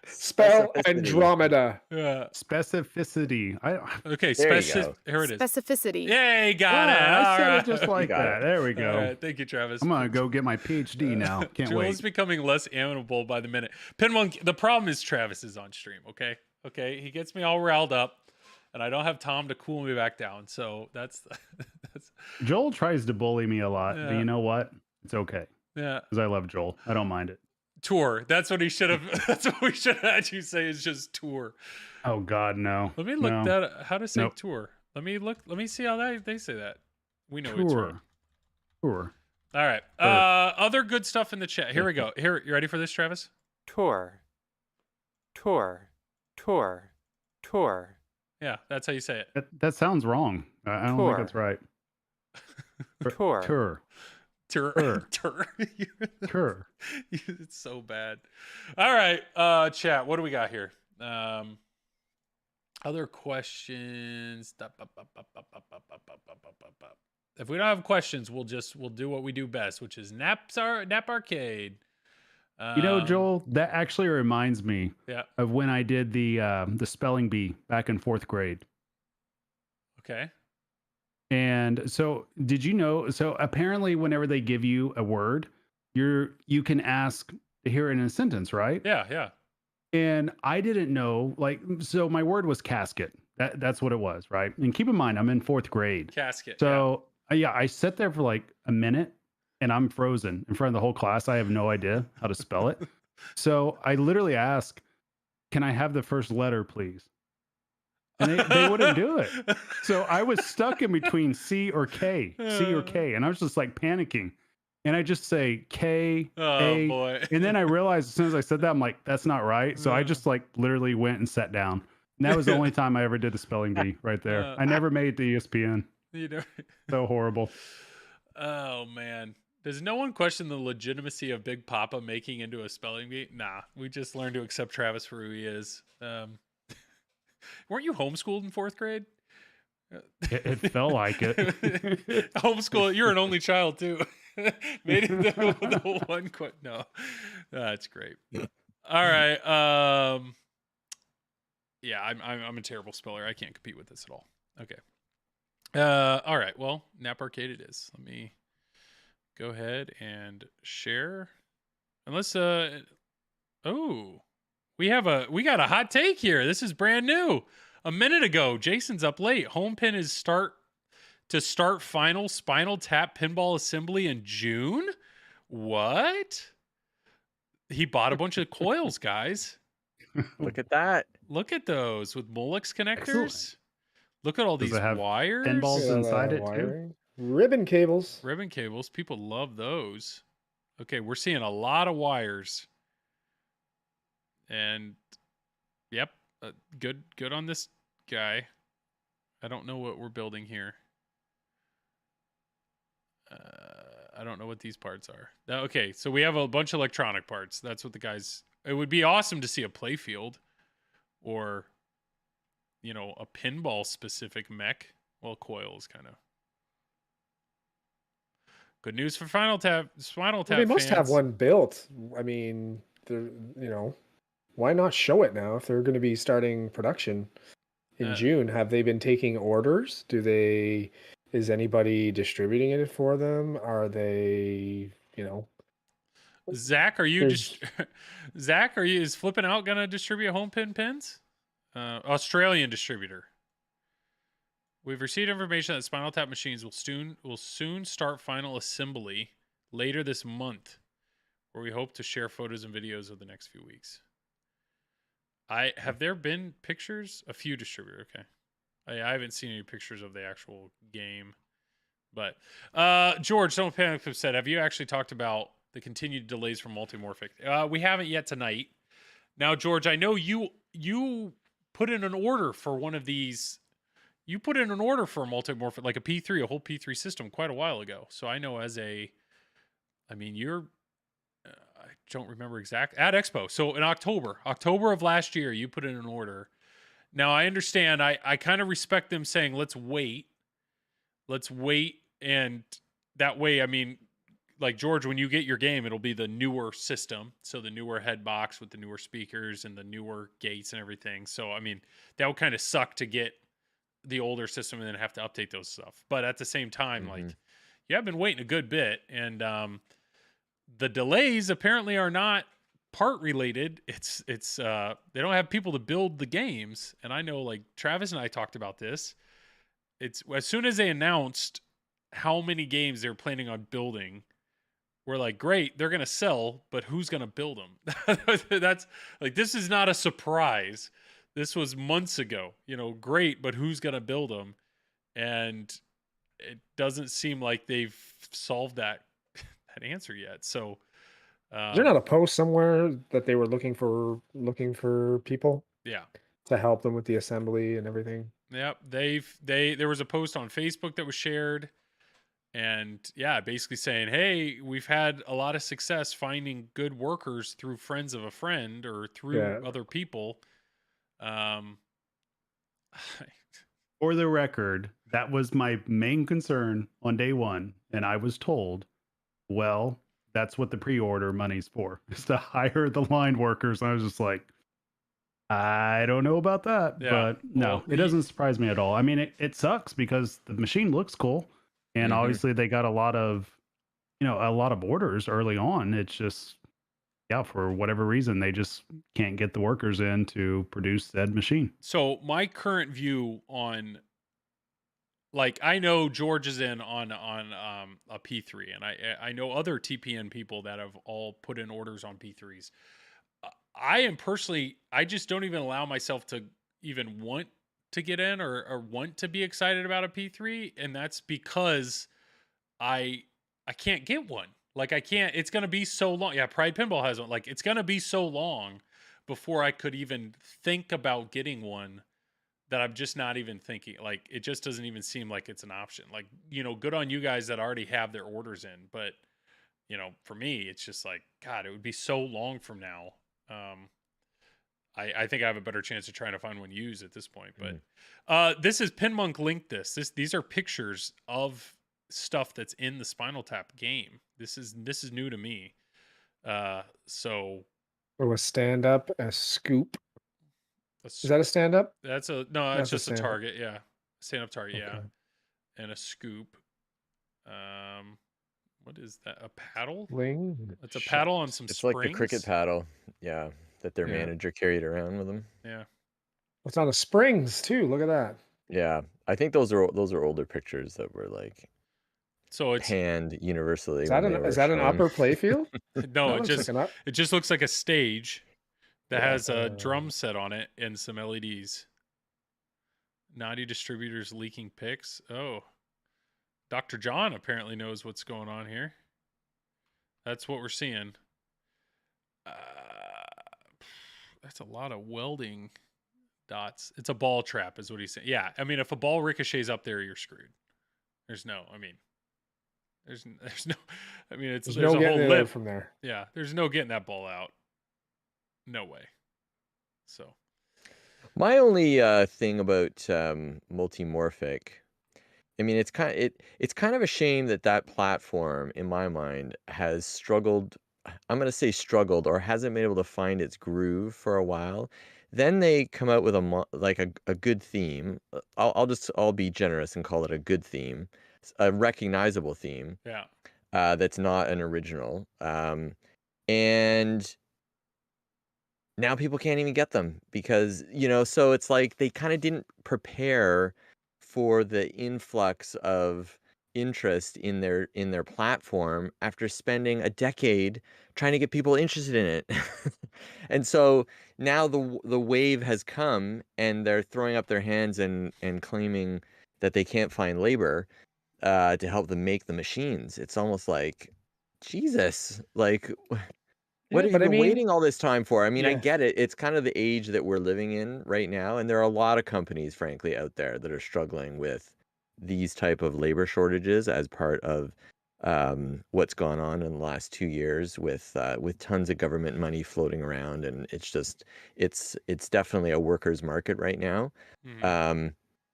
Spell Andromeda. Yeah. Specificity. Okay. Here it is. Specificity. Yay, got it. I said it just like that. There we go. All right, thank you, Travis. I'm gonna go get my PhD now. Can't wait. Joel's becoming less amiable by the minute. Pinmonk. The problem is Travis is on stream. Okay. He gets me all riled up, and I don't have Tom to cool me back down. So that's. Joel tries to bully me a lot, but you know what? It's okay. Yeah. Because I love Joel. I don't mind it. Tour. That's what he should have. That's what we should have had you say. Is just tour. Oh God, no. Let me look that. How to say tour? Let me look. Let me see how they say that. We know it's right. Tour. All right. Other good stuff in the chat. Here we go. Here, you ready for this, Travis? Tour. Yeah, that's how you say it. That sounds wrong. I don't think that's right. Tour. Tur. Tur. Tur. It's so bad. All right, chat. What do we got here? Other questions. If we don't have questions, we'll do what we do best, which is Nap Arcade. Joel, that actually reminds me of when I did the spelling bee back in 4th grade. Okay. And so did you know, so apparently whenever they give you a word, you can ask to hear it in a sentence, right? Yeah. And I didn't know, so my word was casket. That's what it was, right? And keep in mind, I'm in 4th grade. Casket. So I sat there for like a minute and I'm frozen in front of the whole class. I have no idea how to spell it. So I literally asked, can I have the first letter, please? And they wouldn't do it. So I was stuck in between C or K. And I was just like panicking. And I just say K, A. Boy. And then I realized as soon as I said that, I'm like, that's not right. So I just like literally went and sat down. And that was the only time I ever did the spelling bee right there. I never made the ESPN. So horrible. Oh, man. Does no one question the legitimacy of Big Papa making into a spelling bee? Nah, we just learned to accept Travis for who he is. Weren't you homeschooled in 4th grade? It felt like it. Homeschool. You're an only child too. Made it the one quote. No, that's great. All right. Yeah, I'm a terrible speller. I can't compete with this at all. Okay. All right. Well, Nap Arcade it is. Let me go ahead and share. Unless we got a hot take here. This is brand new. A minute ago, Jason's up late. Home pin is start final Spinal Tap pinball assembly in June. What? He bought a bunch of coils, guys. Look at that. Look at those with Molex connectors. Excellent. Look at all these wires. Pinballs inside it too. Ribbon cables. Ribbon cables. People love those. Okay, we're seeing a lot of wires. And yep, good on this guy. I don't know what we're building here. I don't know what these parts are. Okay, so we have a bunch of electronic parts. That's what the guys... It would be awesome to see a play field or, a pinball-specific mech. Well, coil is kind of... Good news for Spinal Tap They must fans. have one built. I mean, they're, why not show it now if they're going to be starting production in June? Have they been taking orders? Is anybody distributing it for them? Are they, Zach, is Flipping Out gonna distribute home pin pins? Australian distributor. We've received information that Spinal Tap machines will soon start final assembly later this month, where we hope to share photos and videos of the next few weeks. Have there been pictures? A few distributor, okay. I haven't seen any pictures of the actual game. But George, Don't Panic have said, have you actually talked about the continued delays from Multimorphic? We haven't yet tonight. Now, George, I know you put in an order for one of these. You put in an order for a Multimorphic, like a P3, a whole P3 system quite a while ago. So I know you're, I don't remember exact, at Expo. So in October of last year, you put in an order. Now, I understand. I kind of respect them saying, let's wait. And that way, like, George, when you get your game, it'll be the newer system. So the newer head box with the newer speakers and the newer gates and everything. So, that would kind of suck to get the older system and then have to update those stuff. But at the same time, like, you have been waiting a good bit. And the delays apparently are not part related. It's they don't have people to build the games. And I know, like, Travis and I talked about this. It's as soon as they announced how many games they're planning on building, we're like, great, they're going to sell, but who's going to build them? That's like, this is not a surprise. This was months ago, great, but who's going to build them? And it doesn't seem like they've solved that answer yet. So, is there not a post somewhere that they were looking for people? Yeah. To help them with the assembly and everything. Yep. There was a post on Facebook that was shared. and yeah, basically saying, hey, we've had a lot of success finding good workers through friends of a friend or through Yeah. other people. Um, For the record, that was my main concern on day one. And I was told, well, that's what the pre-order money's for, is to hire the line workers. And I was just like, I don't know about that, Yeah, but no, well, it doesn't surprise me at all. I mean, it sucks because the machine looks cool, and Mhm. obviously they got a lot of orders early on. It's just, yeah, for whatever reason, they just can't get the workers in to produce said machine. so my current view on, like, I know George is in on a P3, and I know other TPN people that have all put in orders on P3s. I am personally, I just don't even allow myself to even want to get in or want to be excited about a P3, and that's because I I can't get one. Like, I can't. It's gonna be so long. Yeah, Pride Pinball has one. Like, it's gonna be so long before I could even think about getting one, that I'm just not even thinking. Like, it just doesn't even seem like it's an option. Like, good on you guys that already have their orders in, but for me, it's just like, God, it would be so long from now. Um, I think I have a better chance of trying to find one used at this point. But this is Pinmonk linked this. These are pictures of stuff that's in the Spinal Tap game. This is new to me. So Or a stand up, a scoop. let's, Is that a stand up? that's it's That's a just a stand-up. target, yeah, stand up target, yeah, Okay. and a scoop. What is that? A paddle? Wing. It's a paddle on some It's springs. like the cricket paddle, yeah, that their Yeah. manager carried around with them. Yeah. It's on the springs too. Look at that. Yeah, I think those are older pictures that were like So it's panned universally Is when that they an were is that an shown. upper playfield? no, That it looks just like an up. it just looks like a stage that Yeah. has a drum set on it and some LEDs. Naughty distributors leaking pics. Oh, Dr. John apparently knows what's going on here. That's what we're seeing. That's a lot of welding dots. It's a ball trap, is what he's saying. Yeah, I mean, if a ball ricochets up there, you're screwed. There's no. I mean, there's no. I mean, there's no a getting whole it out lip from there. Yeah, there's no getting that ball out. No way. So My only thing about multimorphic, I mean, it's kind of a shame that platform, in my mind, has struggled. I'm going to say struggled, or hasn't been able to find its groove for a while. Then they come out with a good theme. I'll be generous and call it a good theme, a recognizable theme. yeah. That's not an original. And now people can't even get them because, so it's like they kind of didn't prepare for the influx of interest in their platform after spending a decade trying to get people interested in it. And so now the wave has come and they're throwing up their hands and claiming that they can't find labor to help them make the machines. It's almost like, Jesus, like, what Yeah, have you but I been mean, waiting all this time for? I mean, I yeah. get it. It's kind of the age that we're living in right now, and there are a lot of companies, frankly, out there that are struggling with these type of labor shortages as part of what's gone on in the last 2 years with tons of government money floating around, and it's definitely a workers' market right now. Mhm.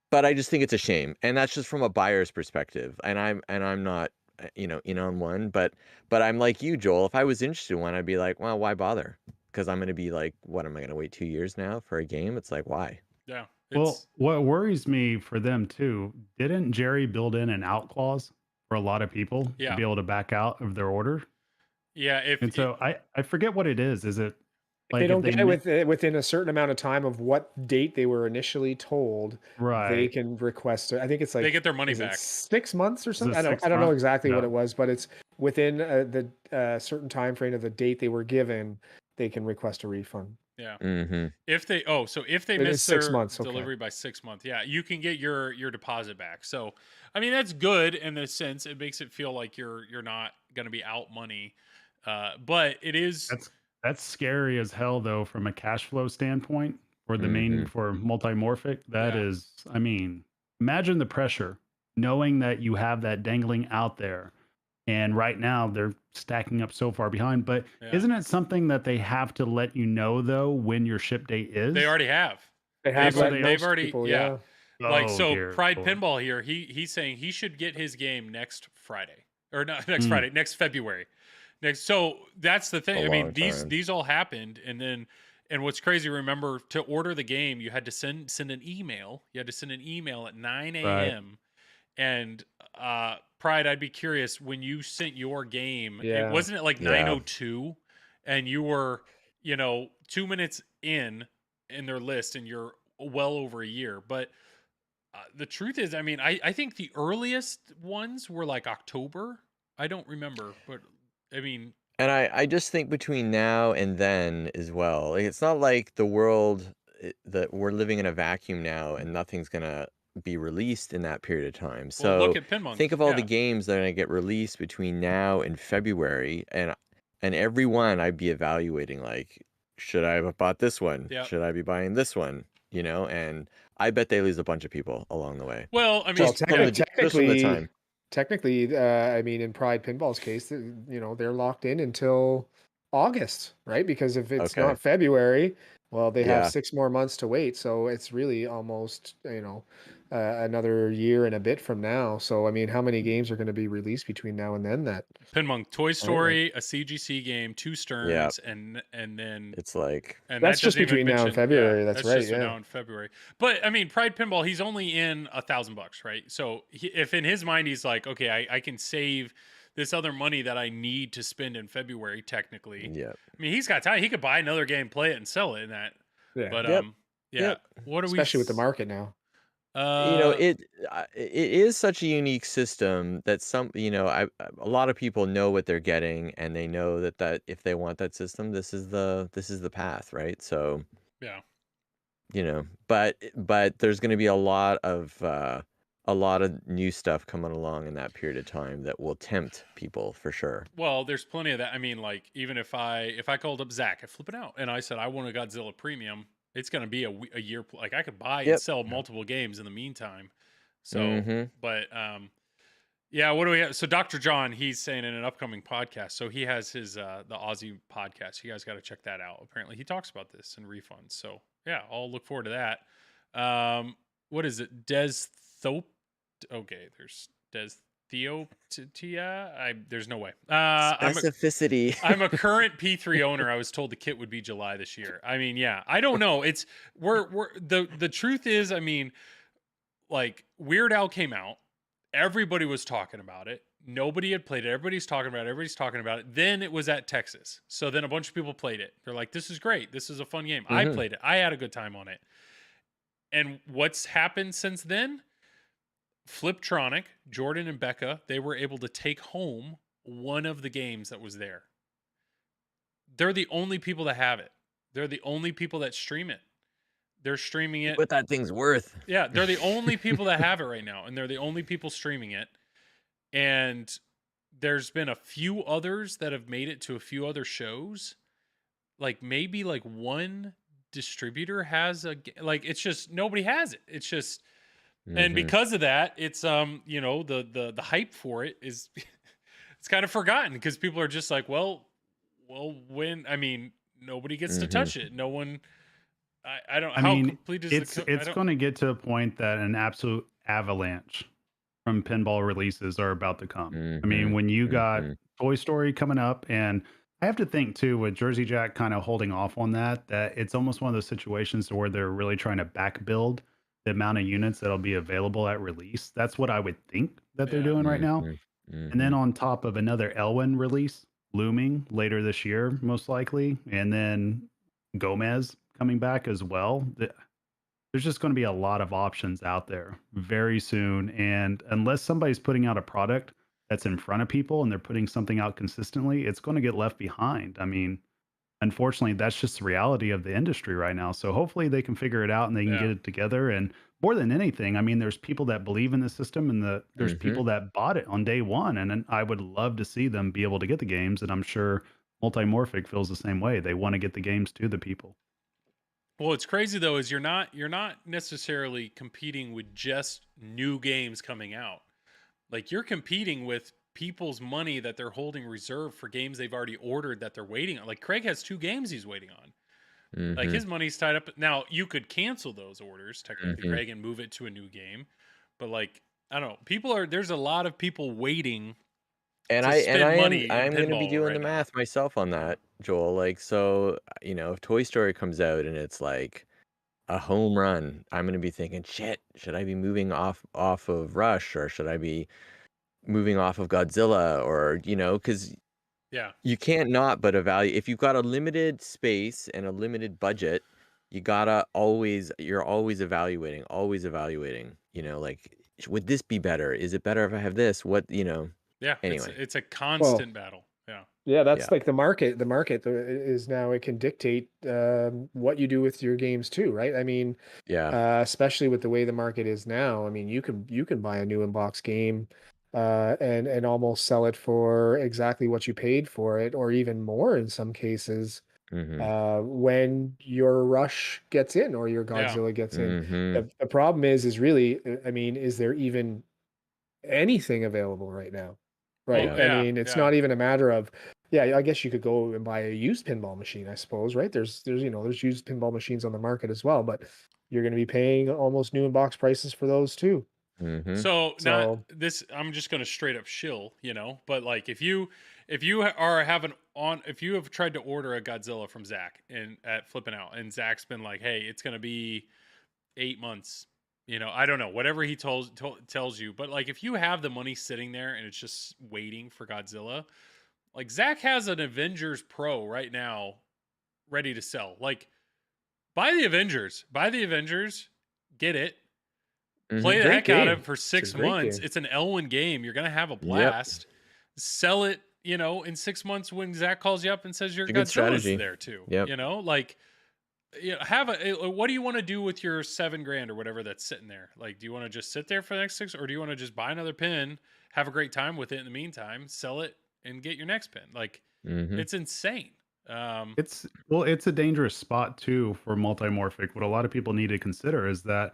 But I just think it's a shame, and that's just from a buyer's perspective, and I'm not in on one, but I'm like you, Joel. If I was interested in one, I'd be like, well, why bother? Because I'm going to be like, what am I going to wait 2 years now for a game? It's like, why? Yeah. Well, what worries me for them too, didn't Jerry build in an out clause for a lot of people to Yeah. be able to back out of their order? Yeah. And so I forget what it is. Is it If like they if don't they get it within a certain amount of time of what date they were initially told, they right? can request it. I think it's they like, get their money is it back. 6 months or Is it something? I don't 6 know months? exactly what Yeah. it was, but it's within the certain time frame of the date they were given, they can request a refund. Yeah. Mm-hmm. If they It miss is 6 their months. Okay. delivery by 6 months, yeah, you can get your deposit back. So, I mean, that's good in the sense it makes it feel like you're not going to be out money. But it is That's scary as hell though from a cash flow standpoint for the Mm-hmm. main for multimorphic. That Yeah. is, I mean, imagine the pressure knowing that you have that dangling out there. And right now they're stacking up so far behind. But Yeah. isn't it something that they have to let you know though when your ship date is? They already have. They have. They've already. People, yeah. Like, Oh, so dear Pride Lord. Pinball here, he's saying he should get his game next Friday. Or not next Friday, next February. So that's the thing. I mean, these all happened, and what's crazy, remember, to order the game, you had to send an email. You had to send an email at 9 a.m. And Pride, I'd be curious, when you sent your game, wasn't it like 9:02, and you were, 2 minutes in their list, and you're well over a year. But the truth is, I mean, I think the earliest ones were like October. I don't remember, but I mean, And I just think between now and then as well, like, it's not like the world that we're living in a vacuum now and nothing's gonna be released in that period of time. well, So look at Pinmonk. think of all the games that are gonna get released between now and February, and every one I'd be evaluating, like, should I have bought this one? Yep. Should I be buying this one? And I bet they lose a bunch of people along the way. Well, I mean, Just from the time. Technically, I mean, in Pride Pinball's case, they're locked in until August, right? Because if it's not February, well, they have 6 more months to wait. So it's really almost, another year and a bit from now. So, I mean, how many games are going to be released between now and then? That Pinmonk, Toy Story, a CGC game, 2 Sterns, and then it's like, and that's just between now and February. That's right. Just now in February. But I mean, Pride Pinball, he's only in $1,000, right? So if in his mind he's like, okay, I can save this other money that I need to spend in February, technically. yeah. I mean, he's got time. He could buy another game, play it, and sell it in that. Yeah. But what are we? Especially with the market now. It is such a unique system that a lot of people know what they're getting, and they know that if they want that system, this is the path, right? So yeah, but there's going to be a lot of new stuff coming along in that period of time that will tempt people for sure. Well, there's plenty of that. I mean, like, even if I called up Zach at Flip It Out and I said I want a Godzilla Premium, it's going to be a year. Like, I could buy and sell multiple games in the meantime. So, but yeah, what do we have? So Dr. John, he's saying in an upcoming podcast. So he has his the Aussie podcast. You guys got to check that out. Apparently, he talks about this and refunds. So yeah, I'll look forward to that. What is it? Okay, there's Des Theotia. There's no way. Specificity. I'm a current P3 owner. I was told the kit would be July this year. I mean, yeah, I don't know. It's the truth is, I mean, like, Weird Al came out, everybody was talking about it. Nobody had played it. Everybody's talking about it. Then it was at Texas. So then a bunch of people played it. They're like, this is great. This is a fun game. I played it. I had a good time on it. And what's happened since then? Fliptronic, Jordan and Becca, they were able to take home one of the games that was there. They're the only people that have it. They're the only people that stream it. They're streaming it. What that thing's worth. Yeah, they're the only people that have it right now, and they're the only people streaming it. And there's been a few others that have made it to a few other shows. Like, maybe like one distributor has it's just nobody has it. It's just and because of that, it's the hype for it is it's kind of forgotten because people are just like, well, when, I mean, nobody gets to touch it. No one. I mean, complete is it's going to get to a point that an absolute avalanche from pinball releases are about to come. I mean, when you got Toy Story coming up, and I have to think too, with Jersey Jack kind of holding off on that it's almost one of those situations where they're really trying to back build the amount of units that'll be available at release. That's what I would think that they're doing right now. And then on top of another Elwyn release looming later this year, most likely, and then Gomez coming back as well. There's just going to be a lot of options out there very soon. And unless somebody's putting out a product that's in front of people and they're putting something out consistently, it's going to get left behind. I mean, unfortunately, that's just the reality of the industry right now. So hopefully they can figure it out and they can get it together. And more than anything, I mean, there's people that believe in the system and there's people that bought it on day one. And I would love to see them be able to get the games. And I'm sure Multimorphic feels the same way. They want to get the games to the people. Well, it's crazy though, is you're not necessarily competing with just new games coming out. Like you're competing with people's money that they're holding reserved for games they've already ordered that they're waiting on. Like Craig has 2 games he's waiting on. Like his money's tied up. Now you could cancel those orders technically, Craig, and move it to a new game. But like, I don't know. There's a lot of people waiting And to spend money I'm in going to be pinball doing right the now. math myself on that, Joel. Like, so, if Toy Story comes out and it's like a home run, I'm going to be thinking, shit, should I be moving off of Rush, or should I be moving off of Godzilla, or, because Yeah. you can't not but evaluate. If you've got a limited space and a limited budget, you're always evaluating, like, would this be better? Is it better if I have this? Yeah. Anyway. It's a constant battle. Yeah. Yeah, that's Yeah. like the market. The market is now, it can dictate what you do with your games too, right? I mean, Yeah. especially with the way the market is now. I mean, you can buy a new in-box game and almost sell it for exactly what you paid for it, or even more in some cases, when your Rush gets in or your Godzilla gets in. The problem is really, I mean, is there even anything available right now? Right. Well, I yeah, mean, it's yeah. not even a matter of, I guess you could go and buy a used pinball machine, I suppose, right? There's used pinball machines on the market as well, but you're going to be paying almost new in box prices for those too. So not So this. I'm just going to straight up shill, But like, if you if you have tried to order a Godzilla from Zach and at Flipping Out, and Zach's been like, hey, it's going to be 8 months. I don't know, whatever he tells you. But like, if you have the money sitting there and it's just waiting for Godzilla, like Zach has an Avengers Pro right now ready to sell. Like, buy the Avengers, get it, play the Great heck out of game. it for It's a 6 great months. game. It's an Elwyn game. You're going to have a blast. Sell it, in 6 months when Zach calls you up and says your It's a good Godzilla's strategy. there too. Yep. Like, what do you want to do with your $7,000 or whatever that's sitting there? Like, do you want to just sit there for the next 6, or do you want to just buy another pin, have a great time with it in the meantime, sell it, and get your next pin? Like, it's insane. It's a dangerous spot too for multimorphic. What a lot of people need to consider is that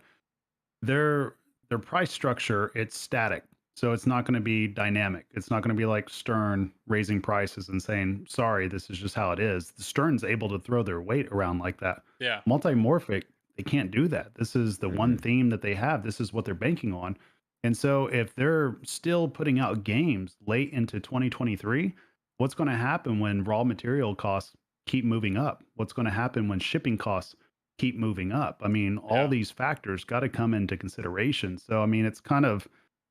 their price structure, it's static. So it's not going to be dynamic. It's not going to be like Stern raising prices and saying, sorry, this is just how it is. The Stern's able to throw their weight around like that. Yeah. Multimorphic, they can't do that. This is the one theme that they have. This is what they're banking on. And so if they're still putting out games late into 2023, what's going to happen when raw material costs keep moving up? What's going to happen when shipping costs keep moving up? I mean, all these factors got to come into consideration. So, I mean,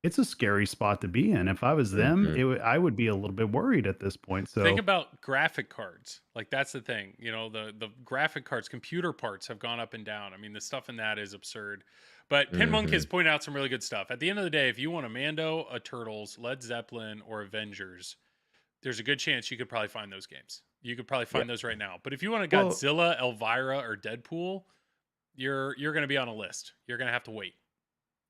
it's a scary spot to be in. If I was them, I would be a little bit worried at this point. So think about graphic cards. Like, that's the thing. The graphic cards, computer parts have gone up and down. I mean, the stuff in that is absurd. But Pinmonk has pointed out some really good stuff. At the end of the day, if you want a Mando, a Turtles, Led Zeppelin, or Avengers, there's a good chance you could probably find those games. You could probably find those right now. But if you want a Godzilla, Elvira, or Deadpool, you're going to be on a list. You're going to have to wait.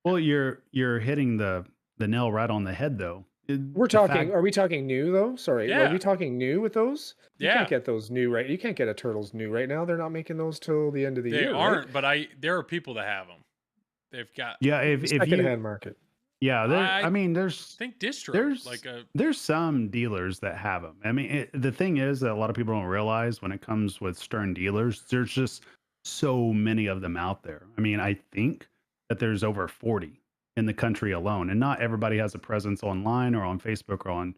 Well, you're hitting the nail right on the head, though. Are we talking new though? Sorry, Yeah. are we talking new with those? You Yeah. can't get those new, right? You can't get a Turtles new right now. They're not making those till the end of the They year. aren't, but there are people that have them. They've got secondhand market. Yeah, I there's think distro. There's some dealers that have them. I mean, the thing is that a lot of people don't realize when it comes with Stern dealers, there's just so many of them out there. I mean, I think that there's over 40 in the country alone, and not everybody has a presence online or on Facebook or on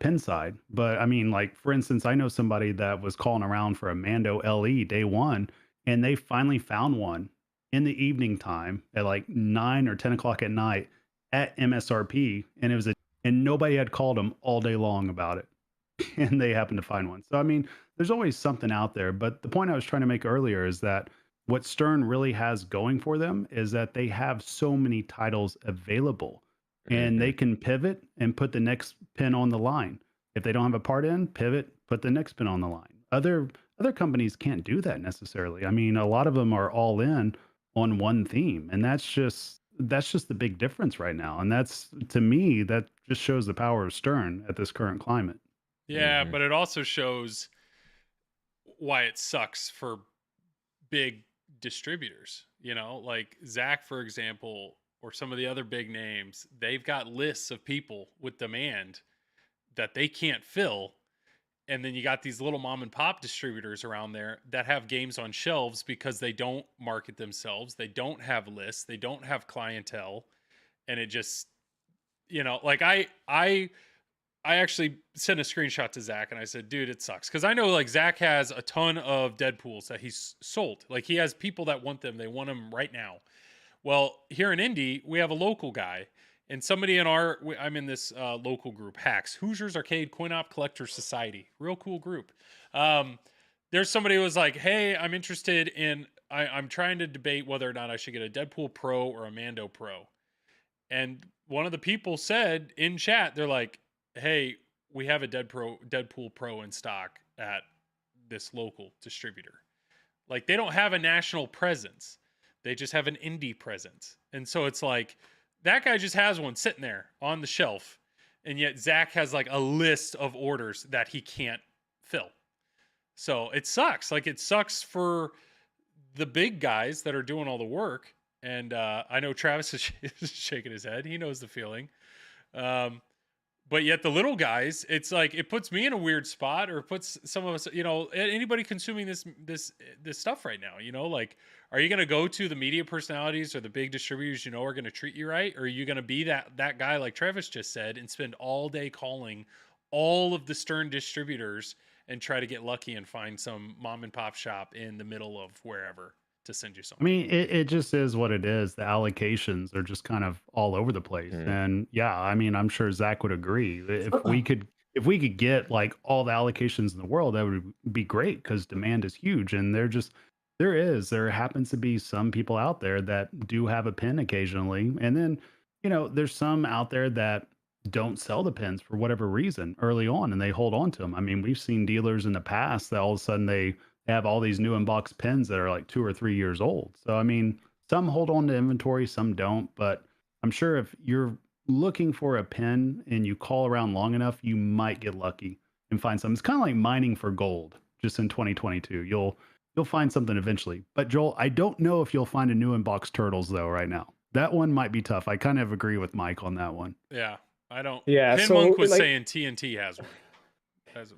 Pinside. But I mean, like, for instance, I know somebody that was calling around for a Mando LE day one, and they finally found one in the evening time at like 9 or 10 o'clock at night at MSRP, and and nobody had called them all day long about it, and they happened to find one. So I mean, there's always something out there. But the point I was trying to make earlier is that what Stern really has going for them is that they have so many titles available, and they can pivot and put the next pin on the line. If they don't have a part in, pivot, put the next pin on the line. Other companies can't do that necessarily. I mean, a lot of them are all in on one theme, and that's just the big difference right now. And that's, to me, that just shows the power of Stern at this current climate. Yeah, but it also shows why it sucks for big distributors. Like Zach, for example, or some of the other big names, they've got lists of people with demand that they can't fill. And then you got these little mom and pop distributors around there that have games on shelves because they don't market themselves. They don't have lists. They don't have clientele. And it just, like I actually sent a screenshot to Zach and I said, dude, it sucks. Cause I know like Zach has a ton of Deadpools that he's sold. Like he has people that want them. They want them right now. Well, here in Indy, we have a local guy. And somebody I'm in this local group, Hacks, Hoosiers Arcade Coin-Op Collectors Society. Real cool group. There's somebody who was like, hey, I'm interested in, I'm trying to debate whether or not I should get a Deadpool Pro or a Mando Pro. And one of the people said in chat, they're like, hey, we have a Deadpool Pro in stock at this local distributor. Like they don't have a national presence. They just have an indie presence. And so it's like, that guy just has one sitting there on the shelf. And yet Zach has like a list of orders that he can't fill. So it sucks. Like it sucks for the big guys that are doing all the work. And I know Travis is shaking his head. He knows the feeling. But yet the little guys, it's like, it puts me in a weird spot, or it puts some of us, anybody consuming this stuff right now, like, are you going to go to the media personalities or the big distributors, are going to treat you right? Or are you going to be that guy, like Travis just said, and spend all day calling all of the Stern distributors and try to get lucky and find some mom and pop shop in the middle of wherever to send you something? I mean, it just is what it is. The allocations are just kind of all over the place. And yeah, I mean, I'm sure Zach would agree. If we could get like all the allocations in the world, that would be great because demand is huge. And there happens to be some people out there that do have a pin occasionally. And then, there's some out there that don't sell the pins for whatever reason early on and they hold on to them. I mean, we've seen dealers in the past that all of a sudden they have all these new in-box pins that are like 2 or 3 years old. So, I mean, some hold on to inventory, some don't. But I'm sure if you're looking for a pin and you call around long enough, you might get lucky and find something. It's kind of like mining for gold just in 2022. You'll find something eventually. But Joel, I don't know if you'll find a new in-box Turtles though right now. That one might be tough. I kind of agree with Mike on that one. Yeah, I don't. Yeah, Pin so, Monk was like, saying TNT has one.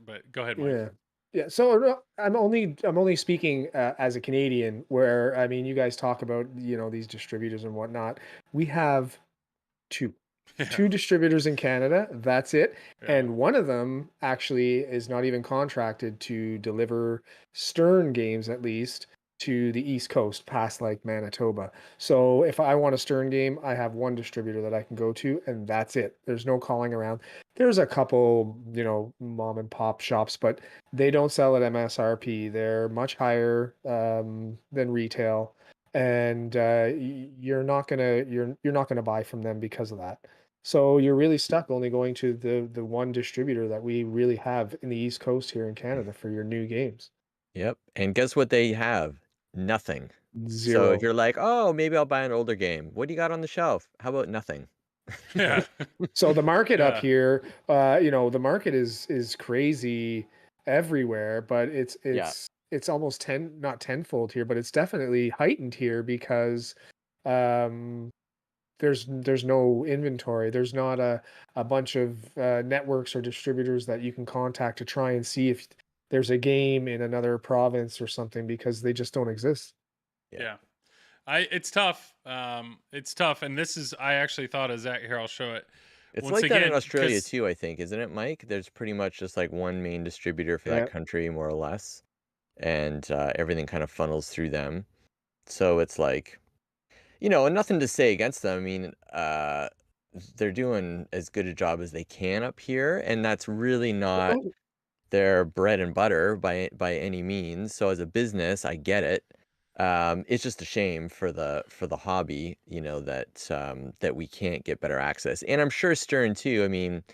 But go ahead, Mike. Yeah. Yeah, so I'm only speaking as a Canadian, where I mean, you guys talk about these distributors and whatnot. We have two distributors in Canada. That's it, and one of them actually is not even contracted to deliver Stern games, at least to the East Coast, past like Manitoba. So if I want a Stern game, I have one distributor that I can go to, and that's it. There's no calling around. There's a couple, mom and pop shops, but they don't sell at MSRP. They're much higher than retail, and you're not gonna buy from them because of that. So you're really stuck only going to the one distributor that we really have in the East Coast here in Canada for your new games. Yep. And guess what they have? Nothing. Zero. So if you're like, oh, maybe I'll buy an older game. What do you got on the shelf? How about nothing? Yeah. So the market up Yeah. here, the market is crazy everywhere, but it's almost not tenfold here, but it's definitely heightened here because there's no inventory. There's not a bunch of networks or distributors that you can contact to try and see if there's a game in another province or something, because they just don't exist. Yeah. It's tough. It's tough. And I actually thought of Zach here. I'll show it. It's Once like that in again, Australia 'cause- too, I think, isn't it, Mike? There's pretty much just like one main distributor for that country, more or less. And everything kind of funnels through them. So it's like, and nothing to say against them. I mean, they're doing as good a job as they can up here, and that's really not their bread and butter by any means. So as a business, I get it. It's just a shame for the hobby, that we can't get better access. And I'm sure Stern too. I mean,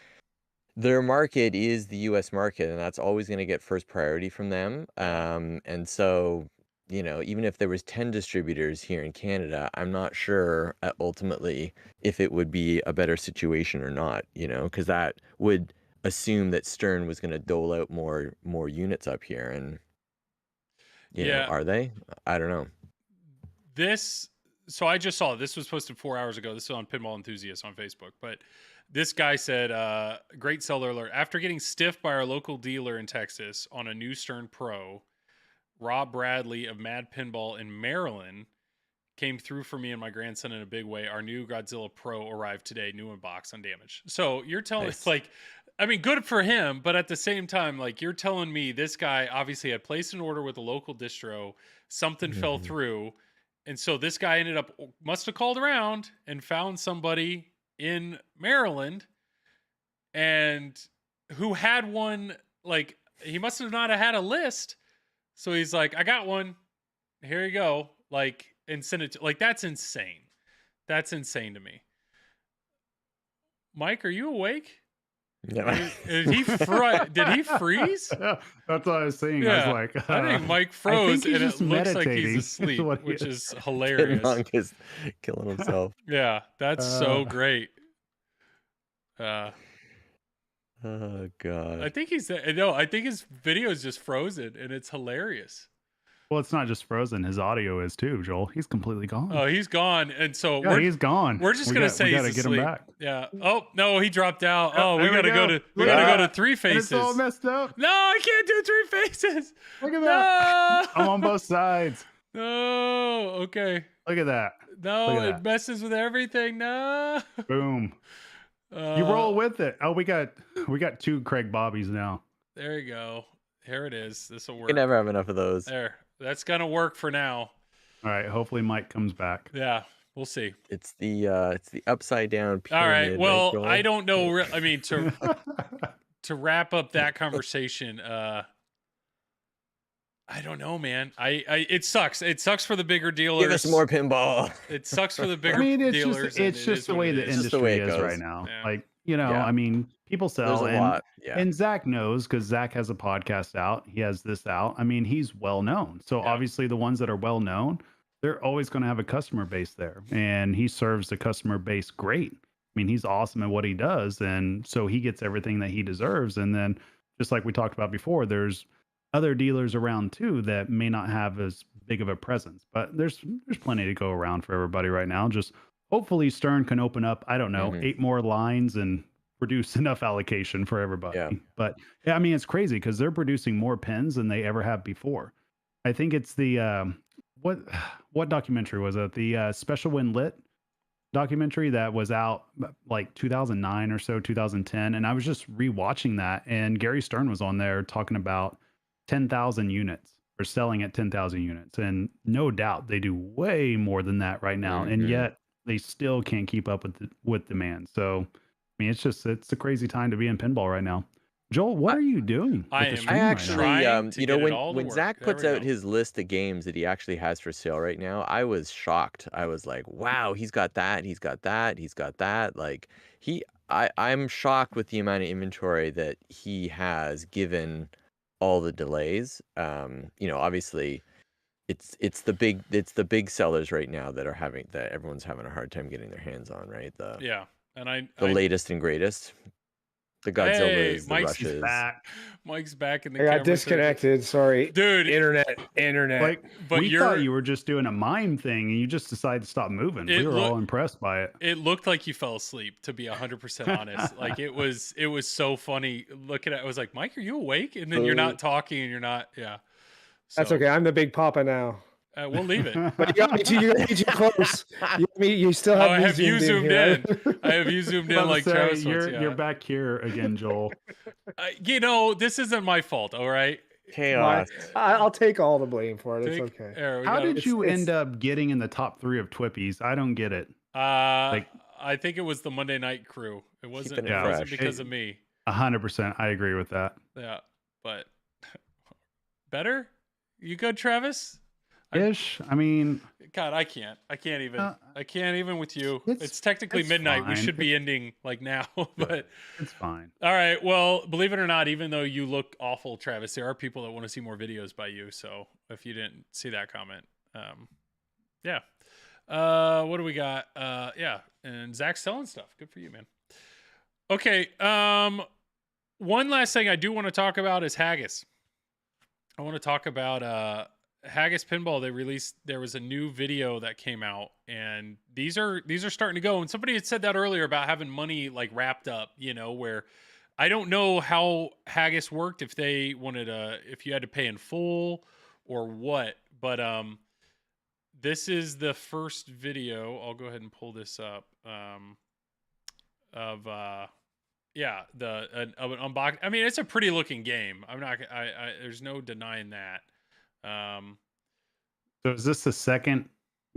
their market is the U.S. market, and that's always going to get first priority from them. And so, even if there was 10 distributors here in Canada, I'm not sure ultimately if it would be a better situation or not, because that would assume that Stern was going to dole out more units up here. And, are they? I don't know. So I just saw this was posted 4 hours ago. This is on Pinball Enthusiast on Facebook. But this guy said, great seller alert. After getting stiffed by our local dealer in Texas on a new Stern Pro, Rob Bradley of Mad Pinball in Maryland came through for me and my grandson in a big way. Our new Godzilla Pro arrived today, new in box, undamaged. So you're telling Nice. like, I mean, good for him, but at the same time, like you're telling me this guy obviously had placed an order with a local distro, something fell through. And so this guy must have called around and found somebody in Maryland and who had one, like he must have not have had a list. So he's like, I got one. Here you go. Like, and send it to, like, that's insane. That's insane to me. Mike, are you awake? Yeah. Did he freeze? That's what I was saying. Yeah. I was like, I think Mike froze he's and it just looks like meditating. he's asleep, What he which is. is hilarious. Monk is killing himself. Yeah, that's so great. Oh God. I think I think his video is just frozen and it's hilarious. well, it's not just frozen. His audio is too, Joel. He's completely gone. Oh, he's gone. And so yeah, he's gone. we're just We gonna got- say we he's gotta get him asleep. back. Yeah. Oh no, he dropped out. Oh, Oh, we there we gotta go. we Look gotta at go that. to Three And Faces. it's all messed up. No, I can't do Three Faces. Look at that. No. I'm on both sides. No. Okay. Look at that. No, Look at it that. messes with everything. No. Boom. You roll with it. Oh, we got 2 Craig Bobbies now. There you go. Here it is. This will You work. can never have enough of those. There. That's gonna work for now. All right. Hopefully Mike comes back. Yeah, we'll see. It's the upside down All pyramid. right. Well, Joel? I don't know. I mean, to wrap up that conversation, I don't know, man. It sucks. It sucks for the bigger dealers. Give us more pinball. It sucks for the bigger I mean, it's dealers. just and it's it just is the what way it the is. It's just the industry way it is goes. right now. Yeah. Like, Yeah. I mean, people sell There's a lot. Yeah. and Zach knows because Zach has a podcast out. He has this out. I mean, he's well known. So Yeah. obviously the ones that are well known, they're always going to have a customer base there. And he serves the customer base great. I mean, he's awesome at what he does. And so he gets everything that he deserves. And then just like we talked about before, there's other dealers around too that may not have as big of a presence. But there's plenty to go around for everybody right now. Just hopefully Stern can open up, I don't know, 8 more lines and produce enough allocation for everybody. Yeah. But yeah, I mean, it's crazy because they're producing more pins than they ever have before. I think it's the what documentary was it? The Special When Lit documentary that was out like 2009 or so, 2010. And I was just rewatching that, and Gary Stern was on there talking about 10,000 units or selling at 10,000 units. And no doubt they do way more than that right now. And yet they still can't keep up with demand. So, I mean, it's a crazy time to be in pinball right now. Joel, what are you doing? I with the am stream I right now? actually, trying to you know, get it all to when work. Zach There puts we out go. his list of games that he actually has for sale right now, I was shocked. I was like, wow, he's got that, he's got that, he's got that. Like I'm shocked with the amount of inventory that he has given all the delays. You know, obviously it's the big sellers right now that everyone's having a hard time getting their hands on, right? Yeah, and The latest and greatest. The Godzillas, the Mike's Rushes. Back. Mike's back in the I camera. got disconnected. Sorry, Dude, internet. Like, but we thought you were just doing a mime thing and you just decided to stop moving. We were all impressed by it. It looked like you fell asleep, to be 100% honest. Like it was so funny looking at. I was like, Mike, are you awake? And then you're not talking, and you're not. Yeah, That's So, okay. I'm the big papa now. We'll leave it. But you got me too close. You still have I me have you zoomed here. in. I have you zoomed in About to like say, Travis. you're back here again, Joel. You know, this isn't my fault. All right. Chaos. I'll take all the blame for it. It's Take- okay. there we How go. did you It's- end up getting in the top 3 of Twippies? I don't get it. I think it was the Monday night crew. It wasn't. Keeping It it wasn't fresh. because of me. 100%. I agree with that. Yeah, but better. You good, Travis? Ish. I mean, God, I can't even. I can't even with you. it's- It's technically it's midnight. We fine. should be ending like now, but it's fine. all right. Well, believe it or not, even though you look awful, Travis, there are people that want to see more videos by you. So if you didn't see that comment, yeah. What do we got? Yeah, and Zach's selling stuff. Good for you, man. Okay. One last thing I do want to talk about is Haggis. I want to talk about Haggis Pinball, there was a new video that came out, and these are starting to go. And somebody had said that earlier about having money like wrapped up, where I don't know how Haggis worked, if they wanted if you had to pay in full or what, but this is the first video. I'll go ahead and pull this up of an unbox. I mean, it's a pretty looking game. I'm not. There's no denying that. So is this the second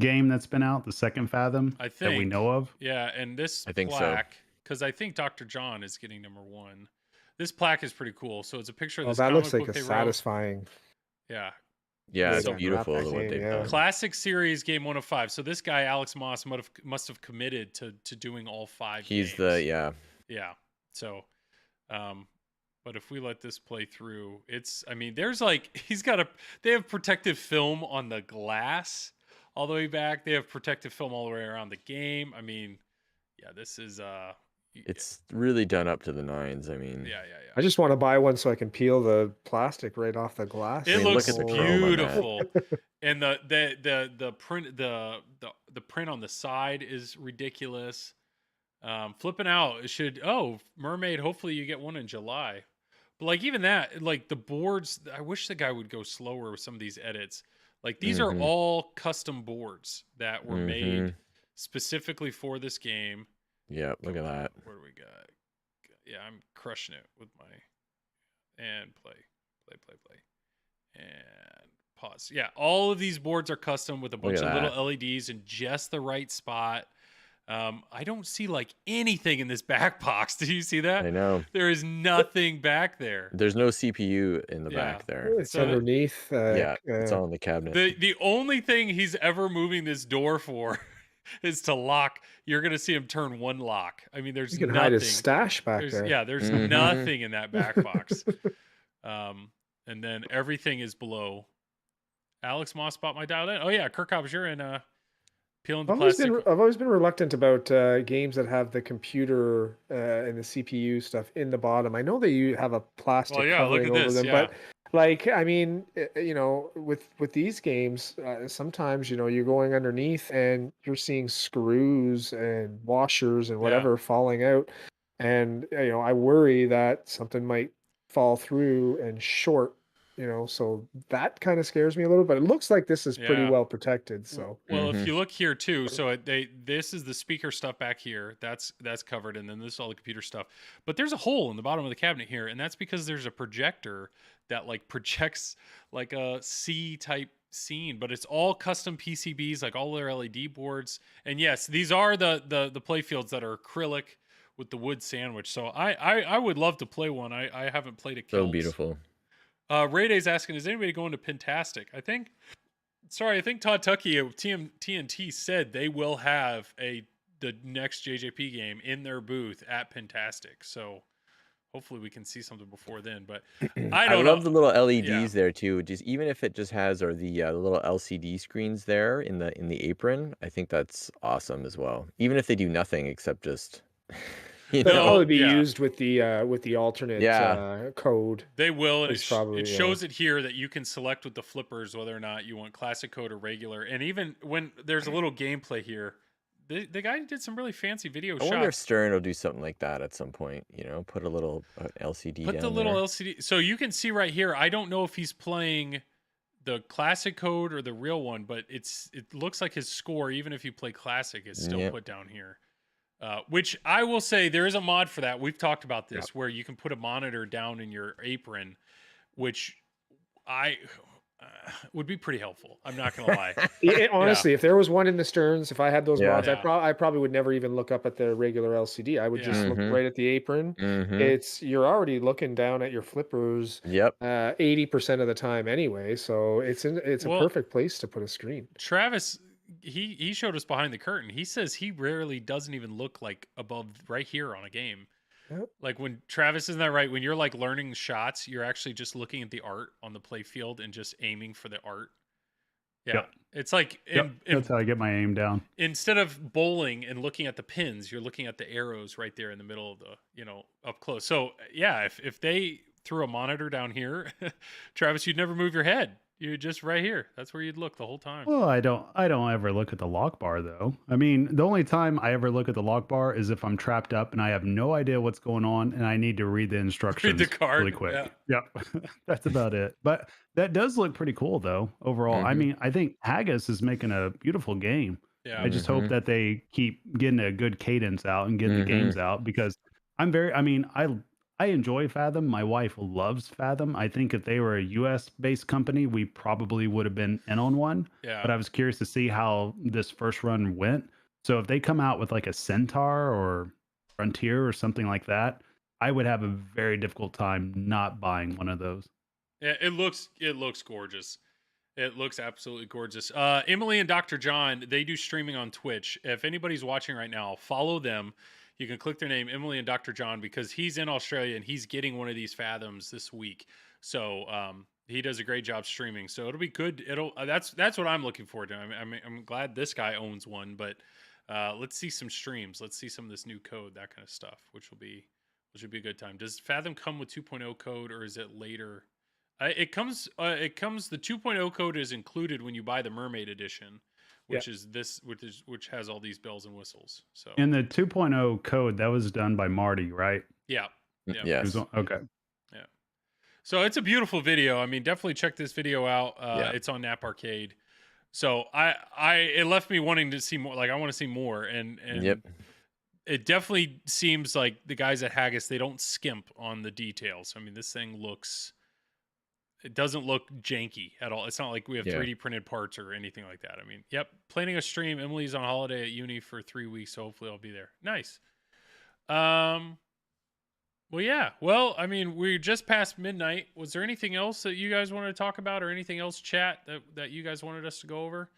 game that's been out? The second Fathom I think that we know of? Yeah, and this I think so. plaque, because I think Dr. John is getting number 1. This plaque is pretty cool. So it's a picture of this. that comic looks like book a they wrote. satisfying. Yeah. Yeah, it's So- beautiful That what game, they've yeah. done. Classic Series game 1 of 5. So this guy Alex Moss must have committed to doing all 5 He's games. yeah. So, but if we let this play through, there's like, they have protective film on the glass all the way back. They have protective film all the way around the game. I mean, yeah, this is, It's really done up to the nines. I mean, yeah. I just want to buy one so I can peel the plastic right off the glass. It I mean, looks look at the chrome on that. beautiful. And the print, the print on the side is ridiculous. Flipping out, Mermaid, hopefully you get one in July. But like even that, like the boards, I wish the guy would go slower with some of these edits. Like these are all custom boards that were made specifically for this game. Yeah, look at that. What do we got? Yeah, I'm crushing it with my and play, and pause. Yeah, all of these boards are custom with a bunch of little LEDs in just the right spot. I don't see like anything in this back box. Do you see that? I know. There is nothing back there. There's no CPU in the back there. It's underneath. It's all in the cabinet. The only thing he's ever moving this door for is to lock. You're gonna see him turn one lock. I mean, there's You can nothing. hide his stash back there. Yeah, there's nothing in that back box. And then everything is below. Alex Moss bought my dialed in. Oh yeah, Kirk Hobbs, you're in peeling the plastic. I've always been reluctant about games that have the computer and the CPU stuff in the bottom. I know they have a plastic covering over them, but like, I mean, with these games, sometimes you're going underneath and you're seeing screws and washers and whatever falling out, and I worry that something might fall through and short. So that kind of scares me a little, but it looks like this is pretty well protected. So well, if you look here too, so this is the speaker stuff back here. That's covered, and then this is all the computer stuff. But there's a hole in the bottom of the cabinet here, and that's because there's a projector that like projects like a C type scene, but it's all custom PCBs, like all their LED boards. And yes, these are the play fields that are acrylic with the wood sandwich. So I would love to play one. I haven't played a Kilt. So beautiful. Ray Day's asking, is anybody going to Pintastic? I think Todd Tuckey of TNT said they will have the next JJP game in their booth at Pintastic. So hopefully we can see something before then. But I love the little LEDs there too. Just even if it just has the little LCD screens there in the apron, I think that's awesome as well. Even if they do nothing except just. They'll probably be used with the alternate code. They will, and it shows it here that you can select with the flippers whether or not you want classic code or regular. And even when there's a little gameplay here, the guy did some really fancy video shots. I wonder if Stern will do something like that at some point. Put a little LCD. Put the little LCD, so you can see right here. I don't know if he's playing the classic code or the real one, but it looks like his score, even if you play classic, is still put down here. Which I will say there is a mod for that. We've talked about this where you can put a monitor down in your apron, which would be pretty helpful. I'm not going to lie. Honestly, if there was one in the Sterns, if I had those mods, I probably would never even look up at the regular LCD. I would just look right at the apron. You're already looking down at your flippers 80% of the time anyway. So it's a perfect place to put a screen. Travis, he showed us behind the curtain. He says he rarely doesn't even look like above right here on a game. Like when Travis, isn't that right? When you're like learning shots, you're actually just looking at the art on the play field and just aiming for the art. It's like that's how I get my aim down. Instead of bowling and looking at the pins, you're looking at the arrows right there in the middle of the up close. So if they threw a monitor down here, Travis, you'd never move your head. You just right here. That's where you'd look the whole time. Well, I don't ever look at the lock bar though. I mean, the only time I ever look at the lock bar is if I'm trapped up and I have no idea what's going on and I need to read the instructions Read the card. really quick. Yeah. Yep. That's about it. But that does look pretty cool though, overall. I mean, I think Haggis is making a beautiful game. Yeah. I just hope that they keep getting a good cadence out and getting the games out, because I enjoy Fathom. My wife loves Fathom. I think if they were a US based company, we probably would have been in on one. Yeah. But I was curious to see how this first run went. So if they come out with like a Centaur or Frontier or something like that, I would have a very difficult time not buying one of those. Yeah, it looks gorgeous. It looks absolutely gorgeous. Emily and Dr. John, they do streaming on Twitch. If anybody's watching right now, follow them. You can click their name, Emily and Dr. John, because he's in Australia and he's getting one of these Fathoms this week. So he does a great job streaming. So it'll be good. That's what I'm looking forward to. I'm glad this guy owns one, but let's see some streams. Let's see some of this new code, that kind of stuff, which will be a good time. Does Fathom come with 2.0 code, or is it later? It comes. The 2.0 code is included when you buy the Mermaid Edition, which is which has all these bells and whistles. So And the 2.0 code, that was done by Marty, right? yeah. Yes. Okay. Yeah. So it's a beautiful video. I mean, definitely check this video out. Yeah. It's on Nap Arcade. So it left me wanting to see more. Like, I want to see more, and Yep. it definitely seems like the guys at Haggis, they don't skimp on the details. I mean, this thing it doesn't look janky at all. It's not like we have 3D printed parts or anything like that. I mean, planning a stream. Emily's on holiday at uni for 3 weeks, so hopefully I'll be there. Nice. Well, yeah. Well, I mean, we're just past midnight. Was there anything else that you guys wanted to talk about, or anything else, chat, that you guys wanted us to go over?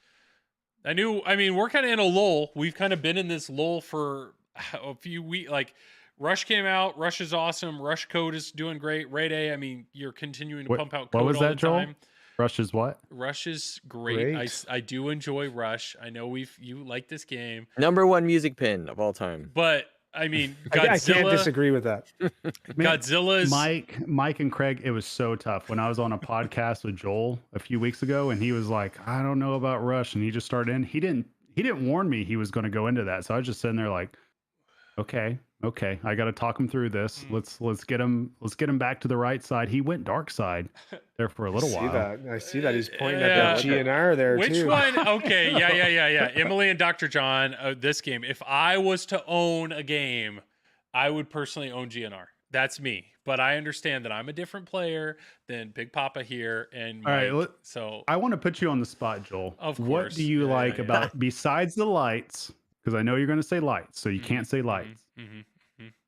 I mean, we're kind of in a lull. We've kind of been in this lull for a few weeks. Like, Rush came out. Rush is awesome. Rush code is doing great. Raid A, I mean, you're continuing to pump out code what was all that, the Joel? time. Rush is what? Rush is great. I do enjoy Rush. I know you like this game. #1 music pin of all time. But I mean, Godzilla, I can't disagree with that. Godzilla's Mike and Craig, it was so tough. When I was on a podcast with Joel a few weeks ago, and he was like, I don't know about Rush, and he just started in. He didn't warn me he was going to go into that. So I was just sitting there like, okay, I got to talk him through this. Let's get him back to the right side. He went dark side there for a little while. I see that he's pointing at that GNR there. Which too. one? Okay, yeah. Emily and Dr. John, this game. If I was to own a game, I would personally own GNR. That's me. But I understand that I'm a different player than Big Papa here and Mike. All right, so I want to put you on the spot, Joel. Of What course. do you like about, besides the lights? Because I know you're going to say lights, so you can't say lights.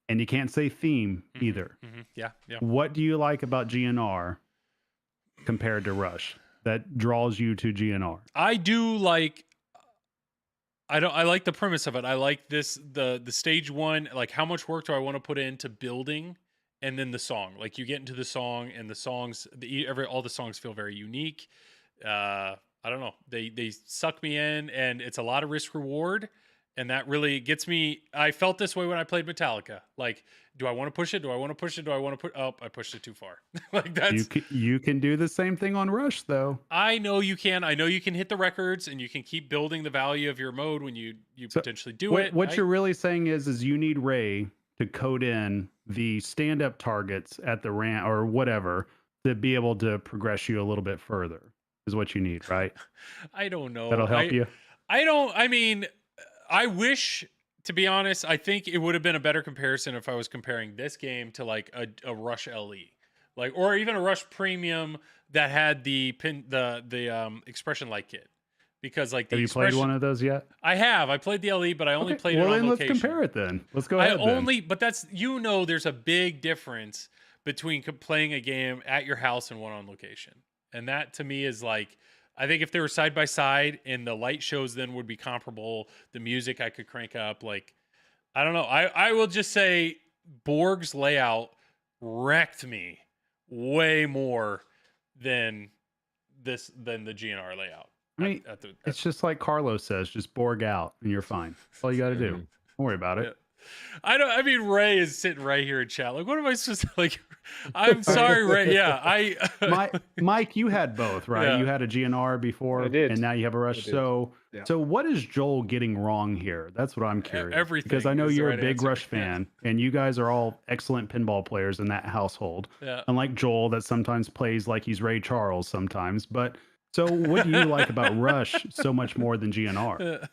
And you can't say theme either. Yeah. What do you like about GNR compared to Rush that draws you to GNR? I do like. I like the premise of it. I like the stage one. Like, how much work do I want to put into building, and then the song. Like, you get into the song, and the songs. All the songs feel very unique. I don't know. They suck me in, and it's a lot of risk reward. And that really gets me. I felt this way when I played Metallica. Like, do I want to push it? Do I want to push it? Do I want to put? Oh, I pushed it too far. Like, that's. You can do the same thing on Rush, though. I know you can. I know you can hit the records, and you can keep building the value of your mode when you potentially do it. What you're really saying is you need Ray to code in the stand-up targets at the ramp or whatever to be able to progress you a little bit further. Is what you need, right? I don't know. That'll help you. I mean. I wish, to be honest, I think it would have been a better comparison if I was comparing this game to like a Rush LE, like, or even a Rush Premium that had the expression light kit, because like have you played one of those yet? I have. I played the LE, but I only played it on location. Let's compare it then. Let's go ahead. But that's there's a big difference between playing a game at your house and one on location, and that to me is like. I think if they were side by side and the light shows then would be comparable, the music I could crank up. Like, I don't know. I will just say Borg's layout wrecked me way more than the GNR layout. I mean, it's just like Carlos says, just Borg out and you're fine. That's all you got to do. Don't worry about it. I mean, Ray is sitting right here in chat. Like, what am I supposed to like? I'm sorry, Ray. Yeah, Mike, you had both, right? Yeah. You had a GNR before, I did. and now you have a Rush. did. So, Yeah. so what is Joel getting wrong here? That's what I'm curious. Everything, because I know is the you're right a big answer. Rush fan, and you guys are all excellent pinball players in that household. Yeah. Unlike Joel, that sometimes plays like he's Ray Charles sometimes. But so, what do you like about Rush so much more than GNR?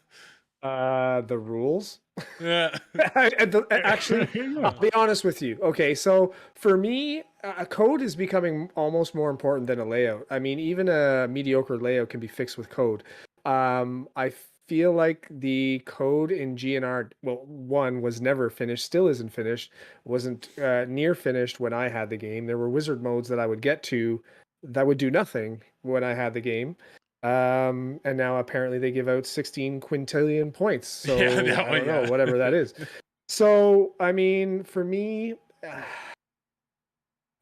The rules. Yeah. Actually, I'll be honest with you. Okay, so for me, a code is becoming almost more important than a layout. I mean, even a mediocre layout can be fixed with code. I feel like the code in GNR, well, one was never finished, still isn't finished, wasn't near finished when I had the game. There were wizard modes that I would get to that would do nothing when I had the game. And now apparently they give out 16 quintillion points. So Yeah, I don't know, whatever that is. So, I mean, for me,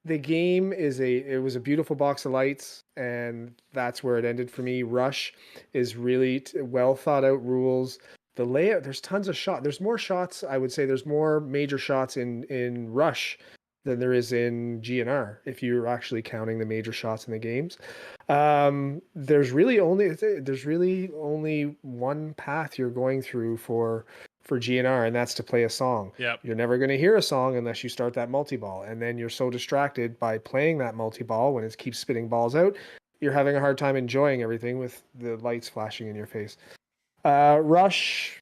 the game it was a beautiful box of lights, and that's where it ended for me. Rush is really well thought out rules. The layout, there's tons of shots. There's more shots. I would say there's more major shots in Rush than there is in GNR, if you're actually counting the major shots in the games. There's really only one path you're going through for GNR, and that's to play a song. Yep. You're never going to hear a song unless you start that multi-ball, and then you're so distracted by playing that multi-ball when it keeps spitting balls out, you're having a hard time enjoying everything with the lights flashing in your face. Rush,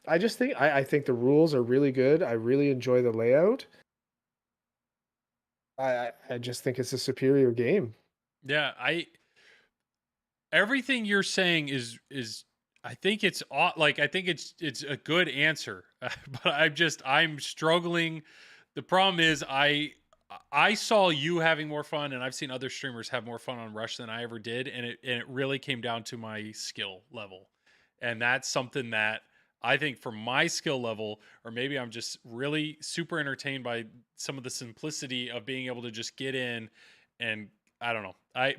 I think the rules are really good. I really enjoy the layout. I just think it's a superior game. Yeah, everything you're saying is I think it's like I think it's a good answer, but I'm struggling. The problem is I saw you having more fun, and I've seen other streamers have more fun on Rush than I ever did, and it really came down to my skill level, and that's something that I think for my skill level, or maybe I'm just really super entertained by some of the simplicity of being able to just get in, and I don't know. I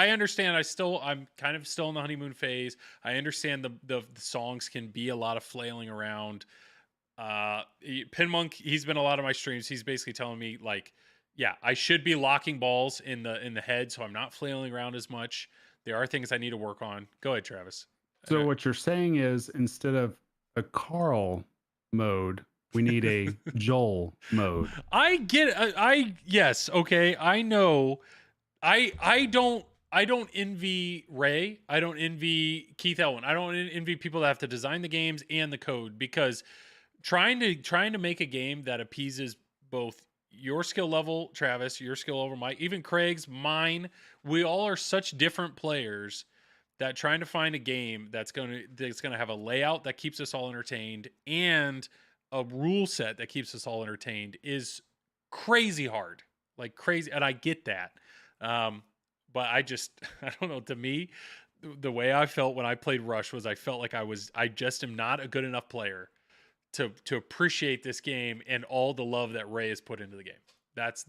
understand. I'm kind of still in the honeymoon phase. I understand the songs can be a lot of flailing around. Pinmonk, he's been a lot of my streams. He's basically telling me like, yeah, I should be locking balls in the head, so I'm not flailing around as much. There are things I need to work on. Go ahead, Travis. So what you're saying is instead of a Carl mode, we need a Joel mode. I get yes, okay. I know. I don't envy Ray. I don't envy Keith Elwin. I don't envy people that have to design the games and the code, because trying to make a game that appeases both your skill level, Travis, your skill level, Mike, even Craig's, mine, we all are such different players that trying to find a game that's going to have a layout that keeps us all entertained and a rule set that keeps us all entertained is crazy hard. Like crazy, and I get that. But I don't know, to me, the way I felt when I played Rush was I felt like I just am not a good enough player to appreciate this game and all the love that Ray has put into the game.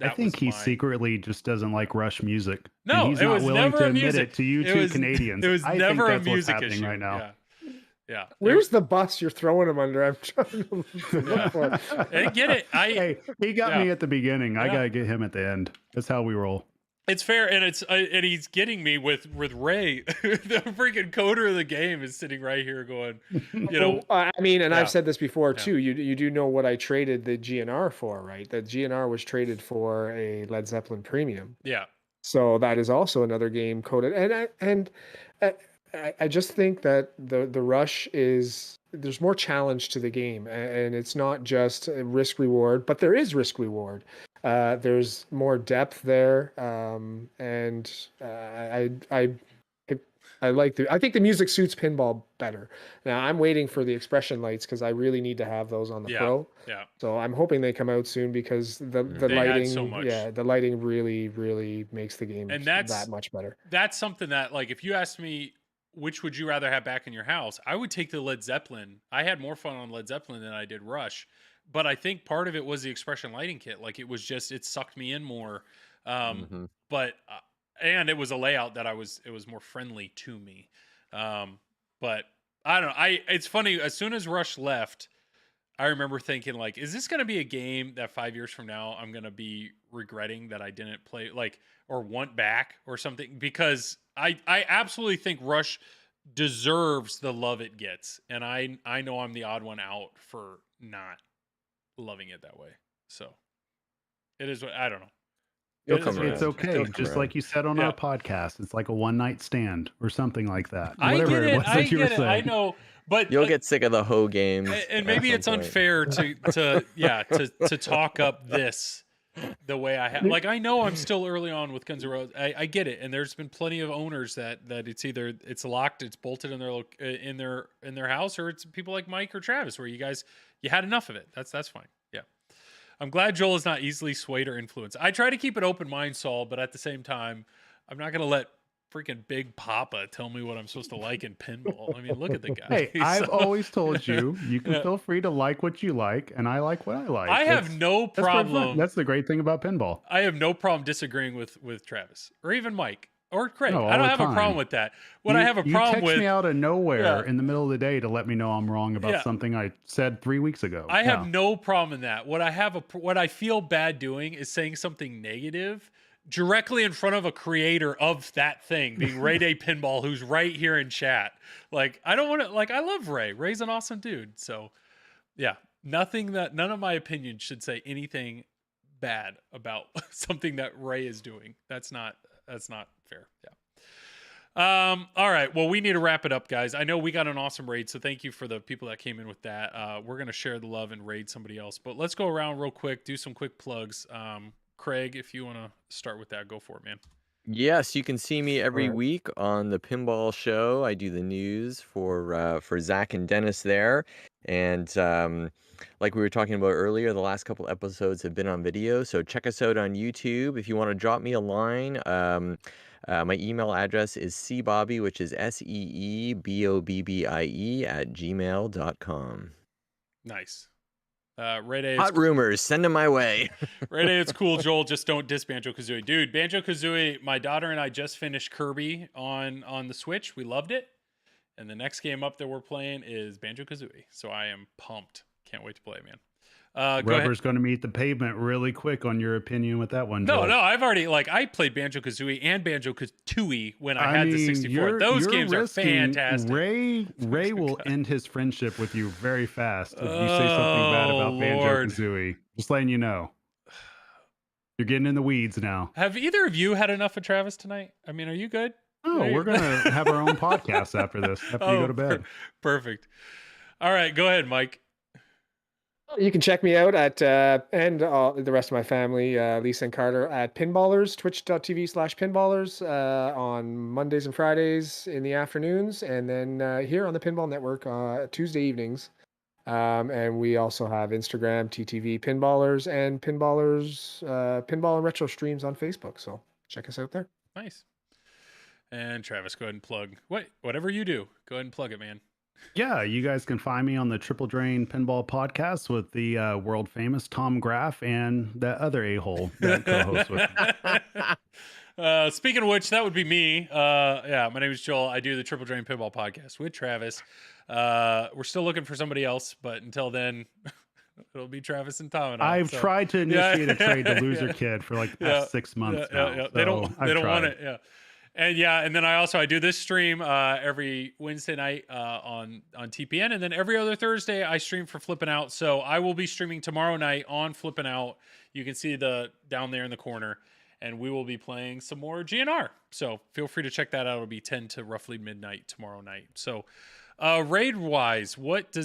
I think he secretly just doesn't like Rush music. No, and he's not willing to admit music. it to you two Canadians. It was I never think that's a music what's happening issue right now. Yeah. Where's the bus you're throwing him under? I'm trying to look for it. I get it. Hey, he got me at the beginning. I gotta get him at the end. That's how we roll. It's fair, and and he's getting me with Ray. The freaking coder of the game is sitting right here going, you know. I mean, and I've said this before too. You do know what I traded the GNR for, right? The GNR was traded for a Led Zeppelin Premium. Yeah. So that is also another game coded, and I just think that the Rush there's more challenge to the game, and it's not just a risk reward, but there is risk reward. There's more depth there, and I think the music suits pinball better. Now I'm waiting for the expression lights because I really need to have those on the Pro. Yeah. So I'm hoping they come out soon because the lighting, so much. the lighting really makes the game that much better. That's something that, like, if you asked me which would you rather have back in your house, I would take the Led Zeppelin. I had more fun on Led Zeppelin than I did Rush. But I think part of it was the expression lighting kit. Like, it sucked me in more. But and it was a layout that it was more friendly to me. But I don't know. It's funny. As soon as Rush left, I remember thinking like, is this going to be a game that 5 years from now I'm going to be regretting that I didn't play, like, or want back or something? Because I absolutely think Rush deserves the love it gets, and I know I'm the odd one out for not loving it that way. So it is what I don't know. You'll come It's around. okay. You'll come Just around. like you said on our podcast, it's like a one night stand or something like that. I Whatever get it it. was I that you were get it. saying. I know, but You'll get sick of the hoe games. and at maybe some it's point. unfair to talk up this the way I have. Like, I know I'm still early on with Guns N' Roses. I get it, and there's been plenty of owners that it's either it's locked, it's bolted in their house, or it's people like Mike or Travis where you had enough of it. That's fine. Yeah, I'm glad Joel is not easily swayed or influenced. I try to keep an open mind, Saul, but at the same time, I'm not gonna let freaking Big Papa tell me what I'm supposed to like in pinball. I mean, look at the guy. Hey, I've always told you can feel free to like what you like, and I like what I like. I have no That's quite fun. problem. That's the great thing about pinball. I have no problem disagreeing with Travis or even Mike or Craig. No, I all don't the have a problem time. with that. What I have a problem you text with, me out of nowhere Yeah. in the middle of the day to let me know I'm wrong about Yeah. something I said 3 weeks ago. I have Yeah. no problem in that. What I feel bad doing is saying something negative directly in front of a creator of that thing, being Ray Day Pinball, who's right here in chat. Like, I don't want to, like, I love Ray. Ray's an awesome dude. So yeah, none of my opinions should say anything bad about something that Ray is doing. That's not fair. Yeah. All right. Well, we need to wrap it up, guys. I know we got an awesome raid, so thank you for the people that came in with that. We're gonna share the love and raid somebody else, but let's go around real quick, do some quick plugs. Craig, if you want to start with that, go for it, man. Yes, you can see me every Alright. week on the Pinball Show. I do the news for Zach and Dennis there, and like we were talking about earlier, the last couple episodes have been on video. So check us out on YouTube. If you want to drop me a line, my email address is cbobby, which is SEEBOBBIE @gmail.com. Nice. Ray Day, Hot rumors, send them my way. Ray Day, it's cool, Joel. Just don't diss Banjo Kazooie, dude. Banjo Kazooie. My daughter and I just finished Kirby on the Switch. We loved it, and the next game up that we're playing is Banjo Kazooie. So I am pumped. Can't wait to play, man. Go ahead. Rubber's going to meet the pavement really quick on your opinion with that one. No, Joel. I've already I played Banjo Kazooie and Banjo Kazooie when I had the 64. Those you're games are risking- fantastic. Ray will end his friendship with you very fast if you say something bad about Oh, Banjo Lord. Kazooie. Just letting you know. You're getting in the weeds now. Have either of you had enough of Travis tonight? I mean, are you good? No, we're going to have our own podcast after this, after you go to bed. Perfect. All right, go ahead, Mike. You can check me out at and the rest of my family, Lisa and Carter, at Pinballers, twitch.tv/pinballers on Mondays and Fridays in the afternoons, and then here on the Pinball Network Tuesday evenings. And we also have Instagram, TTV Pinballers, and Pinballers Pinball and Retro streams on Facebook. So check us out there. Nice. And Travis, go ahead and plug. Whatever you do, go ahead and plug it, man. Yeah, you guys can find me on the Triple Drain Pinball Podcast with the world famous Tom Graff and that other a-hole that co-hosts with me. Speaking of which, that would be me. Yeah, my name is Joel. I do the Triple Drain Pinball Podcast with Travis. We're still looking for somebody else, but until then, it'll be Travis and Tom and I. I've so. tried to initiate a trade to Loser Yeah. Kid for like the past 6 months now. They so don't I've want tried. it. Yeah. And then I do this stream every Wednesday night on TPN, and then every other Thursday I stream for Flippin' Out. So I will be streaming tomorrow night on Flippin' Out. You can see down there in the corner, and we will be playing some more GNR. So feel free to check that out. It'll be 10 to roughly midnight tomorrow night. So raid wise, what do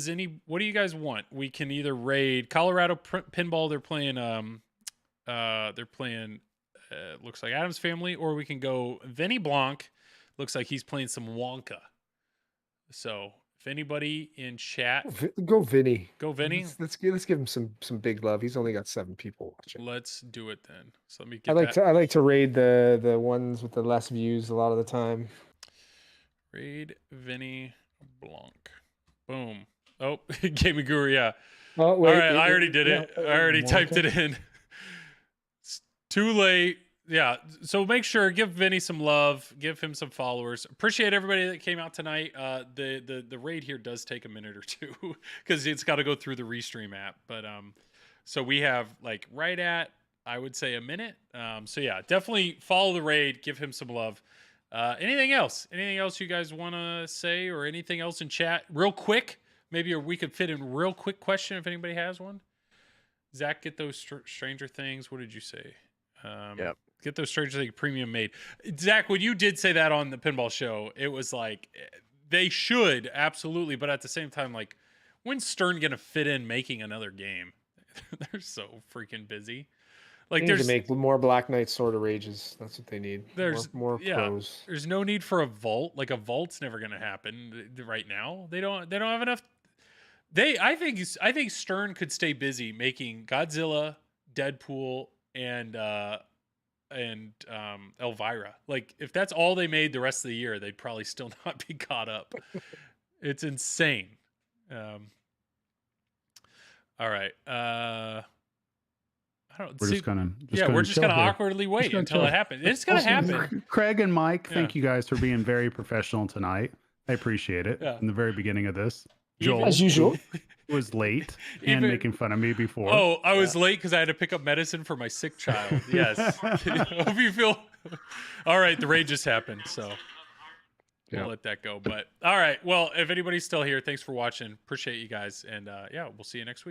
you guys want? We can either raid Colorado Pinball. They're playing. Looks like Adam's Family, or we can go Vinny Blanc. Looks like he's playing some Wonka. So if anybody in chat, Go Vinny. go Vinny. Let's give him some big love. He's only got 7 people watching. Let's do it then. So let me I get like to raid the ones with the less views a lot of the time. raid Vinny Blanc. Boom. Oh, Gaming Guru. Yeah. Oh wait, All right, I already did it. I already typed it in. It's too late. yeah. So make sure give Vinny some love, give him some followers. Appreciate everybody that came out tonight. The raid here does take a minute or two because it's got to go through the Restream app. But so we have like right at I would say a minute. So yeah, definitely follow the raid, give him some love. Anything else? Anything else you guys want to say or anything else in chat? Real quick, maybe we could fit in real quick question if anybody has one. Zach, get those Stranger Things. What did you say? Yep. Get those Stranger Things premium made. Zach, when you did say that on the pinball show, it was like they should absolutely, but at the same time, like when's Stern gonna fit in making another game? They're so freaking busy. Like They need to make more Black Knight Sword of Rages. That's what they need. There's more pros. There's no need for a vault. Like a vault's never gonna happen right now. They don't have enough. I think Stern could stay busy making Godzilla, Deadpool, and Elvira. Like if that's all they made the rest of the year, they'd probably still not be caught up. It's insane. All right. I don't. We're see, just gonna. we're just gonna chill here. awkwardly wait gonna until chill. it happens. It's gonna happen. Craig and Mike, Yeah. thank you guys for being very professional tonight. I appreciate it. Yeah. In the very beginning of this, Even- Joel As usual. was late and Even- making fun of me before. Oh, I was late because I had to pick up medicine for my sick child. Yes. Hope you feel. All right, the raid just happened, so we'll let that go. But all right, well, if anybody's still here, thanks for watching. Appreciate you guys, and yeah, we'll see you next week.